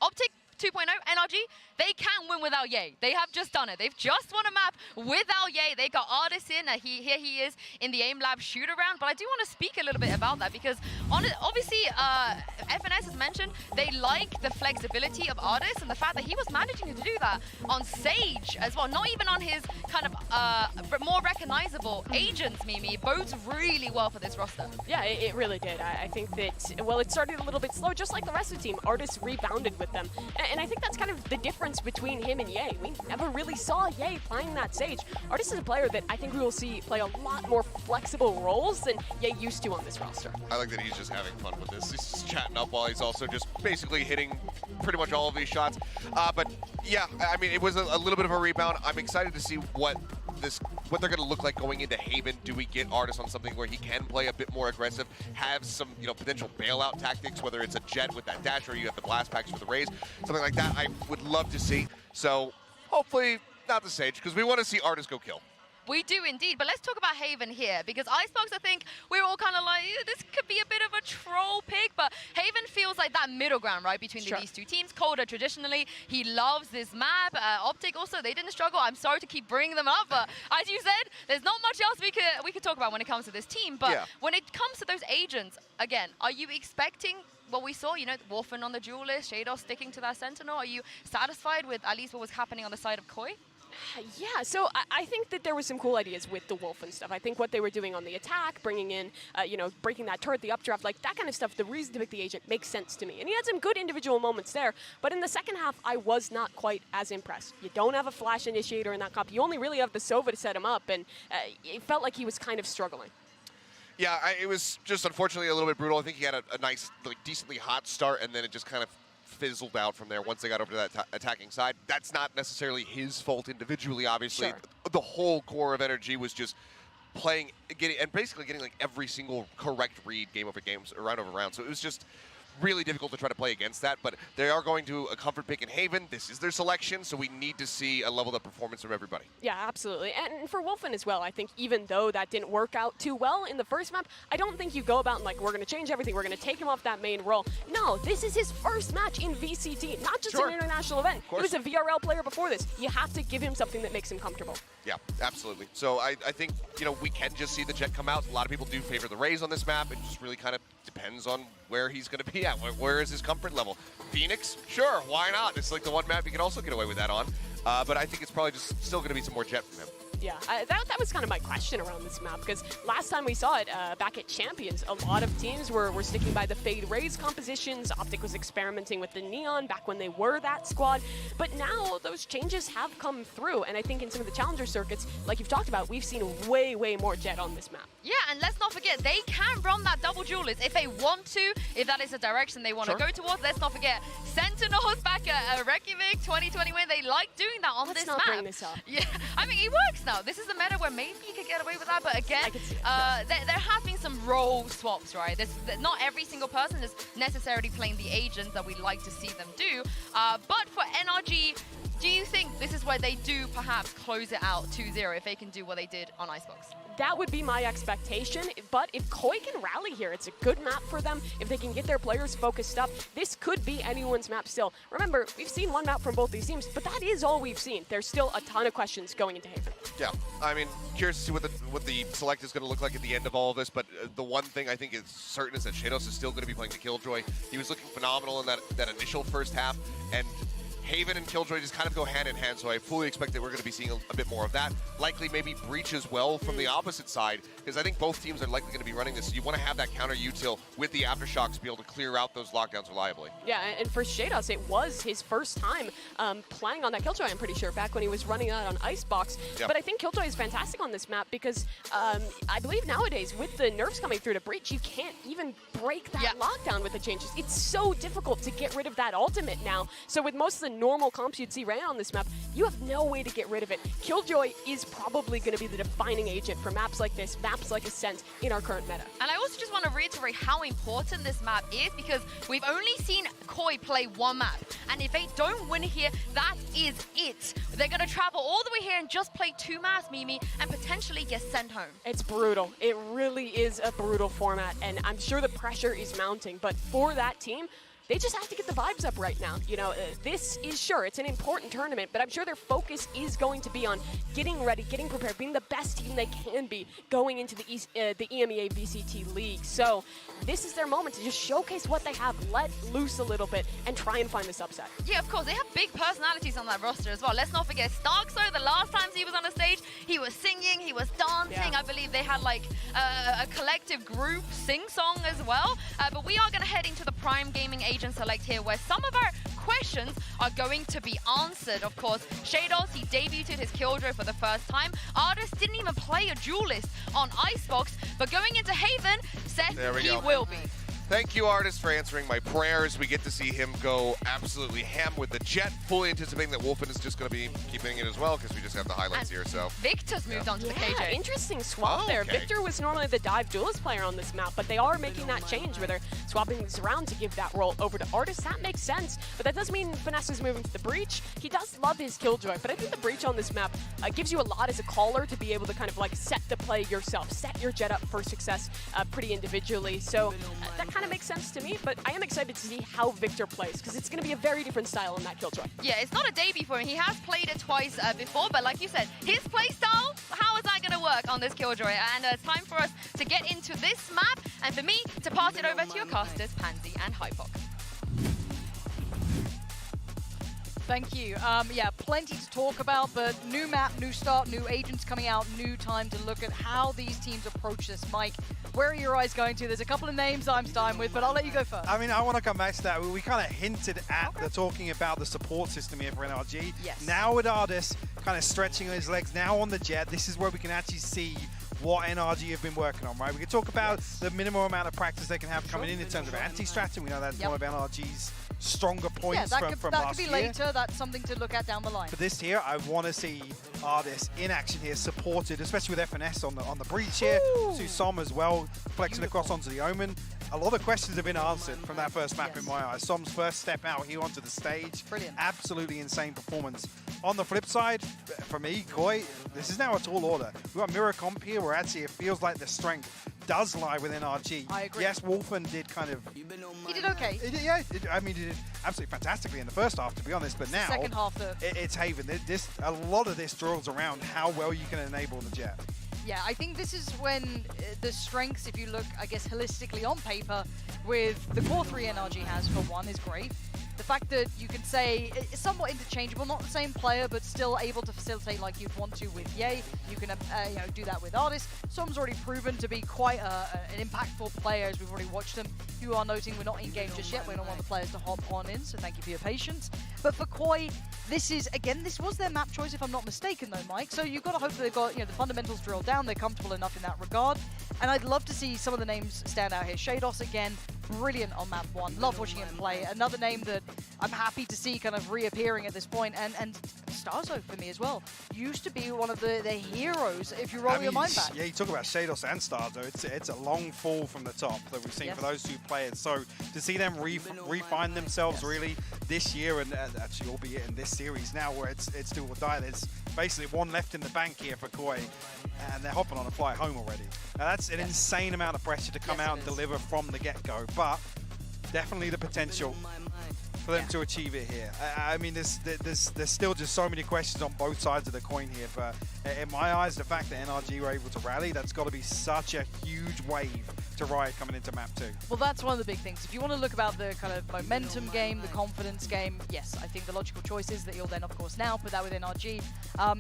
Optic 2.0, NRG, they can win without Ye. They have just done it. They've just won a map without Ye. They got Artis in. Here he is in the aim lab shoot around. But I do want to speak a little bit about that because obviously FNS has mentioned they like the flexibility of Artis and the fact that he was managing to do that on Sage as well. Not even on his kind of more recognizable agents, Mimi. It bodes really well for this roster. Yeah, it really did. I think that, well, it started a little bit slow, just like the rest of the team. Artis rebounded with them. And I think that's kind of the difference between him and Ye. We never really saw Ye playing that Sage. Artis is a player that I think we will see play a lot more flexible roles than Ye used to on this roster. I like that he's just having fun with this. He's just chatting up while he's also just basically hitting pretty much all of these shots. But yeah, I mean, it was a little bit of a rebound. I'm excited to see what they're going to look like going into Haven. Do we get Artis on something where he can play a bit more aggressive, have some potential bailout tactics, whether it's a Jet with that dash or you have the blast packs for the Raze, something like that I would love to see. So hopefully not the Sage, because we want to see Artis go kill. We do indeed, but let's talk about Haven here, because Icebox, I think we're all kind of like, this could be a bit of a troll pick, but Haven feels like that middle ground, right, between these two teams. Colder, traditionally, he loves this map. Optic also, they didn't struggle. I'm sorry to keep bringing them up, but as you said, there's not much else we could talk about when it comes to this team. But when it comes to those agents, again, are you expecting what we saw, Wolfen on the duelist, Shadow sticking to that Sentinel? Are you satisfied with at least what was happening on the side of Koi? Yeah, so I think that there was some cool ideas with the Wolf and stuff. I think what they were doing on the attack, bringing in, breaking that turret, the updraft, like that kind of stuff, the reason to pick the agent makes sense to me. And he had some good individual moments there, but in the second half, I was not quite as impressed. You don't have a flash initiator in that comp. You only really have the Sova to set him up, and it felt like he was kind of struggling. Yeah, it was just unfortunately a little bit brutal. I think he had a nice, decently hot start, and then it just kind of fizzled out from there once they got over to that attacking side. That's not necessarily his fault individually, obviously. Sure. The whole core of NRG was just playing, getting like every single correct read game over games, round over round. So it was just really difficult to try to play against that, but they are going to a comfort pick in Haven. This is their selection, so we need to see a leveled up performance from everybody. Yeah, absolutely. And for Wolfen as well, I think even though that didn't work out too well in the first map, I don't think you go about and like, we're going to change everything, we're going to take him off that main role. No, this is his first match in VCT, not just an international event. He was a VRL player before this. You have to give him something that makes him comfortable. Yeah, absolutely. So I think, you know, we can just see the Jet come out. A lot of people do favor the Rays on this map. It just really kind of depends on where he's going to be at. Where is his comfort level? Phoenix? Sure, why not? It's like the one map you can also get away with that on. But I think it's probably just still going to be some more Jet from him. Yeah, that was kind of my question around this map, because last time we saw it back at Champions, a lot of teams were sticking by the Fade Rays compositions. Optic was experimenting with the Neon back when they were that squad. But now those changes have come through, and I think in some of the Challenger circuits, like you've talked about, we've seen way, way more Jet on this map. Yeah, and let's not forget, they can run that double duelist if they want to, if that is the direction they want to go towards. Let's not forget, Sentinels back at Reykjavik 2020, when they like doing that on this map. Let's not bring this up. Yeah, I mean, it works now. This is the meta where maybe you could get away with that, but again, there have been some role swaps, right? Not every single person is necessarily playing the agents that we'd like to see them do, but for NRG, do you think this is where they do perhaps close it out 2-0 if they can do what they did on Icebox? That would be my expectation, but if Koi can rally here, it's a good map for them. If they can get their players focused up, this could be anyone's map still. Remember, we've seen one map from both these teams, but that is all we've seen. There's still a ton of questions going into Haven. Yeah, I mean, curious to see what the select is going to look like at the end of all of this, but the one thing I think is certain is that Shados is still going to be playing the Killjoy. He was looking phenomenal in that initial first half, and Haven and Killjoy just kind of go hand in hand, so I fully expect that we're going to be seeing a bit more of that. Likely maybe Breach as well from the opposite side, because I think both teams are likely going to be running this. So you want to have that counter util with the Aftershocks to be able to clear out those lockdowns reliably. Yeah, and for Shados, it was his first time playing on that Killjoy, I'm pretty sure, back when he was running that on Icebox. Yep. But I think Killjoy is fantastic on this map because I believe nowadays, with the nerfs coming through to Breach, you can't even break that lockdown with the changes. It's so difficult to get rid of that ultimate now. So with most of the normal comps you'd see ran on this map, you have no way to get rid of it. Killjoy is probably going to be the defining agent for maps like this, maps like Ascent in our current meta. And I also just want to reiterate how important this map is, because we've only seen Koi play one map, and if they don't win here, that is it. They're going to travel all the way here and just play 2 maps, Mimi, and potentially get sent home. It's brutal. It really is a brutal format, and I'm sure the pressure is mounting, but for that team, they just have to get the vibes up right now. You know, this is sure, it's an important tournament, but I'm sure their focus is going to be on getting ready, getting prepared, being the best team they can be going into the EMEA VCT League. So this is their moment to just showcase what they have, let loose a little bit, and try and find this upset. Yeah, of course, they have big personalities on that roster as well. Let's not forget Starkso, the last time he was on the stage, he was singing, he was dancing. I believe they had like a collective group sing-song as well. But we are going to head into the Prime Gaming Agent Select here, where some of our questions are going to be answered. Of course, Shados, he debuted his Killjoy for the first time. Artis didn't even play a duelist on Icebox, but going into Haven, Seth, he will be. Thank you, Artis, for answering my prayers. We get to see him go absolutely ham with the Jet, fully anticipating that Wolfen is just going to be keeping it as well, because we just have the highlights here. So Victor's moved on to the KJ. Interesting swap there. Victor was normally the dive duelist player on this map, but they are making that change where they're swapping these around to give that role over to Artis. That makes sense, but that does mean Finesse is moving to the Breach. He does love his Killjoy, but I think the Breach on this map gives you a lot as a caller to be able to kind of like set the play yourself, set your Jet up for success pretty individually. So that kind of makes sense to me, but I am excited to see how Victor plays, because it's going to be a very different style in that Killjoy. Yeah, it's not a debut for him. He has played it twice before, but like you said, his play style, how is that going to work on this Killjoy? And it's time for us to get into this map, and for me to pass it over to your casters, Pansy and Hypok. Thank you. Yeah, plenty to talk about, but new map, new start, new agents coming out, new time to look at how these teams approach this. Mike, where are your eyes going to? There's a couple of names I'm starting with, but I'll let you go first. I mean, I want to come back to that. We kind of hinted at the talking about the support system here for NRG. Yes. Now with Artis kind of stretching his legs, now on the Jet, this is where we can actually see what NRG have been working on, right? We can talk about the minimum amount of practice they can have coming in terms of anti-strategy. We know that's one of NRG's stronger points from last year. That could be later. That's something to look at down the line. For this here, I want to see Artis in action here, supported, especially with FNS on the breach here. Susom as well, flexing across onto the Omen. a lot of questions have been answered from that first map in my eyes. Som's first step out here onto the stage. Brilliant. Absolutely insane performance. On the flip side, for me, Koi, this is now a tall order. We've got Mirror Comp here where actually it feels like the strength does lie with NRG. I agree. Yes, Wolfen did kind of... He did okay. He did absolutely fantastically in the first half, to be honest, but now... Second half, it's Haven. A lot of this draws around how well you can enable the Jet. Yeah, I think this is when the strengths, if you look, I guess, holistically on paper, with the core 3 NRG has, for one, is great. The fact that you can say it's somewhat interchangeable, not the same player, but still able to facilitate like you'd want to with Ye. You can do that with Artis. Som's already proven to be quite an impactful player, as we've already watched him. You are noting we're not in game just yet. We're not one of the players to hop on in, so thank you for your patience. But for Koi, this was their map choice, if I'm not mistaken, though, Mike. So you've got to hope that they've got the fundamentals drilled down. They're comfortable enough in that regard. And I'd love to see some of the names stand out here. Shados again, brilliant on map 1. Love watching him play. Another name that I'm happy to see kind of reappearing at this point. And Starzo for me as well. Used to be one of the heroes, if you roll your mind back. Yeah, you talk about Shados and Starzo. It's a long fall from the top that we've seen for those two players. So to see them refine themselves really this year, and actually albeit in this series now where it's do or die, there's basically one left in the bank here for Koi, and they're hopping on a flight home already. Now that's an insane amount of pressure to come out and deliver from the get-go, but definitely the potential for them to achieve it here. I mean, there's still just so many questions on both sides of the coin here, but in my eyes, the fact that NRG were able to rally, that's got to be such a huge wave to Riot coming into map 2. Well, that's one of the big things. If you want to look about the kind of momentum game, the confidence game, yes, I think the logical choice is that you'll then, of course, now put that with NRG.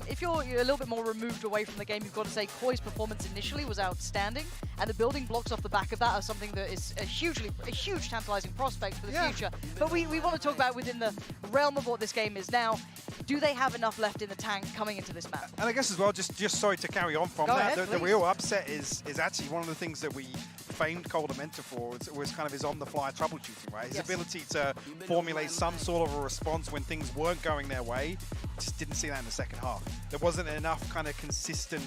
If you're a little bit more removed away from the game, you've got to say Koi's performance initially was outstanding, and the building blocks off the back of that are something that is a huge tantalizing prospect for the future. But we want to talk about within the realm of what this game is now. Do they have enough left in the tank coming into this map? And I guess as well, just sorry to carry on from that, the real upset is actually one of the things that we famed Coldamenta for was kind of his on-the-fly troubleshooting, right? His ability to formulate some sort of a response when things weren't going their way. Just didn't see that in the second half. There wasn't enough kind of consistent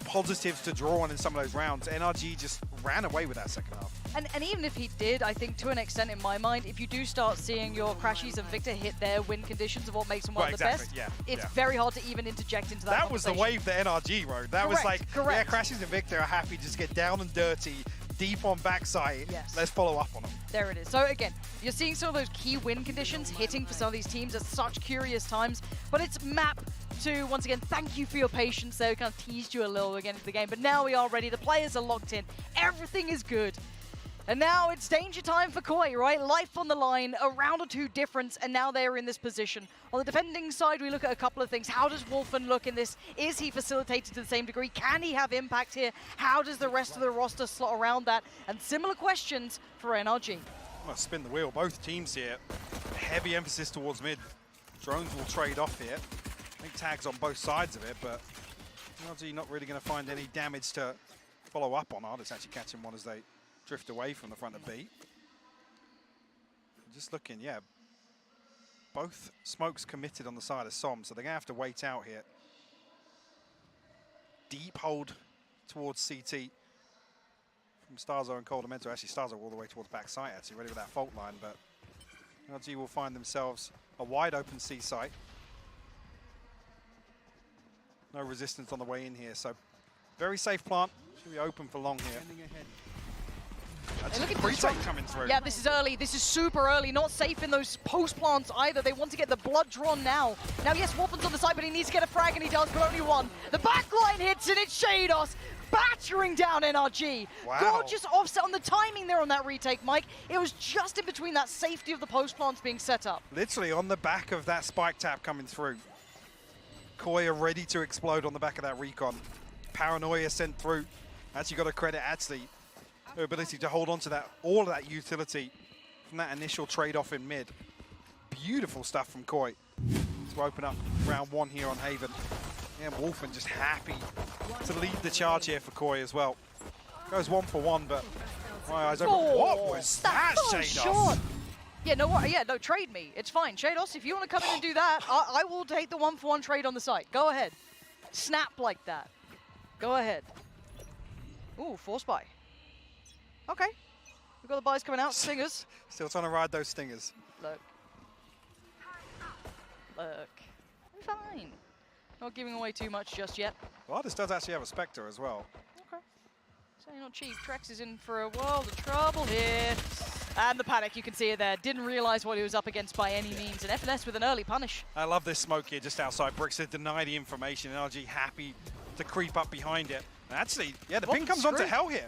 positives to draw on in some of those rounds. NRG just ran away with that second half. And even if he did, I think to an extent in my mind, if you do start seeing your Crashies and Victor hit their win conditions of what makes them one of the best, it's very hard to even interject into that That was the wave that NRG rode. That was like, yeah, Crashies and Victor are happy to just get down and dirty, deep on backside. Let's follow up on them. There it is. So again, you're seeing some of those key win conditions hitting for some of these teams at such curious times, but it's map 2. Once again, thank you for your patience there. We kind of teased you a little again into the game, but now we are ready. The players are locked in. Everything is good. And now it's danger time for Koi, right? Life on the line, a round or two difference, and now they're in this position. On the defending side, we look at a couple of things. How does Wolfen look in this? Is he facilitated to the same degree? Can he have impact here? How does the rest of the roster slot around that? And similar questions for NRG. I'm gonna spin the wheel. Both teams here, heavy emphasis towards mid. Drones will trade off here. I think tags on both sides of it, but NRG not really going to find any damage to follow up on. Artis actually catching one as they drift away from the front of B. Just looking, yeah. Both smokes committed on the side of Som, so they're going to have to wait out here. Deep hold towards CT from Starzo and Coldamenta. Actually, Starzo all the way towards backside, actually, ready with that fault line, but NRG will find themselves a wide open C site. No resistance on the way in here, so very safe plant. Should be open for long here. That's pre-take coming through. Yeah, this is early. This is super early. Not safe in those post plants either. They want to get the blood drawn now. Now, yes, Wolfen's on the side, but he needs to get a frag, and he does, but only one. The backline hits, and it's Shados battering down NRG. Wow. Gorgeous offset on the timing there on that retake, Mike. It was just in between that safety of the post plants being set up. Literally on the back of that spike tap coming through. Koi are ready to explode on the back of that recon. Paranoia sent through. Actually got to credit Atsley. Her ability to hold on to that, all of that utility from that initial trade-off in mid. Beautiful stuff from Koi to open up round 1 here on Haven. And Wolfen just happy to lead the charge here for Koi as well. Goes 1 for 1, but my eyes open. What was that, Shados? Yeah, no, trade me. It's fine. Shados, if you want to come in and do that, I will take the 1-for-1 trade on the site. Go ahead. Snap like that. Go ahead. Ooh, force buy. Okay. We've got the buys coming out, Stingers. Still trying to ride those Stingers. Look. Fine. Not giving away too much just yet. Well, this does actually have a Spectre as well. Okay. So not cheap. Trex is in for a world of trouble here. And the panic, you can see it there. Didn't realize what he was up against by any means. And FNS with an early punish. I love this smoke here just outside Bricks to deny the information. NRG happy to creep up behind it. And actually, yeah, the ping comes onto Hell here.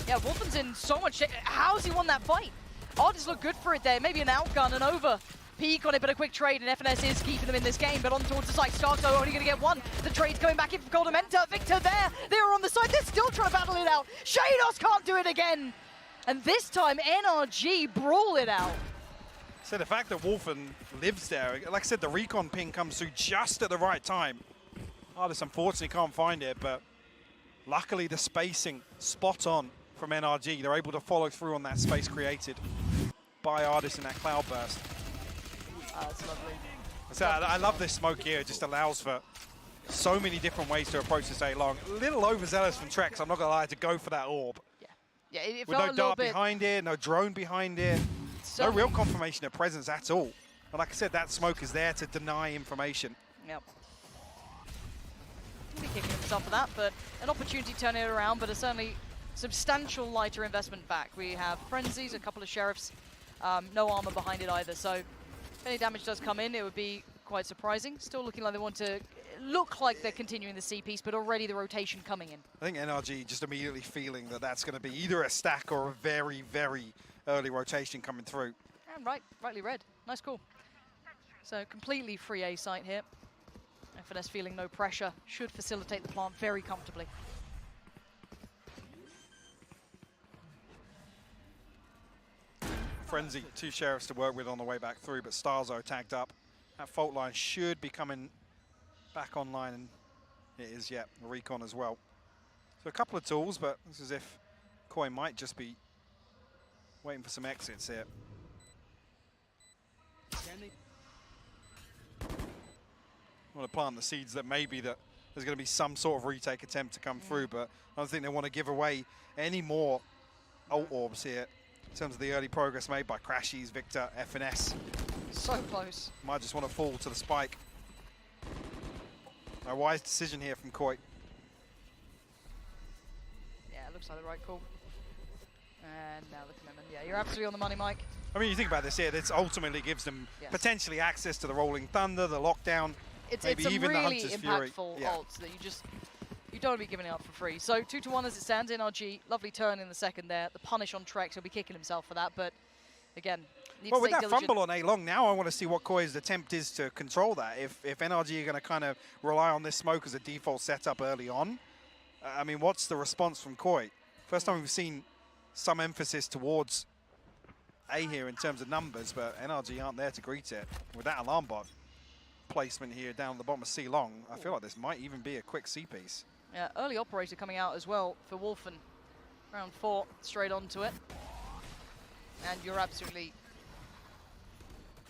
Yeah, Wolfen's in so much shape. How's he won that fight? Odds look good for it there. Maybe an outgun and over. Peak on it, but a quick trade, and FNS is keeping them in this game, but on towards the side. Starko only going to get one. The trade's coming back in for Goldamenta. Victor there. They were on the side. They're still trying to battle it out. Shados can't do it again. And this time, NRG brawl it out. So the fact that Wolfen lives there, like I said, the recon ping comes through just at the right time. Artis unfortunately can't find it, but luckily the spacing spot on from NRG. They're able to follow through on that space created by Artis in that cloud burst. That's lovely. So I love this smoke here. It just allows for so many different ways to approach this A long. A little overzealous from Trex, I'm not going to lie, to go for that orb. Yeah, it with no dart behind it, no drone behind it, no real confirmation of presence at all. But like I said, that smoke is there to deny information. Yep. He'll be kicking himself for that, but an opportunity to turn it around, but a certainly substantial lighter investment back. We have Frenzies, a couple of Sheriffs, no armor behind it either, so if any damage does come in, it would be quite surprising. Still looking like they want to look like they're continuing the C piece, but already the rotation coming in. I think NRG just immediately feeling that that's going to be either a stack or a very, very early rotation coming through. And rightly read. Nice call. So completely free A site here. FNS feeling no pressure. Should facilitate the plant very comfortably. Frenzy, 2 Sheriffs to work with on the way back through, but Starzo tagged up. That fault line should be coming back online, and it is, yeah, the recon as well. So a couple of tools, but it's as if Koi might just be waiting for some exits here. I want to plant the seeds that maybe that there's going to be some sort of retake attempt to come through, but I don't think they want to give away any more ult orbs here in terms of the early progress made by Crashies, Victor, FNS. So close. Might just want to fall to the spike. A wise decision here from Koi. Yeah, it looks like the right call. And now the commitment. Yeah, you're absolutely on the money, Mike. I mean, you think about this here, this ultimately gives them potentially access to the Rolling Thunder, the Lockdown, maybe it's even the really Hunter's Fury. impactful ults that you don't want to be giving it up for free. So 2-1 as it stands, NRG, lovely turn in the second there. The punish on Trex, he'll be kicking himself for that, but again, well, with that fumble on A long, now I want to see what Koi's attempt is to control that. If NRG are going to kind of rely on this smoke as a default setup early on, I mean, what's the response from Koi? First time we've seen some emphasis towards A here in terms of numbers, but NRG aren't there to greet it. With that alarm bot placement here down the bottom of C long, I feel like this might even be a quick C piece. Yeah, early operator coming out as well for Wolfen. Round 4, straight onto it. And you're absolutely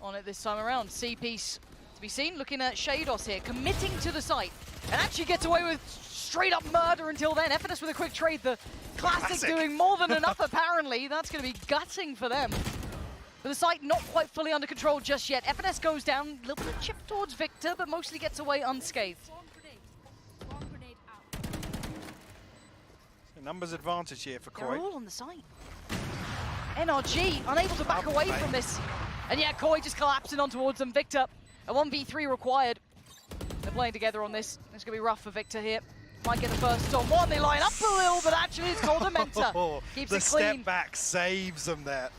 on it this time around. C-piece to be seen, looking at Shados here, committing to the site, and actually gets away with straight up murder until then. FNS with a quick trade, the classic doing more than enough apparently. That's going to be gutting for them. But the site not quite fully under control just yet. FNS goes down, a little bit of chip towards Victor, but mostly gets away unscathed. Numbers advantage here for Koi. They're all on the site. NRG unable to back away from this. And yeah, Koi just collapsing on towards them. Victor, a 1v3 required. They're playing together on this. It's going to be rough for Victor here. Might get the first on one. They line up a little, but actually it's Goldamenta. Keeps it clean. The step back saves them there.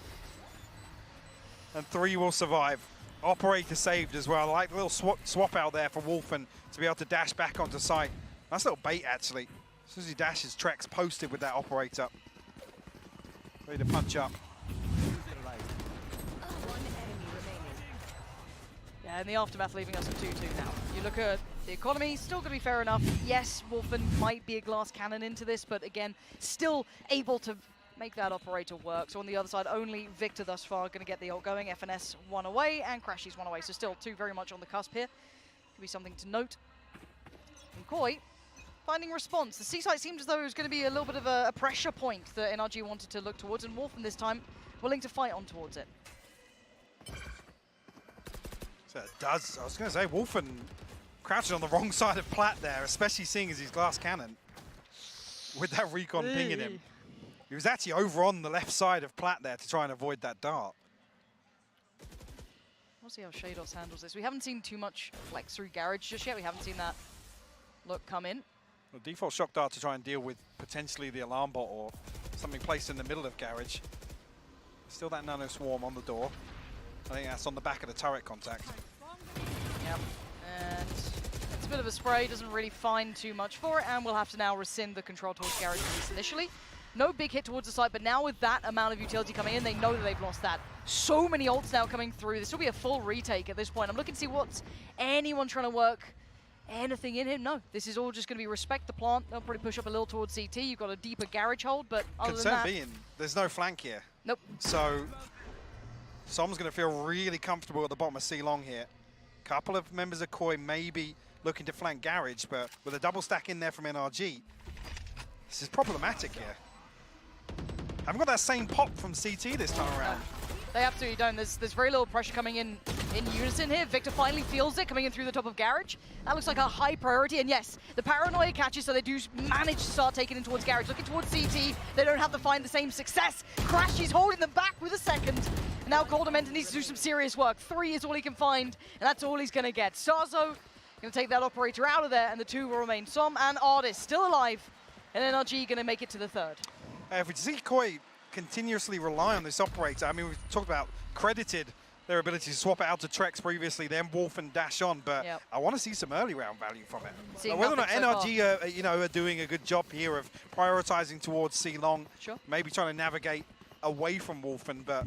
And 3 will survive. Operator saved as well. I like a little swap out there for Wolfen to be able to dash back onto site. Nice little bait, actually. As soon as he dashes, Trex posted with that operator. Ready to punch up. Yeah, and the aftermath leaving us at 2-2 now. You look at the economy, still going to be fair enough. Yes, Wolfen might be a glass cannon into this, but again, still able to make that operator work. So on the other side, only Victor thus far going to get the ult going. FNS 1 away and Crashies 1 away. So still 2 very much on the cusp here. Could be something to note. And Koi finding response. The C-site seemed as though it was going to be a little bit of a pressure point that NRG wanted to look towards, and Wolfen this time willing to fight on towards it. So it does. I was going to say, Wolfen crouching on the wrong side of Plat there, especially seeing as he's glass cannon with that recon pinging him. He was actually over on the left side of Plat there to try and avoid that dart. We'll see how Shados handles this. We haven't seen too much flex through Garage just yet. We haven't seen that look come in. The default shock dart to try and deal with potentially the alarm bot or something placed in the middle of Garage. Still that nano swarm on the door. I think that's on the back of the turret contact. Yep. And it's a bit of a spray, doesn't really find too much for it, and we'll have to now rescind the control towards Garage release initially. No big hit towards the site, but now with that amount of utility coming in, they know that they've lost that. So many ults now coming through. This will be a full retake at this point. I'm looking to see what's anyone trying to work anything in him. No, this is all just going to be respect the plant. They'll probably push up a little towards CT. You've got a deeper Garage hold, but other than that... Concern being, there's no flank here. Nope. So, Som's going to feel really comfortable at the bottom of C-Long here. Couple of members of Koi maybe looking to flank Garage, but with a double stack in there from NRG, this is problematic here. Haven't got that same pop from CT this time around. They absolutely don't. There's very little pressure coming in unison here. Victor finally feels it coming in through the top of Garage. That looks like a high priority, and yes, the paranoia catches, so they do manage to start taking in towards Garage. Looking towards CT, they don't have to find the same success. Crash is holding them back with a second. Now Coldamenta needs to do some serious work. 3 is all he can find, and that's all he's going to get. Starzo going to take that operator out of there, and the 2 will remain. Som and Artist still alive, and NRG going to make it to the 3rd. If we see Koi continuously rely on this operator, I mean, we've talked about credited their ability to swap it out to Trex previously, then Wolf and dash on, but I want to see some early round value from it. Whether or not NRG are doing a good job here of prioritizing towards C-Long, maybe trying to navigate away from Wolfen, but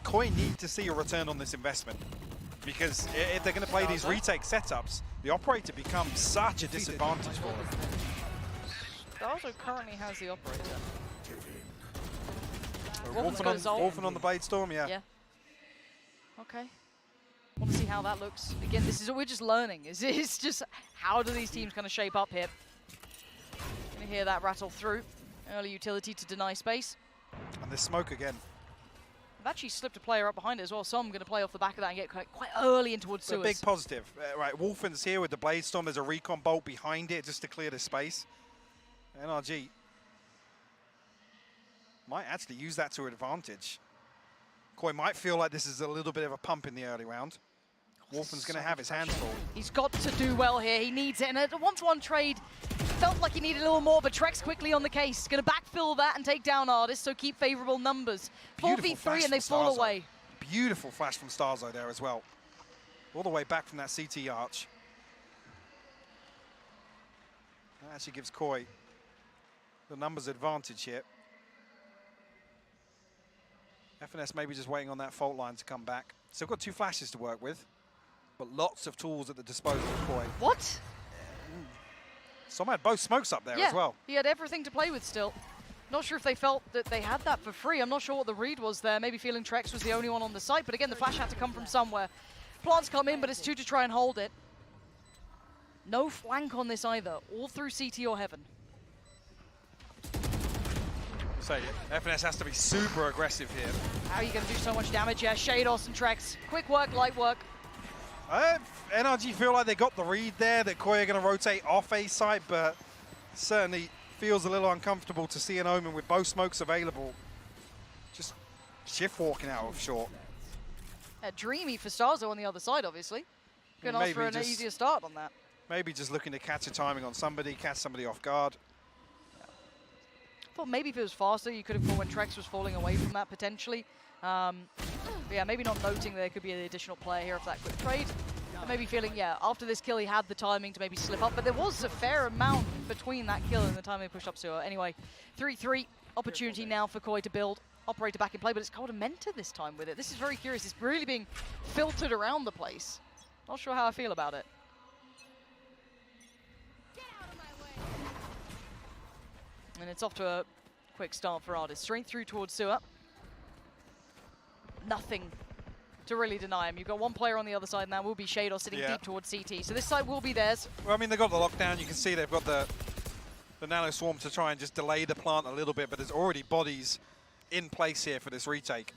Koi need to see a return on this investment, because if they're going to play these retake setups, the operator becomes such a disadvantage for them. Starzo currently has the operator. Wolfen on the Blade Storm, yeah. Okay. Want to see how that looks. Again, this is what we're just learning. It's just how do these teams kind of shape up here. Gonna hear that rattle through. Early utility to deny space. And this smoke again. I've actually slipped a player up behind it as well, so I'm going to play off the back of that and get quite early in towards sewers. A big positive. Right, Wolfen's here with the Blade Storm. There's a recon bolt behind it just to clear the space. NRG might actually use that to advantage. Koi might feel like this is a little bit of a pump in the early round. Wolfen's going to have his hands full. He's got to do well here. He needs it. And a one-to-one trade felt like he needed a little more, but Trex quickly on the case. Going to backfill that and take down Artist, so keep favorable numbers. 4v3 and they fall away. Beautiful flash from Starzo there as well. All the way back from that CT arch. That actually gives Koi the numbers advantage here. FNS maybe just waiting on that fault line to come back. Still got 2 flashes to work with, but lots of tools at the disposal of Koi. What? Some had both smokes up there as well. He had everything to play with still. Not sure if they felt that they had that for free. I'm not sure what the read was there. Maybe feeling Trex was the only one on the site, but again, the flash had to come from somewhere. Plants come in, but it's 2 to try and hold it. No flank on this either. All through CT or Heaven. So FNS has to be super aggressive here. How are you going to do so much damage? Yeah, Shados and Trex. Quick work, light work. NRG feel like they got the read there, that Koi are going to rotate off A site, but certainly feels a little uncomfortable to see an Omen with both smokes available. Just shift walking out of short. Dreamy for Starzo on the other side, obviously. Going to ask for an easier start on that. Maybe just looking to catch a timing on somebody, catch somebody off guard. Thought maybe if it was faster, you could have caught when Trex was falling away from that potentially. But yeah, maybe not noting there could be an additional player here for that quick trade. And maybe feeling, yeah, after this kill he had the timing to maybe slip up, but there was a fair amount between that kill and the time he pushed up sewer. Anyway, 3-3, opportunity now for Koi to build. Operator back in play, but it's Coldamenta this time with it. This is very curious. It's really being filtered around the place. Not sure how I feel about it. And it's off to a quick start for Artist. Straight through towards sewer. Nothing to really deny him. You've got 1 player on the other side, and that will be Shadow sitting deep towards CT. So this side will be theirs. Well, I mean, they've got the lockdown. You can see they've got the the Nano Swarm to try and just delay the plant a little bit, but there's already bodies in place here for this retake.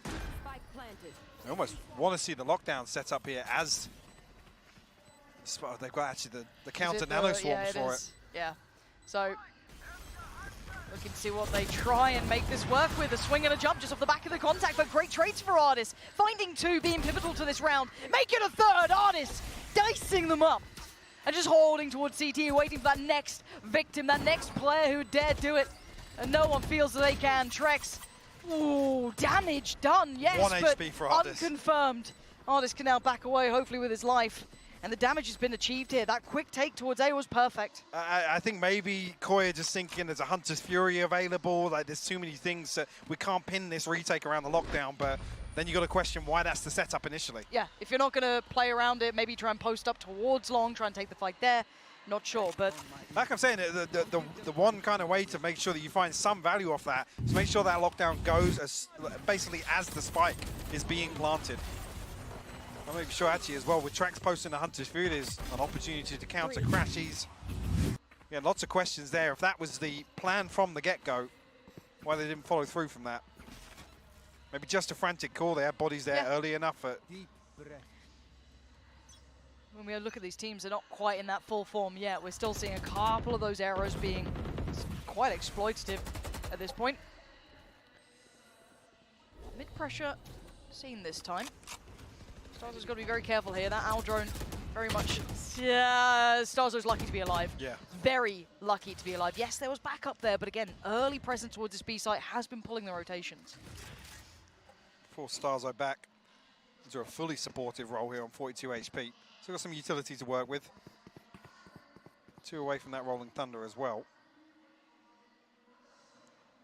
I almost want to see the lockdown set up here as they've got actually the counter Nano Swarms for it. Yeah, so looking to see what they try and make this work with. A swing and a jump just off the back of the contact, but great trades for Artis. Finding two, being pivotal to this round. Make it a third, Artis dicing them up. And just holding towards CT, waiting for that next victim, that next player who dare do it. And no one feels that they can. Trex, ooh, damage done, yes, 1 but HP for Artis. Unconfirmed. Artis can now back away, hopefully with his life. And the damage has been achieved here. That quick take towards A was perfect. I think maybe Koi are just thinking there's a Hunter's Fury available, like there's too many things that we can't pin this retake around the lockdown, but then you got to question why that's the setup initially. Yeah, if you're not going to play around it, maybe try and post up towards long, try and take the fight there. Not sure, but... Like I'm saying, the one kind of way to make sure that you find some value off that is make sure that lockdown goes as basically as the spike is being planted. I'm maybe sure actually as well, with Trax posting the Hunter's Fury, there's an opportunity to counter Crashies. Yeah, lots of questions there. If that was the plan from the get-go, why they didn't follow through from that. Maybe just a frantic call there, bodies there early enough. When we look at these teams, they're not quite in that full form yet. We're still seeing a couple of those arrows being quite exploitative at this point. Mid-pressure seen this time. Starzo's got to be very careful here. That owl drone very much... Yeah, Starzo's lucky to be alive. Yeah. Very lucky to be alive. Yes, there was backup there, but again, early presence towards this B site has been pulling the rotations. Force Starzo back into a fully supportive role here on 42 HP. Still got some utility to work with. 2 away from that Rolling Thunder as well.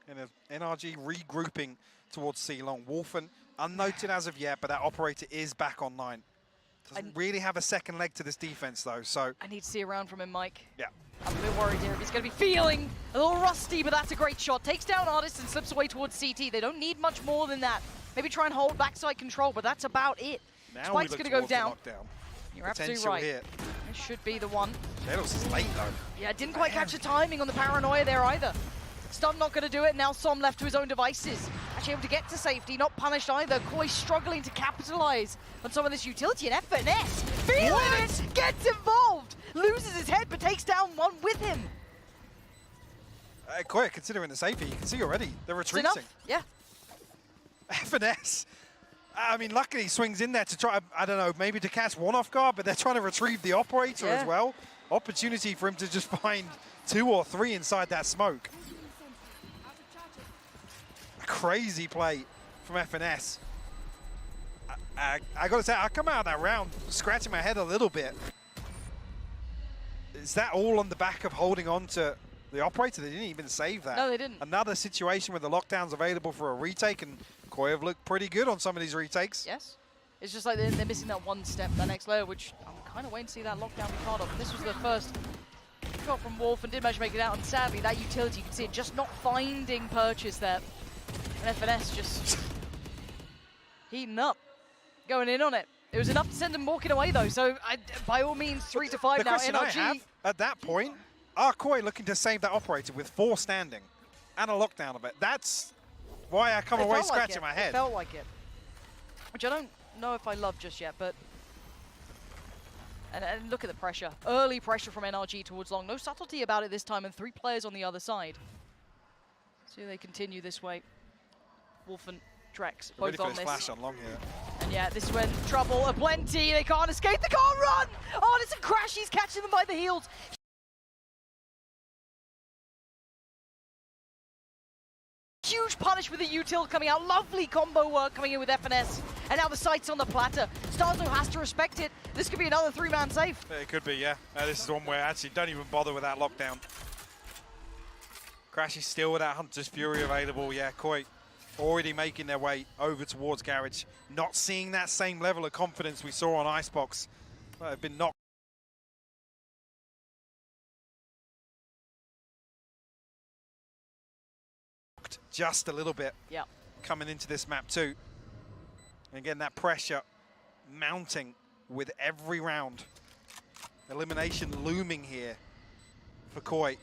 And NRG regrouping towards C-Long. Wolfen, unnoted as of yet, but that operator is back online. Doesn't really have a second leg to this defense, though, so... I need to see around from him, Mike. Yeah. I'm a bit worried here if he's going to be feeling a little rusty, but that's a great shot. Takes down Artis and slips away towards CT. They don't need much more than that. Maybe try and hold backside control, but that's about it. Now Spike's going to go down. You're Potential absolutely right. Here. This should be the one. Shadows is late, though. Yeah, didn't quite catch the timing on the paranoia there either. Stun not going to do it. Now Som left to his own devices. Actually able to get to safety, not punished either. Koi struggling to capitalize on some of this utility and FNS. Feeling it! Gets involved! Loses his head, but takes down one with him. Koi, considering the safety, you can see already, they're retreating. It's enough. Yeah. FNS. I mean, luckily he swings in there to try, I don't know, maybe to catch one off guard, but they're trying to retrieve the operator as well. Opportunity for him to just find 2 or 3 inside that smoke. A crazy play from FNS. I got to say, I come out of that round scratching my head a little bit. Is that all on the back of holding on to the operator? They didn't even save that. No, they didn't. Another situation where the lockdown's available for a retake, and Koi have looked pretty good on some of these retakes. Yes. It's just like they're missing that one step, that next layer, which I'm kind of waiting to see that lockdown be part of. And this was the first shot from Wolf and did manage to make it out. And sadly, that utility, you can see it just not finding purchase there. And FNS just heating up, going in on it. It was enough to send them walking away, though. So by all means, 3 to 5 the now. question I NRG. have, at that point, are Koi looking to save that operator with 4 standing and a lockdown of it? That's why I come away scratching my head. It felt like it. Which I don't know if I love just yet, but... And look at the pressure. Early pressure from NRG towards long. No subtlety about it this time, and 3 players on the other side. So they continue this way. Wolf and Trex, both on this. Flash on long here. And yeah, this is when trouble aplenty. They can't escape, they can't run! Oh, it's a crash, he's catching them by the heels. Huge punish with the util coming out. Lovely combo work coming in with FNS. And now the sight's on the platter. Starzo has to respect it. This could be another 3-man safe. It could be, yeah. This is one where actually don't even bother with that lockdown. Crash is still with that Hunter's Fury available. Yeah, Koi already making their way over towards Garage. Not seeing that same level of confidence we saw on Icebox. They've been knocked just a little bit coming into this map too. And again, that pressure mounting with every round. Elimination looming here for Koi.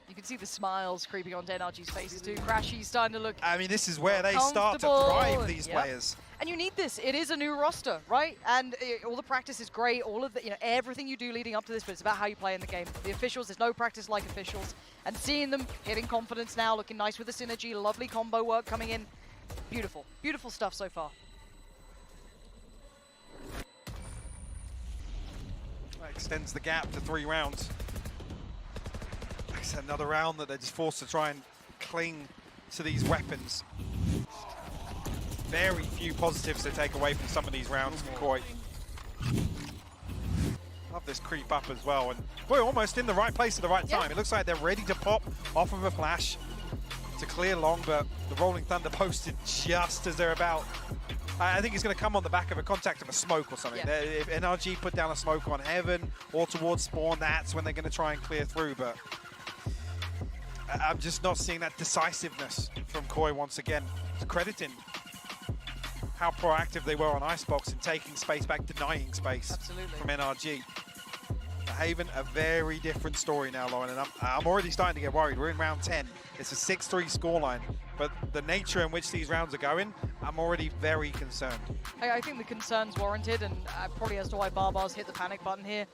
You can see the smiles creeping onto NRG's faces too. Crashy's starting to look I mean, this is where they start to thrive, these players. And you need this. It is a new roster, right? And all the practice is great. All of the, everything you do leading up to this, but it's about how you play in the game. The officials, there's no practice like officials. And seeing them hitting confidence now, looking nice with the synergy, lovely combo work coming in. Beautiful. Beautiful stuff so far. That extends the gap to 3 rounds. It's another round that they're just forced to try and cling to these weapons. Very few positives to take away from some of these rounds from Koi. Love this creep up as well, and we're almost in the right place at the right time. It looks like they're ready to pop off of a flash to clear long, but the Rolling Thunder posted just as they're about. I think it's going to come on the back of a contact of a smoke or something. If NRG put down a smoke on Heaven or towards Spawn, that's when they're going to try and clear through, but I'm just not seeing that decisiveness from Koi once again. Crediting how proactive they were on Icebox in taking space back, denying space from NRG. Haven, a very different story now, Lauren, and I'm already starting to get worried. We're in round 10. It's a 6-3 scoreline, but the nature in which these rounds are going, I'm already very concerned. I think the concern's warranted, and probably as to why Barbar's hit the panic button here.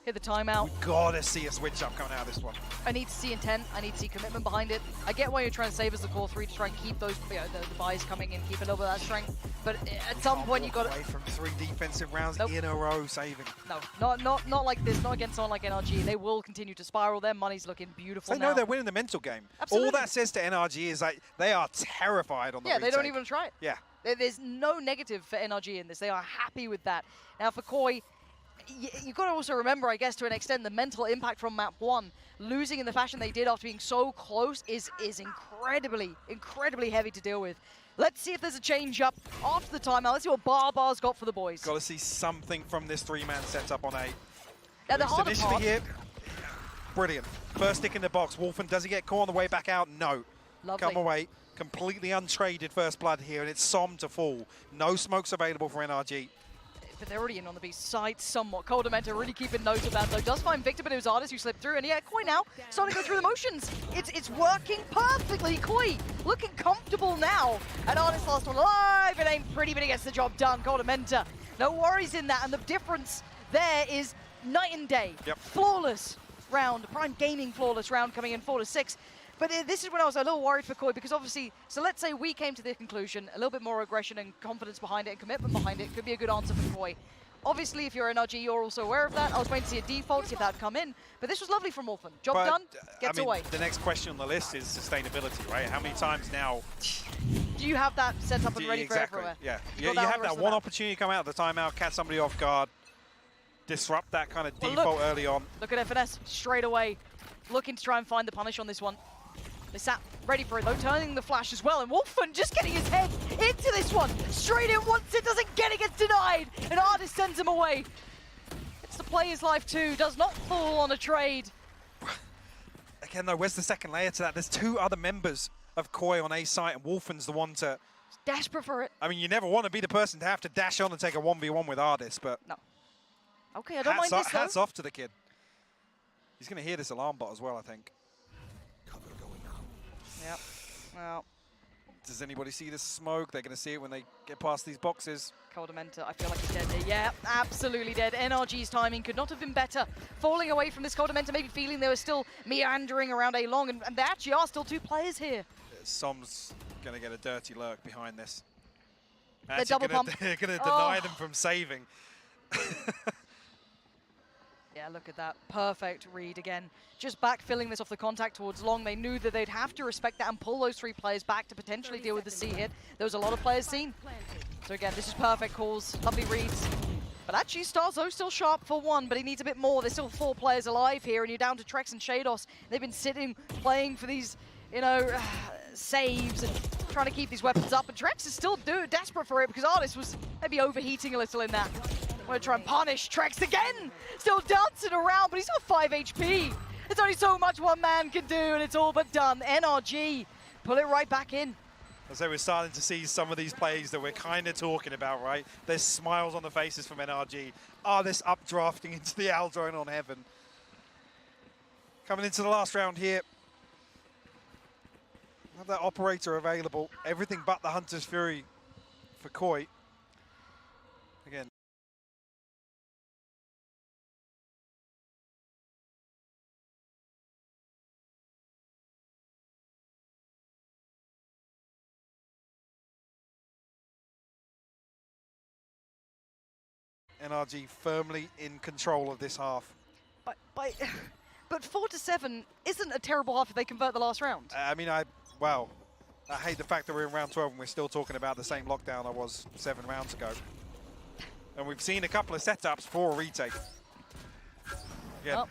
Hit the timeout. We've got to see a switch up coming out of this one. I need to see intent. I need to see commitment behind it. I get why you're trying to save as the core 3 to try and keep those, the buys coming in, keep a little bit of that strength. But at some point you got away from 3 defensive rounds in a row, saving. No, not like this. Not against someone like NRG. They will continue to spiral. Their money's looking beautiful. They now. know they're winning the mental game. Absolutely. All that says to NRG is like they are terrified on the retake. They don't even try it. Yeah. There's no negative for NRG in this. They are happy with that. Now for Koi, you've got to also remember, I guess, to an extent, the mental impact from map 1. Losing in the fashion they did after being so close is incredibly heavy to deal with. Let's see if there's a change up after the timeout. Let's see what Barbar's got for the boys. Got to see something from this 3-man setup on A. Now the harder initially part. Here, brilliant. First stick in the box. Wolfen, does he get caught on the way back out? No. Lovely. Come away. Completely untraded first blood here, and it's Som to fall. No smokes available for NRG. But they're already in on the B side somewhat. Coldamenta really keeping note of that, though. Does find Victor, but it was Artis who slipped through. And yeah, Koi now starting to go through the motions. It's working perfectly. Koi looking comfortable now. And Artis last one alive. It ain't pretty, but he gets the job done. Coldamenta, no worries in that. And the difference there is night and day. Flawless round. Prime Gaming flawless round coming in 4-6. But this is when I was a little worried for Koi, because obviously, so let's say we came to the conclusion, a little bit more aggression and confidence behind it and commitment behind it could be a good answer for Koi. Obviously, if you're NRG, you're also aware of that. I was waiting to see a default, see if that would come in. But this was lovely from Wolfen. Job done, gets away. The next question on the list is sustainability, right? How many times now? Do you have that set up and ready for everywhere? Yeah. You have that one opportunity to come out of the timeout, catch somebody off guard, disrupt that kind of default early on. Look at FNS straight away, looking to try and find the punish on this one. They sat ready for it though, turning the flash as well, and Wolfen just getting his head into this one. Straight in once it doesn't get it, gets denied, and Artis sends him away. It's the player's life too, does not fall on a trade. Again though, where's the second layer to that? There's 2 other members of Koi on A site, and Wolfen's the one to... Desperate for it. I mean, you never want to be the person to have to dash on and take a 1v1 with Artis, but... No. Okay, I don't mind this though. Hats off to the kid. He's going to hear this alarm bot as well, I think. Yep. Well. Does anybody see the smoke? They're going to see it when they get past these boxes. Coldamenta, I feel like he's dead here. Yeah, absolutely dead. NRG's timing could not have been better. Falling away from this Coldamenta, maybe feeling they were still meandering around A long, and there actually are still 2 players here. Som's going to get a dirty lurk behind this. They're double pump. They're going to deny them from saving. Yeah, look at that. Perfect read again. Just backfilling this off the contact towards long. They knew that they'd have to respect that and pull those 3 players back to potentially deal with the C hit. There was a lot of players seen. So again, this is perfect calls, lovely reads. But actually, Starzo's still sharp for 1, but he needs a bit more. There's still 4 players alive here, and you're down to Trex and Shados. They've been sitting, playing for these, saves and trying to keep these weapons up. And Trex is still desperate for it because Artis was maybe overheating a little in that. Want to try and punish Trex again. Still dancing around, but he's got 5 HP. There's only so much one man can do, and it's all but done. NRG pull it right back in. So we're starting to see some of these plays that we're kind of talking about, right? There's smiles on the faces from NRG. This updrafting into the Aldrone on Heaven. Coming into the last round here. Have that operator available. Everything but the Hunter's Fury for Koi. Again. NRG firmly in control of this half. But 4-7 isn't a terrible half if they convert the last round. I mean, I hate the fact that we're in round 12 and we're still talking about the same lockdown I was 7 rounds ago. And we've seen a couple of setups for a retake. Again. Well,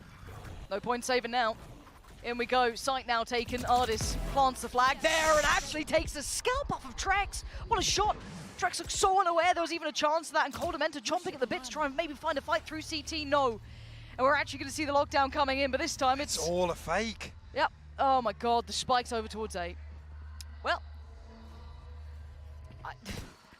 no point saving now. In we go. Site now taken. Ardis plants the flag there and actually takes the scalp off of Trex. What a shot. Trex looks so unaware there was even a chance of that, and Coldamenta chomping at the bit to try and maybe find a fight through CT. No. And we're actually going to see the lockdown coming in, but this time it's all a fake. Yep. Oh my god, the spike's over towards A. Well.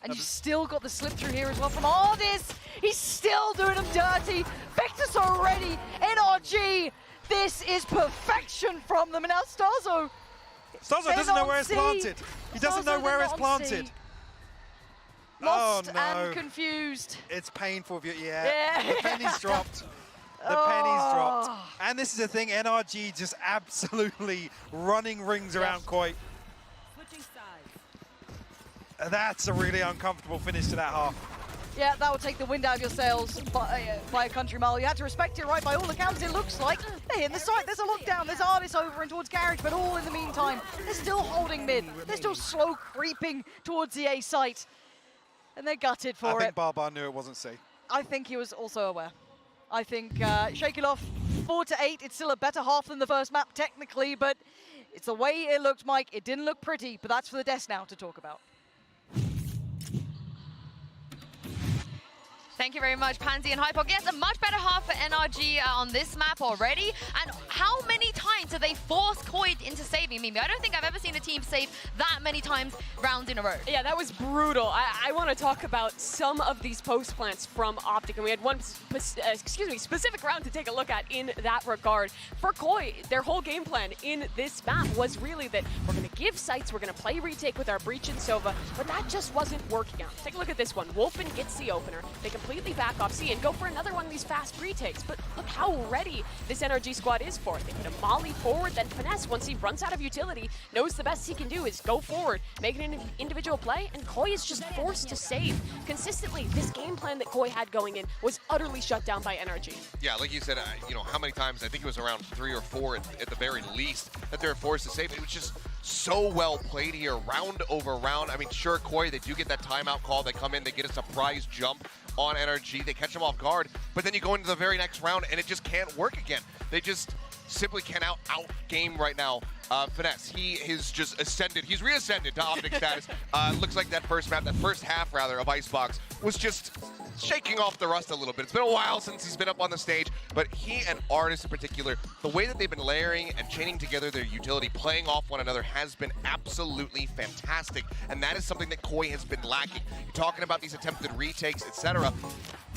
And you still got the slip through here as well from Ardis. He's still doing him dirty. Victus already. NRG. This is perfection from them. And now Starzo. Starzo doesn't know where it's planted. He doesn't know where it's planted. Lost oh, no. and confused. It's painful. Yeah. The penny's dropped. The penny's dropped. And this is the thing, NRG just absolutely running rings around Koi. That's a really uncomfortable finish to that half. Yeah, that will take the wind out of your sails by a country mile. You had to respect it, right? By all accounts, it looks like. Hey, in the site, there's a lockdown. There's Ardis over and towards Garage, but all in the meantime, they're still holding mid. They're still slow creeping towards the A site. And they're gutted for it. I think Barbar knew it wasn't C. I think he was also aware. I think Shake It Off, 4-8. It's still a better half than the first map, technically, but it's the way it looked, Mike. It didn't look pretty, but that's for the desk now to talk about. Thank you very much, Pansy and Hypok. Yes, a much better half for NRG on this map already. And how many times have they forced Koi into saving me? I don't think I've ever seen a team save that many times rounds in a row. Yeah, that was brutal. I want to talk about some of these post plants from Optic, and we had one specific round to take a look at in that regard. For Koi, their whole game plan in this map was really that we're going to give sites, we're going to play retake with our Breach and Sova, but that just wasn't working out. Take a look at this one. Wolfen gets the opener. They completely back off C and go for another one of these fast retakes. But look how ready this NRG squad is for it. They put a molly forward, then Finesse, once he runs out of utility, knows the best he can do is go forward, make an individual play, and Koi is just forced to save. Consistently, this game plan that Koi had going in was utterly shut down by NRG. Yeah, like you said, you know, how many times, I think it was around 3 or 4 at the very least, that they were forced to save. It was just so well played here, round over round. I mean, sure, Koi, they do get that timeout call. They come in, they get a surprise jump on NRG. They catch them off guard, but then you go into the very next round and it just can't work again. They just simply cannot out-game right now. Finesse, he has just ascended. He's reascended to Optic status. Looks like that first map, that first half rather, of Icebox was just shaking off the rust a little bit. It's been a while since he's been up on the stage, but he and Ardis in particular, the way that they've been layering and chaining together their utility, playing off one another, has been absolutely fantastic. And that is something that Koi has been lacking. You're talking about these attempted retakes, etc.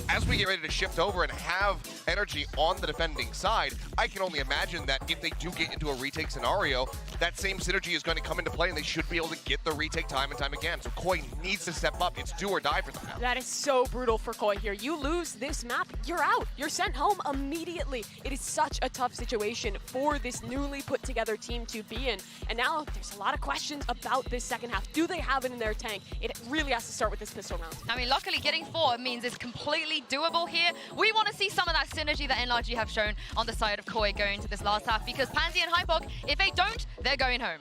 As we get ready to shift over and have NRG on the defending side, I can only imagine that if they do get into a retake scenario, that same synergy is going to come into play and they should be able to get the retake time and time again. So Koi needs to step up. It's do or die for them now. That is so brutal for Koi here. You lose this map, you're out. You're sent home immediately. It is such a tough situation for this newly put together team to be in. And now there's a lot of questions about this second half. Do they have it in their tank? It really has to start with this pistol round. I mean, luckily getting 4 means it's completely doable here. We want to see some of that synergy that NRG have shown on the side of Koi going into this last half, because Pansy and Hypok, if they don't, they're going home.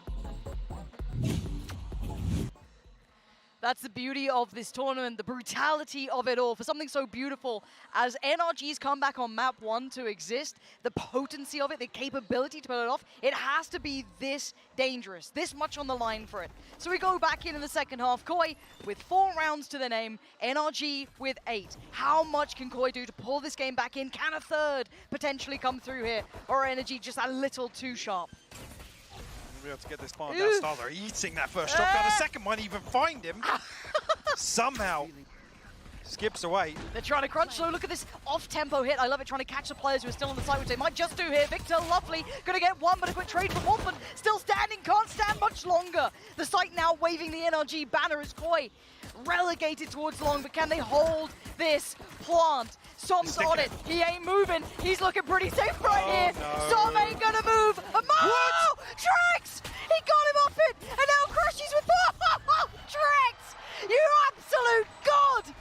That's the beauty of this tournament, the brutality of it all. For something so beautiful as NRG's comeback on map 1 to exist, the potency of it, the capability to pull it off, it has to be this dangerous, this much on the line for it. So we go back in the second half. Koi with 4 rounds to the name, NRG with 8. How much can Koi do to pull this game back in? Can a third potentially come through here? Or NRG just a little too sharp? Be able to get this farm down. Stars are eating that first shot. The second might even find him. Somehow skips away. They're trying to crunch, so look at this off-tempo hit. I love it, trying to catch the players who are still on the side, which they might just do here. Victor, lovely, gonna get one, but a quick trade from Wolfen. Still standing, can't stand much much longer. The site now waving the NRG banner as Koi relegated towards long, but can they hold this plant? Som's on it. He ain't moving. He's looking pretty safe right here. No. Som ain't gonna move. Oh, Trex! He got him off it, and now crashes with Trex! You absolute god!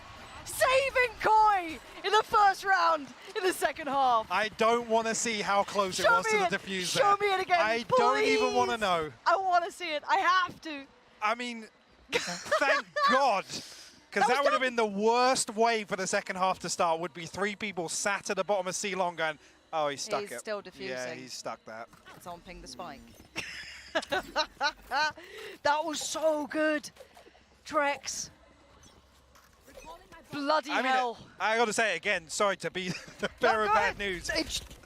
Saving Koi in the first round in the second half. I don't want to see how close it was to the defuse there. Show me it again, I please. don't even want to know. I want to see it. I have to. I mean, thank God. Because that would have been the worst way for the second half to start, would be 3 people sat at the bottom of C-Long going, oh, he's stuck it. He's still defusing. Yeah, he's stuck that. It's on ping the spike. That was so good. Trex. Bloody hell. I got to say it again, sorry to be the bearer of bad news.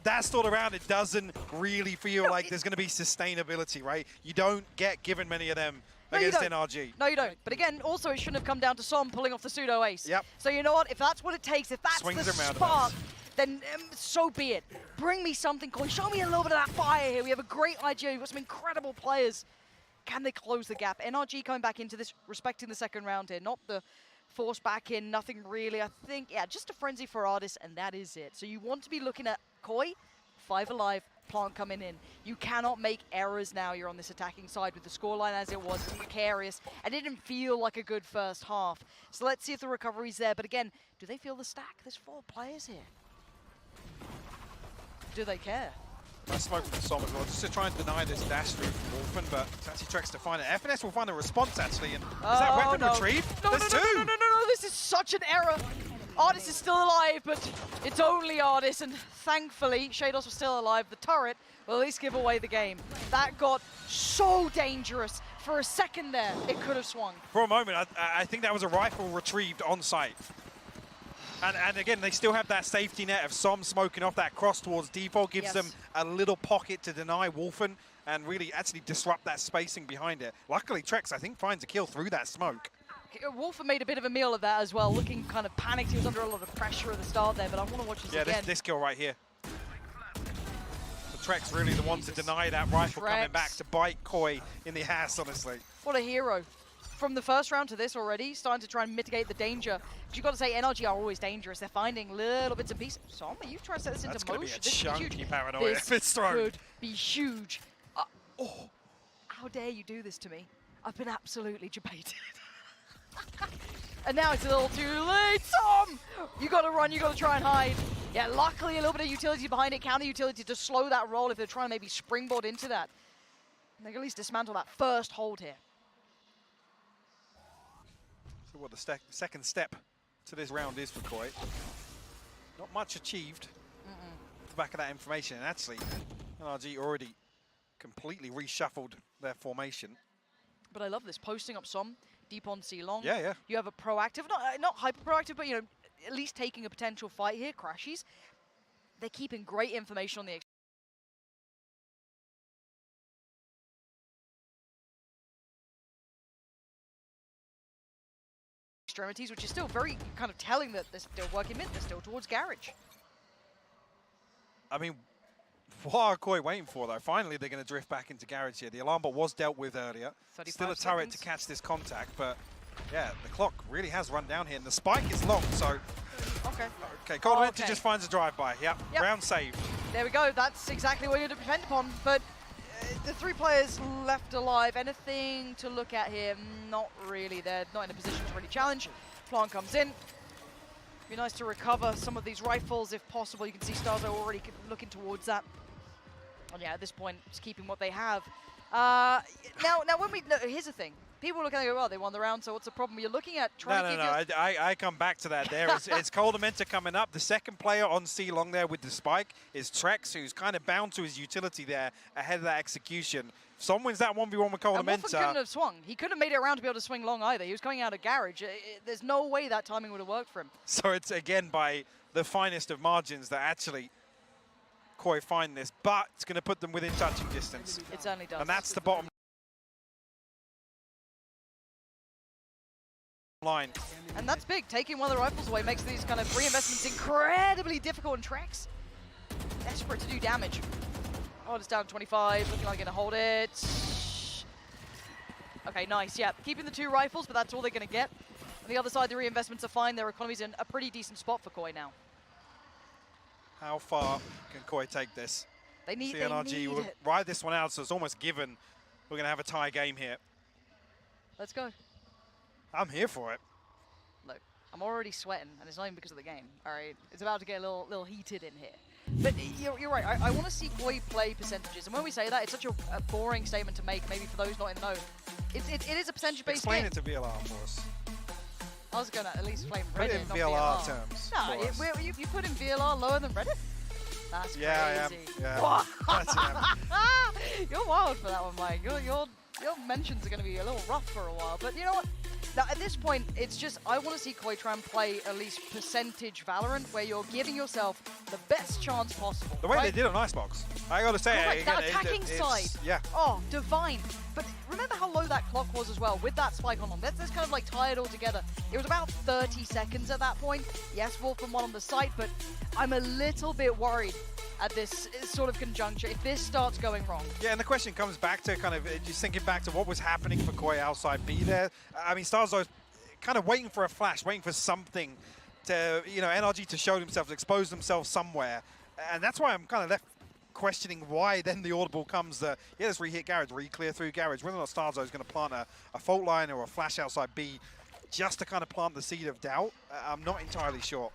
That stalled around, it doesn't really feel like there's going to be sustainability, right? You don't get given many of them against NRG. No, you don't. But again, also it shouldn't have come down to Som pulling off the pseudo ace. Yep. So you know what? If that's what it takes, if that's Swings the spark, then so be it. Bring me something, Koi. Show me a little bit of that fire here. We have a great IGO. We've got some incredible players. Can they close the gap? NRG coming back into this, respecting the second round here. Not the force back in, nothing really. I think, yeah, just a frenzy for Artis, and that is it. So you want to be looking at Koi, 5 alive, plant coming in. You cannot make errors now. You're on this attacking side with the scoreline as it was. It's precarious. It didn't feel like a good first half. So let's see if the recovery's there. But again, do they feel the stack? There's 4 players here. Do they care? Nice smoke from Som as well, just to try and deny this dash through from Wolfen, but it's actually Trex to find it. FNS will find a response, actually, and is that weapon retrieved? There's 2! No, this is such an error. Artis is still alive, but it's only Artis, and thankfully, Shados was still alive. The turret will at least give away the game. That got so dangerous. For a second there, it could have swung. For a moment, I think that was a rifle retrieved on site. And again, they still have that safety net of Som smoking off that cross towards default, gives them a little pocket to deny Wolfen and really actually disrupt that spacing behind it. Luckily, Trex, I think, finds a kill through that smoke. Wolfen made a bit of a meal of that as well, looking kind of panicked. He was under a lot of pressure at the start there, but I want to watch this again. Yeah, this kill right here. So Trex really the one to deny that rifle coming back to bite Koi in the ass, honestly. What a hero. From the first round to this already, starting to try and mitigate the danger. Because you've got to say, NRG are always dangerous. They're finding little bits and pieces. Som, are you trying to set this into motion? That's going to be a chunky paranoia this if it's thrown. could be huge. How dare you do this to me? I've been absolutely debated. And now it's a little too late. Som! You got to run, you got to try and hide. Yeah, luckily a little bit of utility behind it, counter utility to slow that roll if they're trying to maybe springboard into that. They can at least dismantle that first hold here. So what the second step to this round is for Koi. Not much achieved off the back of that information. And actually, NRG already completely reshuffled their formation. But I love this, posting up Som, deep on C-Long. Yeah. You have a proactive, not hyper-proactive, but, you know, at least taking a potential fight here, crashes. They're keeping great information on the extremities, which is still very kind of telling that they're still working mid, they're still towards garage. I mean, what are Koi waiting for, though? Finally, they're going to drift back into garage here. The alarm bot was dealt with earlier. Still a turret to catch this contact, but yeah, the clock really has run down here, and the spike is long, so... Okay, Cold just finds a drive-by. Yep, round saved. There we go, that's exactly what you're to depend upon, but the 3 players left alive, anything to look at here? Not really, they're not in a position to really challenge. Plant comes in. Be nice to recover some of these rifles if possible. You can see Starzo already looking towards that. And yeah, at this point, just keeping what they have. Now when we, here's the thing. People look at it and go, well, they won the round, so what's the problem? You're looking at trying to keep I come back to that there. It's Coldamenta coming up. The second player on C-Long there with the spike is Trex, who's kind of bound to his utility there ahead of that execution. If Som wins that 1v1 with Coldamenta... Wolfen couldn't have swung. He couldn't have made it around to be able to swing long either. He was coming out of garage. There's no way that timing would have worked for him. So it's, again, by the finest of margins that actually Koi find this, but it's going to put them within touching distance. It certainly does. And that's the bottom line. And that's big. Taking one of the rifles away makes these kind of reinvestments incredibly difficult, and Trex desperate to do damage. Oh, it's down 25, looking like going to hold it. Okay, nice, yeah. Keeping the 2 rifles, but that's all they're going to get. On the other side, the reinvestments are fine. Their economy's in a pretty decent spot for Koi now. How far can Koi take this? They need NRG will ride this one out, so it's almost given we're going to have a tie game here. Let's go. I'm here for it. Look, I'm already sweating, and it's not even because of the game, all right? It's about to get a little heated in here. But you're right, I want to see Koi play percentages. And when we say that, it's such a boring statement to make, maybe for those not in the know. It is a percentage-based game. Explain it to VLR for us. I was going to at least flame Reddit. Put it in VLR terms. No, you put in VLR lower than Reddit? That's crazy. Yeah, I am. You're wild for that one, Mike. Your mentions are going to be a little rough for a while. But you know what? Now, at this point, it's just, I want to see Koi try and play at least percentage Valorant, where you're giving yourself the best chance possible. The way they did on Icebox. I got to say, correct, that attacking side. Yeah. Oh, divine. But remember how low that clock was as well with that spike on. That's kind of like tied all together. It was about 30 seconds at that point. Yes, Wolfen won on the site, but I'm a little bit worried at this sort of conjuncture if this starts going wrong. Yeah, and the question comes back to kind of just thinking back to what was happening for Koi outside B there. I mean, Starzo's kind of waiting for a flash, waiting for something to, NRG to show themselves, expose themselves somewhere. And that's why I'm kind of left questioning why then the audible comes that, yeah, let's re-hit Garage, re-clear through Garage. Whether or not Starzo is going to plant a fault line or a flash outside B just to kind of plant the seed of doubt, I'm not entirely sure.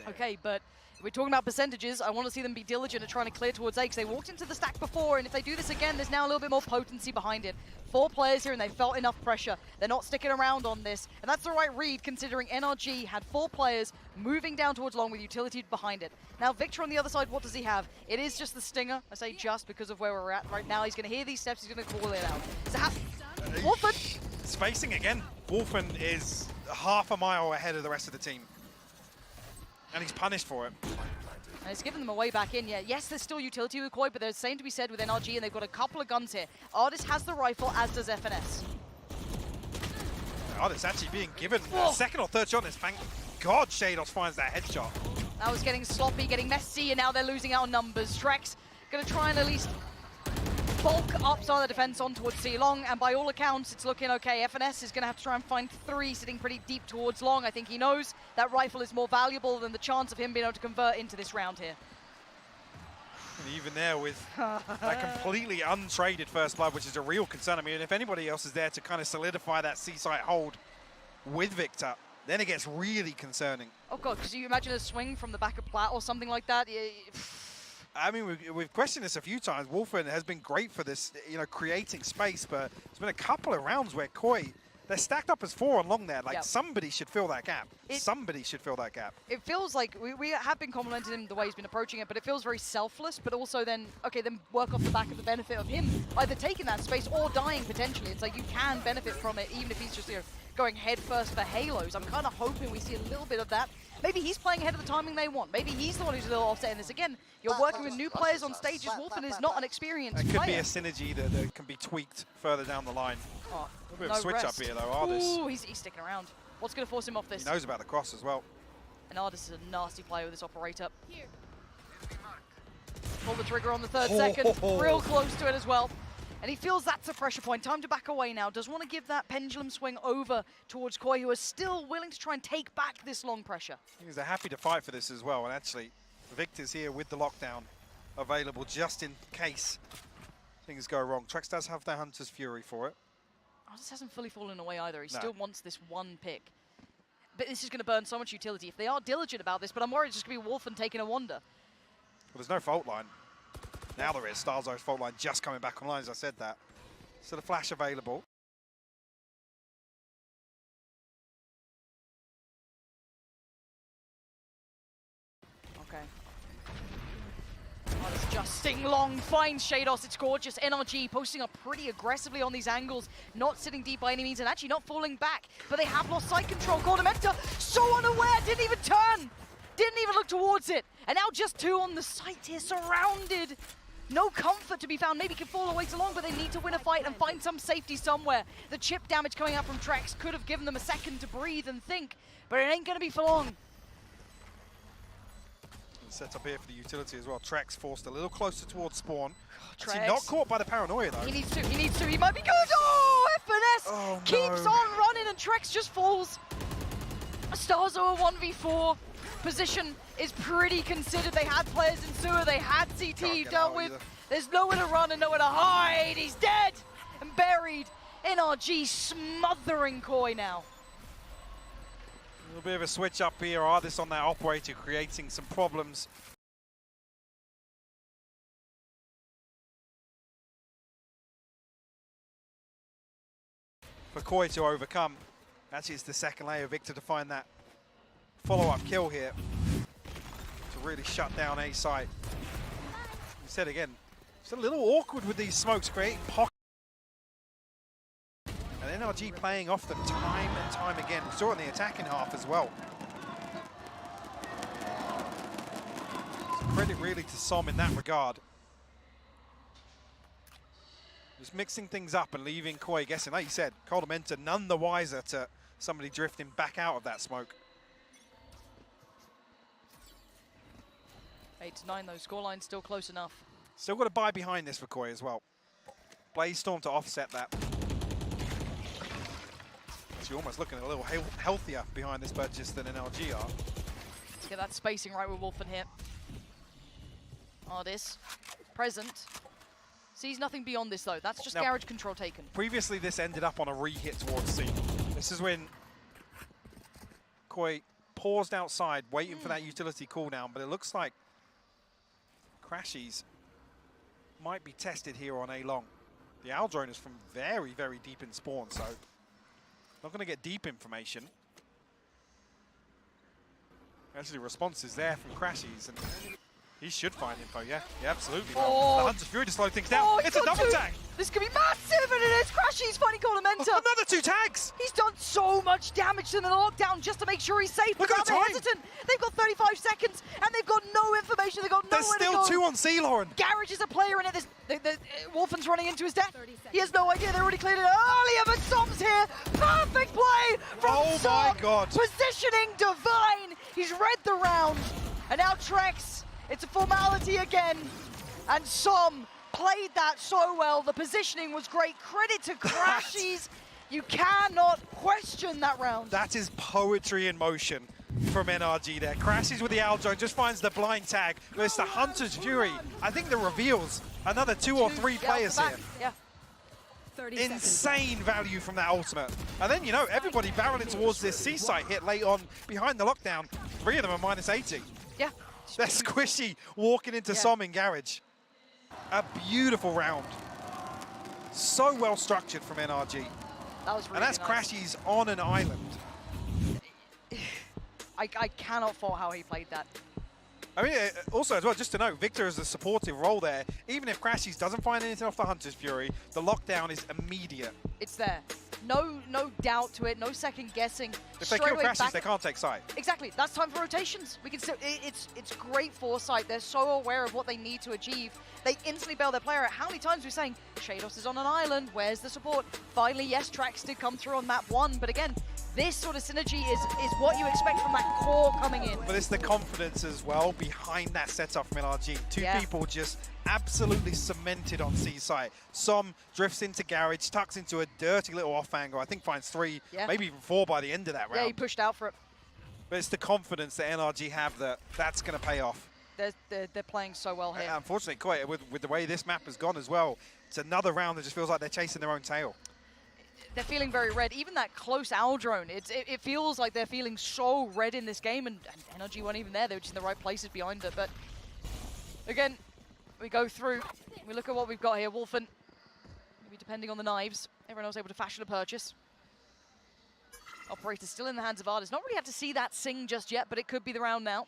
Okay, but if we're talking about percentages, I want to see them be diligent at trying to clear towards A, because they walked into the stack before, and if they do this again, there's now a little bit more potency behind it. 4 players here, and they felt enough pressure. They're not sticking around on this, and that's the right read, considering NRG had 4 players moving down towards long with utility behind it. Now, Victor on the other side, what does he have? It is just the Stinger. I say just because of where we're at right now. He's going to hear these steps, he's going to call it out. So Wolfen! Spacing again. Wolfen is half a mile ahead of the rest of the team. And he's punished for it. And it's given them a way back in. Yeah, yes, there's still utility with Koi, but there's same to be said with NRG, and they've got a couple of guns here. Artist has the rifle, as does FNS. Artist actually being given a second or third shot, and thank God Shados finds that headshot. That was getting sloppy, getting messy, and now they're losing out on numbers. Trex going to try and at least bulk up some of the defense on towards C long, and by all accounts, it's looking okay. FNS is going to have to try and find 3 sitting pretty deep towards long. I think he knows that rifle is more valuable than the chance of him being able to convert into this round here. And even there with that completely untraded first blood, which is a real concern. I mean, if anybody else is there to kind of solidify that C-site hold with Victor, then it gets really concerning. Oh God, because you imagine a swing from the back of Plat or something like that? I mean, we've questioned this a few times. Wolfen has been great for this, creating space, but there's been a couple of rounds where Koi, they're stacked up as 4 on long there. Like, somebody should fill that gap. Somebody should fill that gap. It feels like we have been complimenting him the way he's been approaching it, but it feels very selfless, but also then, okay, then work off the back of the benefit of him either taking that space or dying potentially. It's like you can benefit from it, even if he's just, going head first for Halos. I'm kind of hoping we see a little bit of that. Maybe he's playing ahead of the timing they want. Maybe he's the one who's a little offset in this. Again, you're working with new players on stages. Wolfen is not an experienced player. It could be a synergy that can be tweaked further down the line. Oh, a little bit of a switch up here, though. Ardis. Ooh, he's sticking around. What's going to force him off this? He knows about the cross as well. And Ardis is a nasty player with this operator. Pull the trigger on the 3rd second. Real close to it as well. And he feels that's a pressure point. Time to back away now. Does want to give that pendulum swing over towards Koi, who is still willing to try and take back this long pressure. He's happy to fight for this as well. And actually, Victor's here with the lockdown available just in case things go wrong. Trex does have the Hunter's Fury for it. Oh, this hasn't fully fallen away either. He still wants this one pick. But this is going to burn so much utility if they are diligent about this. But I'm worried it's just going to be Wolfen taking a wander. Well, there's no fault line. Now there is. Starzo's fault line just coming back online, as I said that. So the flash available. Okay. Oh, it's Justin Long finds Shados. It's gorgeous. NRG posting up pretty aggressively on these angles. Not sitting deep by any means and actually not falling back. But they have lost sight control. Cordamenta so unaware. Didn't even turn. Didn't even look towards it. And now just 2 on the site here, surrounded. No comfort to be found. Maybe can fall away too long, but they need to win a fight and find some safety somewhere. The chip damage coming out from Trex could have given them a second to breathe and think, but it ain't going to be for long. Set up here for the utility as well. Trex forced a little closer towards spawn. Trex. Not caught by the paranoia, though. He needs to. He might be good. Oh, FNS keeps on running, and Trex just falls. Starzo a 1v4 position is pretty considered. They had players in sewer, they had CT dealt with. Either. There's nowhere to run and nowhere to hide. He's dead and buried. NRG smothering Koi now. A little bit of a switch up here. Artist on that operator creating some problems. For Koi to overcome. Actually, it's the second layer. Victor to find that follow-up kill here to really shut down A site. You said again, it's a little awkward with these smokes, creating pockets. And NRG playing off them time and time again. We saw it in the attacking half as well. So credit really to Som in that regard. Just mixing things up and leaving Koi guessing. Like you said, Coldamenta none the wiser to somebody drifting back out of that smoke. 8-9 though, scoreline still close enough. Still got to buy behind this for Koi as well. Blaze Storm to offset that. So you're almost looking a little healthier behind this purchase than NRG are. Let's get that spacing right with Wolfen here. Ardis, present. Sees nothing beyond this though. That's just now, garage control taken. Previously this ended up on a re-hit towards C. This is when Koi paused outside, waiting for that utility cooldown, but it looks like Crashies might be tested here on A long. The Owl drone is from very, very deep in spawn, so not going to get deep information. Actually, the response is there from Crashies, and he should find info, yeah. Yeah, absolutely. Oh. The Hunter's Fury to slow things down. It's a double tag! This could be massive, and it is Crashies finding Coldamenta. Another 2 tags! He's done so much damage to the lockdown just to make sure he's safe. Look at the time! Hesitant. They've got 35 seconds, and they've got no information. They've got nowhere to go. There's still 2 on C, Lauren. Garage is a player in it. Wolfen's running into his death. He has no idea. They already cleared it earlier, but Som's here. Perfect play from Som. My God. Positioning divine. He's read the round, and now Trex. It's a formality again, and Som played that so well. The positioning was great. Credit to Crashies. You cannot question that round. That is poetry in motion from NRG there. Crashies with the Owl drone, just finds the blind tag. But it's the Hunter's Fury. I think the reveals another 2 or 3 players here. Yeah. Insane value from that ultimate. And then, you know, everybody barreling towards this C site hit late on behind the lockdown. 3 of them are minus 80. Yeah. They're squishy walking into Som in garage. A beautiful round. So well structured from NRG. That was really and that's nice. Crashies on an island. I cannot fault how he played that. I mean, also as well, just to note, Victor has a supportive role there. Even if Crashies doesn't find anything off the Hunter's Fury, the lockdown is immediate. It's there. No doubt to it, no second guessing. If they kill Crashies, they can't take side. Exactly, that's time for rotations. We can still, it's great foresight. They're so aware of what they need to achieve. They instantly bail their player out. How many times we're saying, Shados is on an island, where's the support? Finally, yes, Trax did come through on map 1, but again, this sort of synergy is what you expect from that core coming in. But it's the confidence as well behind that setup from NRG. Two people just absolutely cemented on C site. Som drifts into garage, tucks into a dirty little off angle. I think finds 3, maybe even 4 by the end of that round. Yeah, he pushed out for it. But it's the confidence that NRG have that that's going to pay off. They're playing so well here. Unfortunately, quite with the way this map has gone as well, it's another round that just feels like they're chasing their own tail. They're feeling very red. Even that close Owl drone, it feels like they're feeling so red in this game, and NRG weren't even there. They were just in the right places behind it. But again, we go through. We look at what we've got here. Wolfen, maybe depending on the knives, everyone else able to fashion a purchase. Operator still in the hands of Ardis. Not really have to see that sing just yet, but it could be the round now.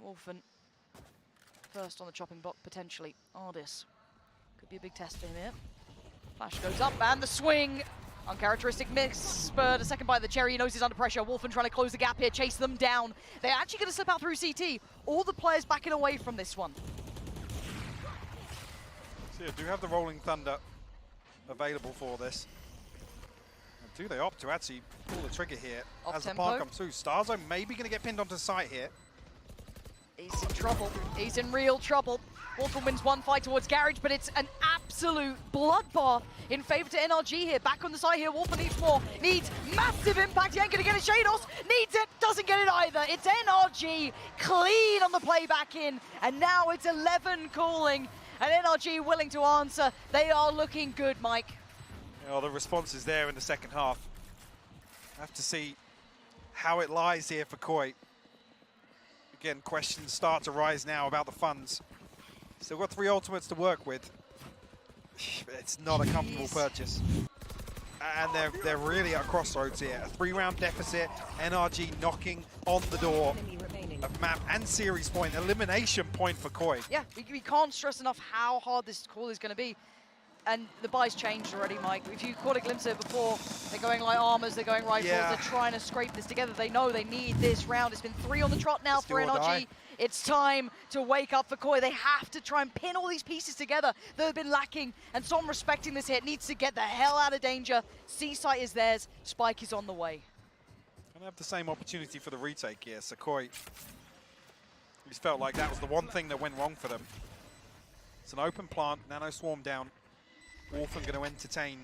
Wolfen first on the chopping block, potentially. Ardis could be a big test for him here. Flash goes up, and the swing. Uncharacteristic miss, spurred a second bite of the cherry. He knows he's under pressure. Wolfen trying to close the gap here, chase them down. They're actually going to slip out through CT. All the players backing away from this one. So yeah, do have the Rolling Thunder available for this. And do they opt to actually pull the trigger here as the par comes through? Starzo maybe going to get pinned onto site here. He's in trouble. He's in real trouble. Wolfen wins one fight towards Garage, but it's an absolute bloodbath in favor to NRG here. Back on the side here, Wolfen needs more. Needs massive impact. He ain't gonna get it. Shados needs it, doesn't get it either. It's NRG clean on the play back in. And now it's 11 calling. And NRG willing to answer. They are looking good, Mike. Well, the response is there in the second half. Have to see how it lies here for Koi. Again, questions start to rise now about the funds. Still got 3 ultimates to work with. It's not a comfortable purchase. And they're really at a crossroads here. A 3-round deficit, NRG knocking on the door of map and series point, elimination point for Koi. Yeah, we can't stress enough how hard this call is going to be. And the buy's changed already, Mike. If you caught a glimpse of it before, they're going like armors, they're going rifles, they're trying to scrape this together. They know they need this round. It's been 3 on the trot now for NRG. It's time to wake up for Koi. They have to try and pin all these pieces together that have been lacking. And Som, respecting this hit, needs to get the hell out of danger. C-site is theirs. Spike is on the way. Gonna have the same opportunity for the retake here. So Koi, just felt like that was the one thing that went wrong for them. It's an open plant, nano swarm down. Wolfen going to entertain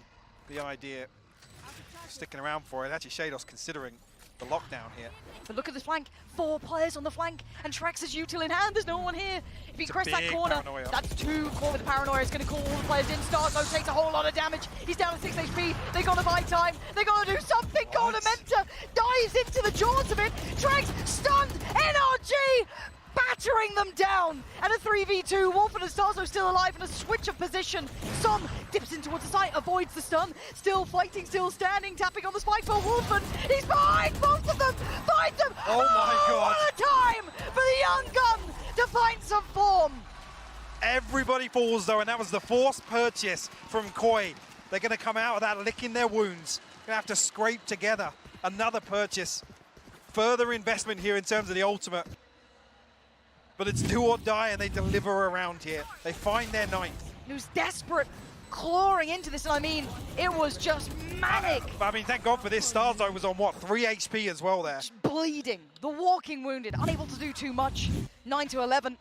the idea of sticking around for it. Actually, Shados considering the lockdown here. But look at this flank. 4 players on the flank, and Trax is util in hand. There's no one here. If he crests that corner, paranoia. That's 2 core with the paranoia. It's going to call all the players in. Starzo takes a whole lot of damage. He's down to 6 HP. They got to buy time. They got to do something. Goldamenta dives into the jaws of it. Trax stunned. NRG battering them down. And a 3v2. Wolfen and Starzo still alive in a switch of position. Som dips in towards the site, avoids the stun. Still fighting, still standing, tapping on the spike for Wolfen. He's behind both of them. Find them. Oh my God. What a time for the young gun to find some form. Everybody falls though, and that was the forced purchase from Koi. They're going to come out of that licking their wounds. Going to have to scrape together another purchase. Further investment here in terms of the ultimate. But it's do or die, and they deliver around here. They find their 9th. He was desperate, clawing into this, and I mean, it was just manic. I mean, thank God for this. Starzo was on, what, 3 HP as well there. Just bleeding, the walking wounded, unable to do too much. 9 to 11.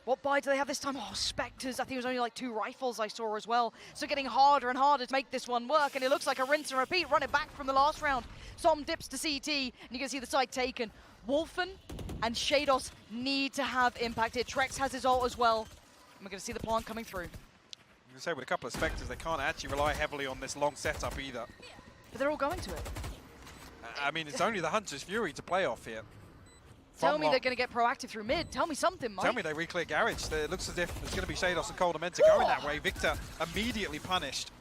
What buy do they have this time? Oh, Spectres. I think it was only like 2 rifles I saw as well. So getting harder and harder to make this one work, and it looks like a rinse and repeat. Run it back from the last round. Som dips to CT, and you can see the side taken. Wolfen and Shados need to have impact here. Trex has his ult as well. And we're going to see the plant coming through. You can say with a couple of Spectres, they can't actually rely heavily on this long setup either. But they're all going to it. I mean, it's only the Hunter's Fury to play off here. Tell me they're going to get proactive through mid. Tell me something, Mike. Tell me they re-clear Garage. It looks as if it's going to be Shados and Coldamenta going that way. Victor immediately punished.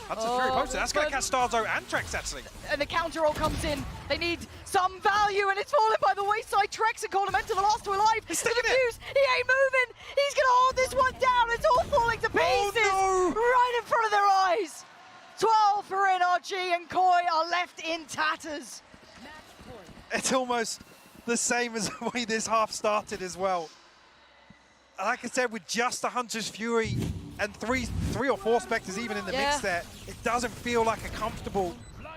Hunter's Fury posted. That's going to catch Starzo and Trex, actually. And the counter all comes in. They need some value, and it's fallen by the wayside. Trex and Coldamenta, the last 2 alive. He's sticking it. He ain't moving. He's going to hold this one down. It's all falling to pieces. Oh, no. Right in front of their eyes. 12 for NRG, and Koi are left in tatters. It's almost the same as the way this half started as well. Like I said, with just the Hunter's Fury and three or 4 Spectres even in the mix there, it doesn't feel like a comfortable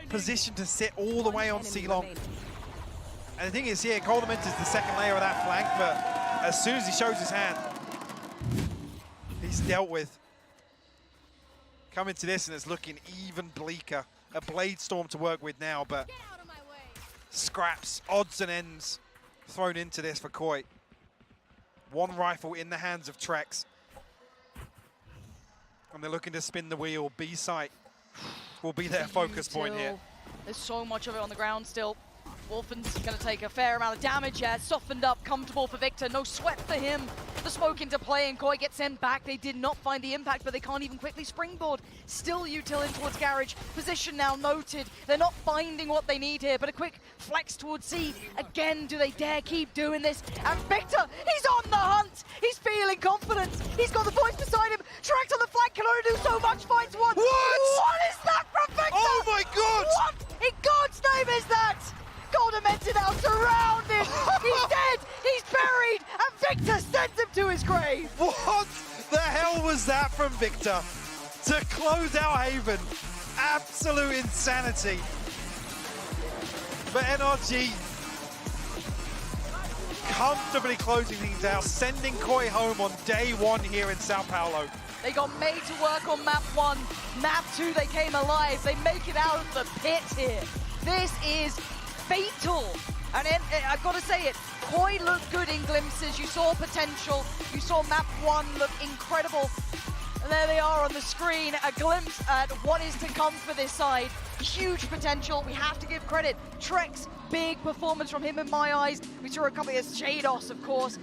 position to sit all the way on C-Long. And the thing is here, Coldament is the second layer of that flank, but as soon as he shows his hand, he's dealt with. Coming to this, and it's looking even bleaker. A Blade Storm to work with now, but scraps, odds and ends thrown into this for Koi. 1 rifle in the hands of Trex. And they're looking to spin the wheel. B-site will be their focus point here. There's so much of it on the ground still. Wolfen's going to take a fair amount of damage. Yeah, softened up, comfortable for Victor. No sweat for him. The smoke into play, and Koi gets sent back. They did not find the impact, but they can't even quickly springboard. Still util in towards Garage. Position now noted. They're not finding what they need here, but a quick flex towards C. Again, do they dare keep doing this? And Victor, he's on the hunt. He's feeling confident. He's got the boys beside him. Tracked on the flank, can only do so much. Finds one. What is that from Victor? Oh my God! What in God's name is that? Coldamenta now surrounded. He's dead. He's buried. And Victor sends him to his grave. What the hell was that from Victor? To close out Haven. Absolute insanity. But NRG comfortably closing things out, sending Koi home on day 1 here in Sao Paulo. They got made to work on map 1. Map 2, they came alive. They make it out of the pit here. This is fatal. And I've got to say it, Koi looked good in glimpses. You saw potential. You saw map 1 look incredible. And there they are on the screen, a glimpse at what is to come for this side. Huge potential. We have to give credit. Trex, big performance from him in my eyes. We saw a couple of Shados, of course.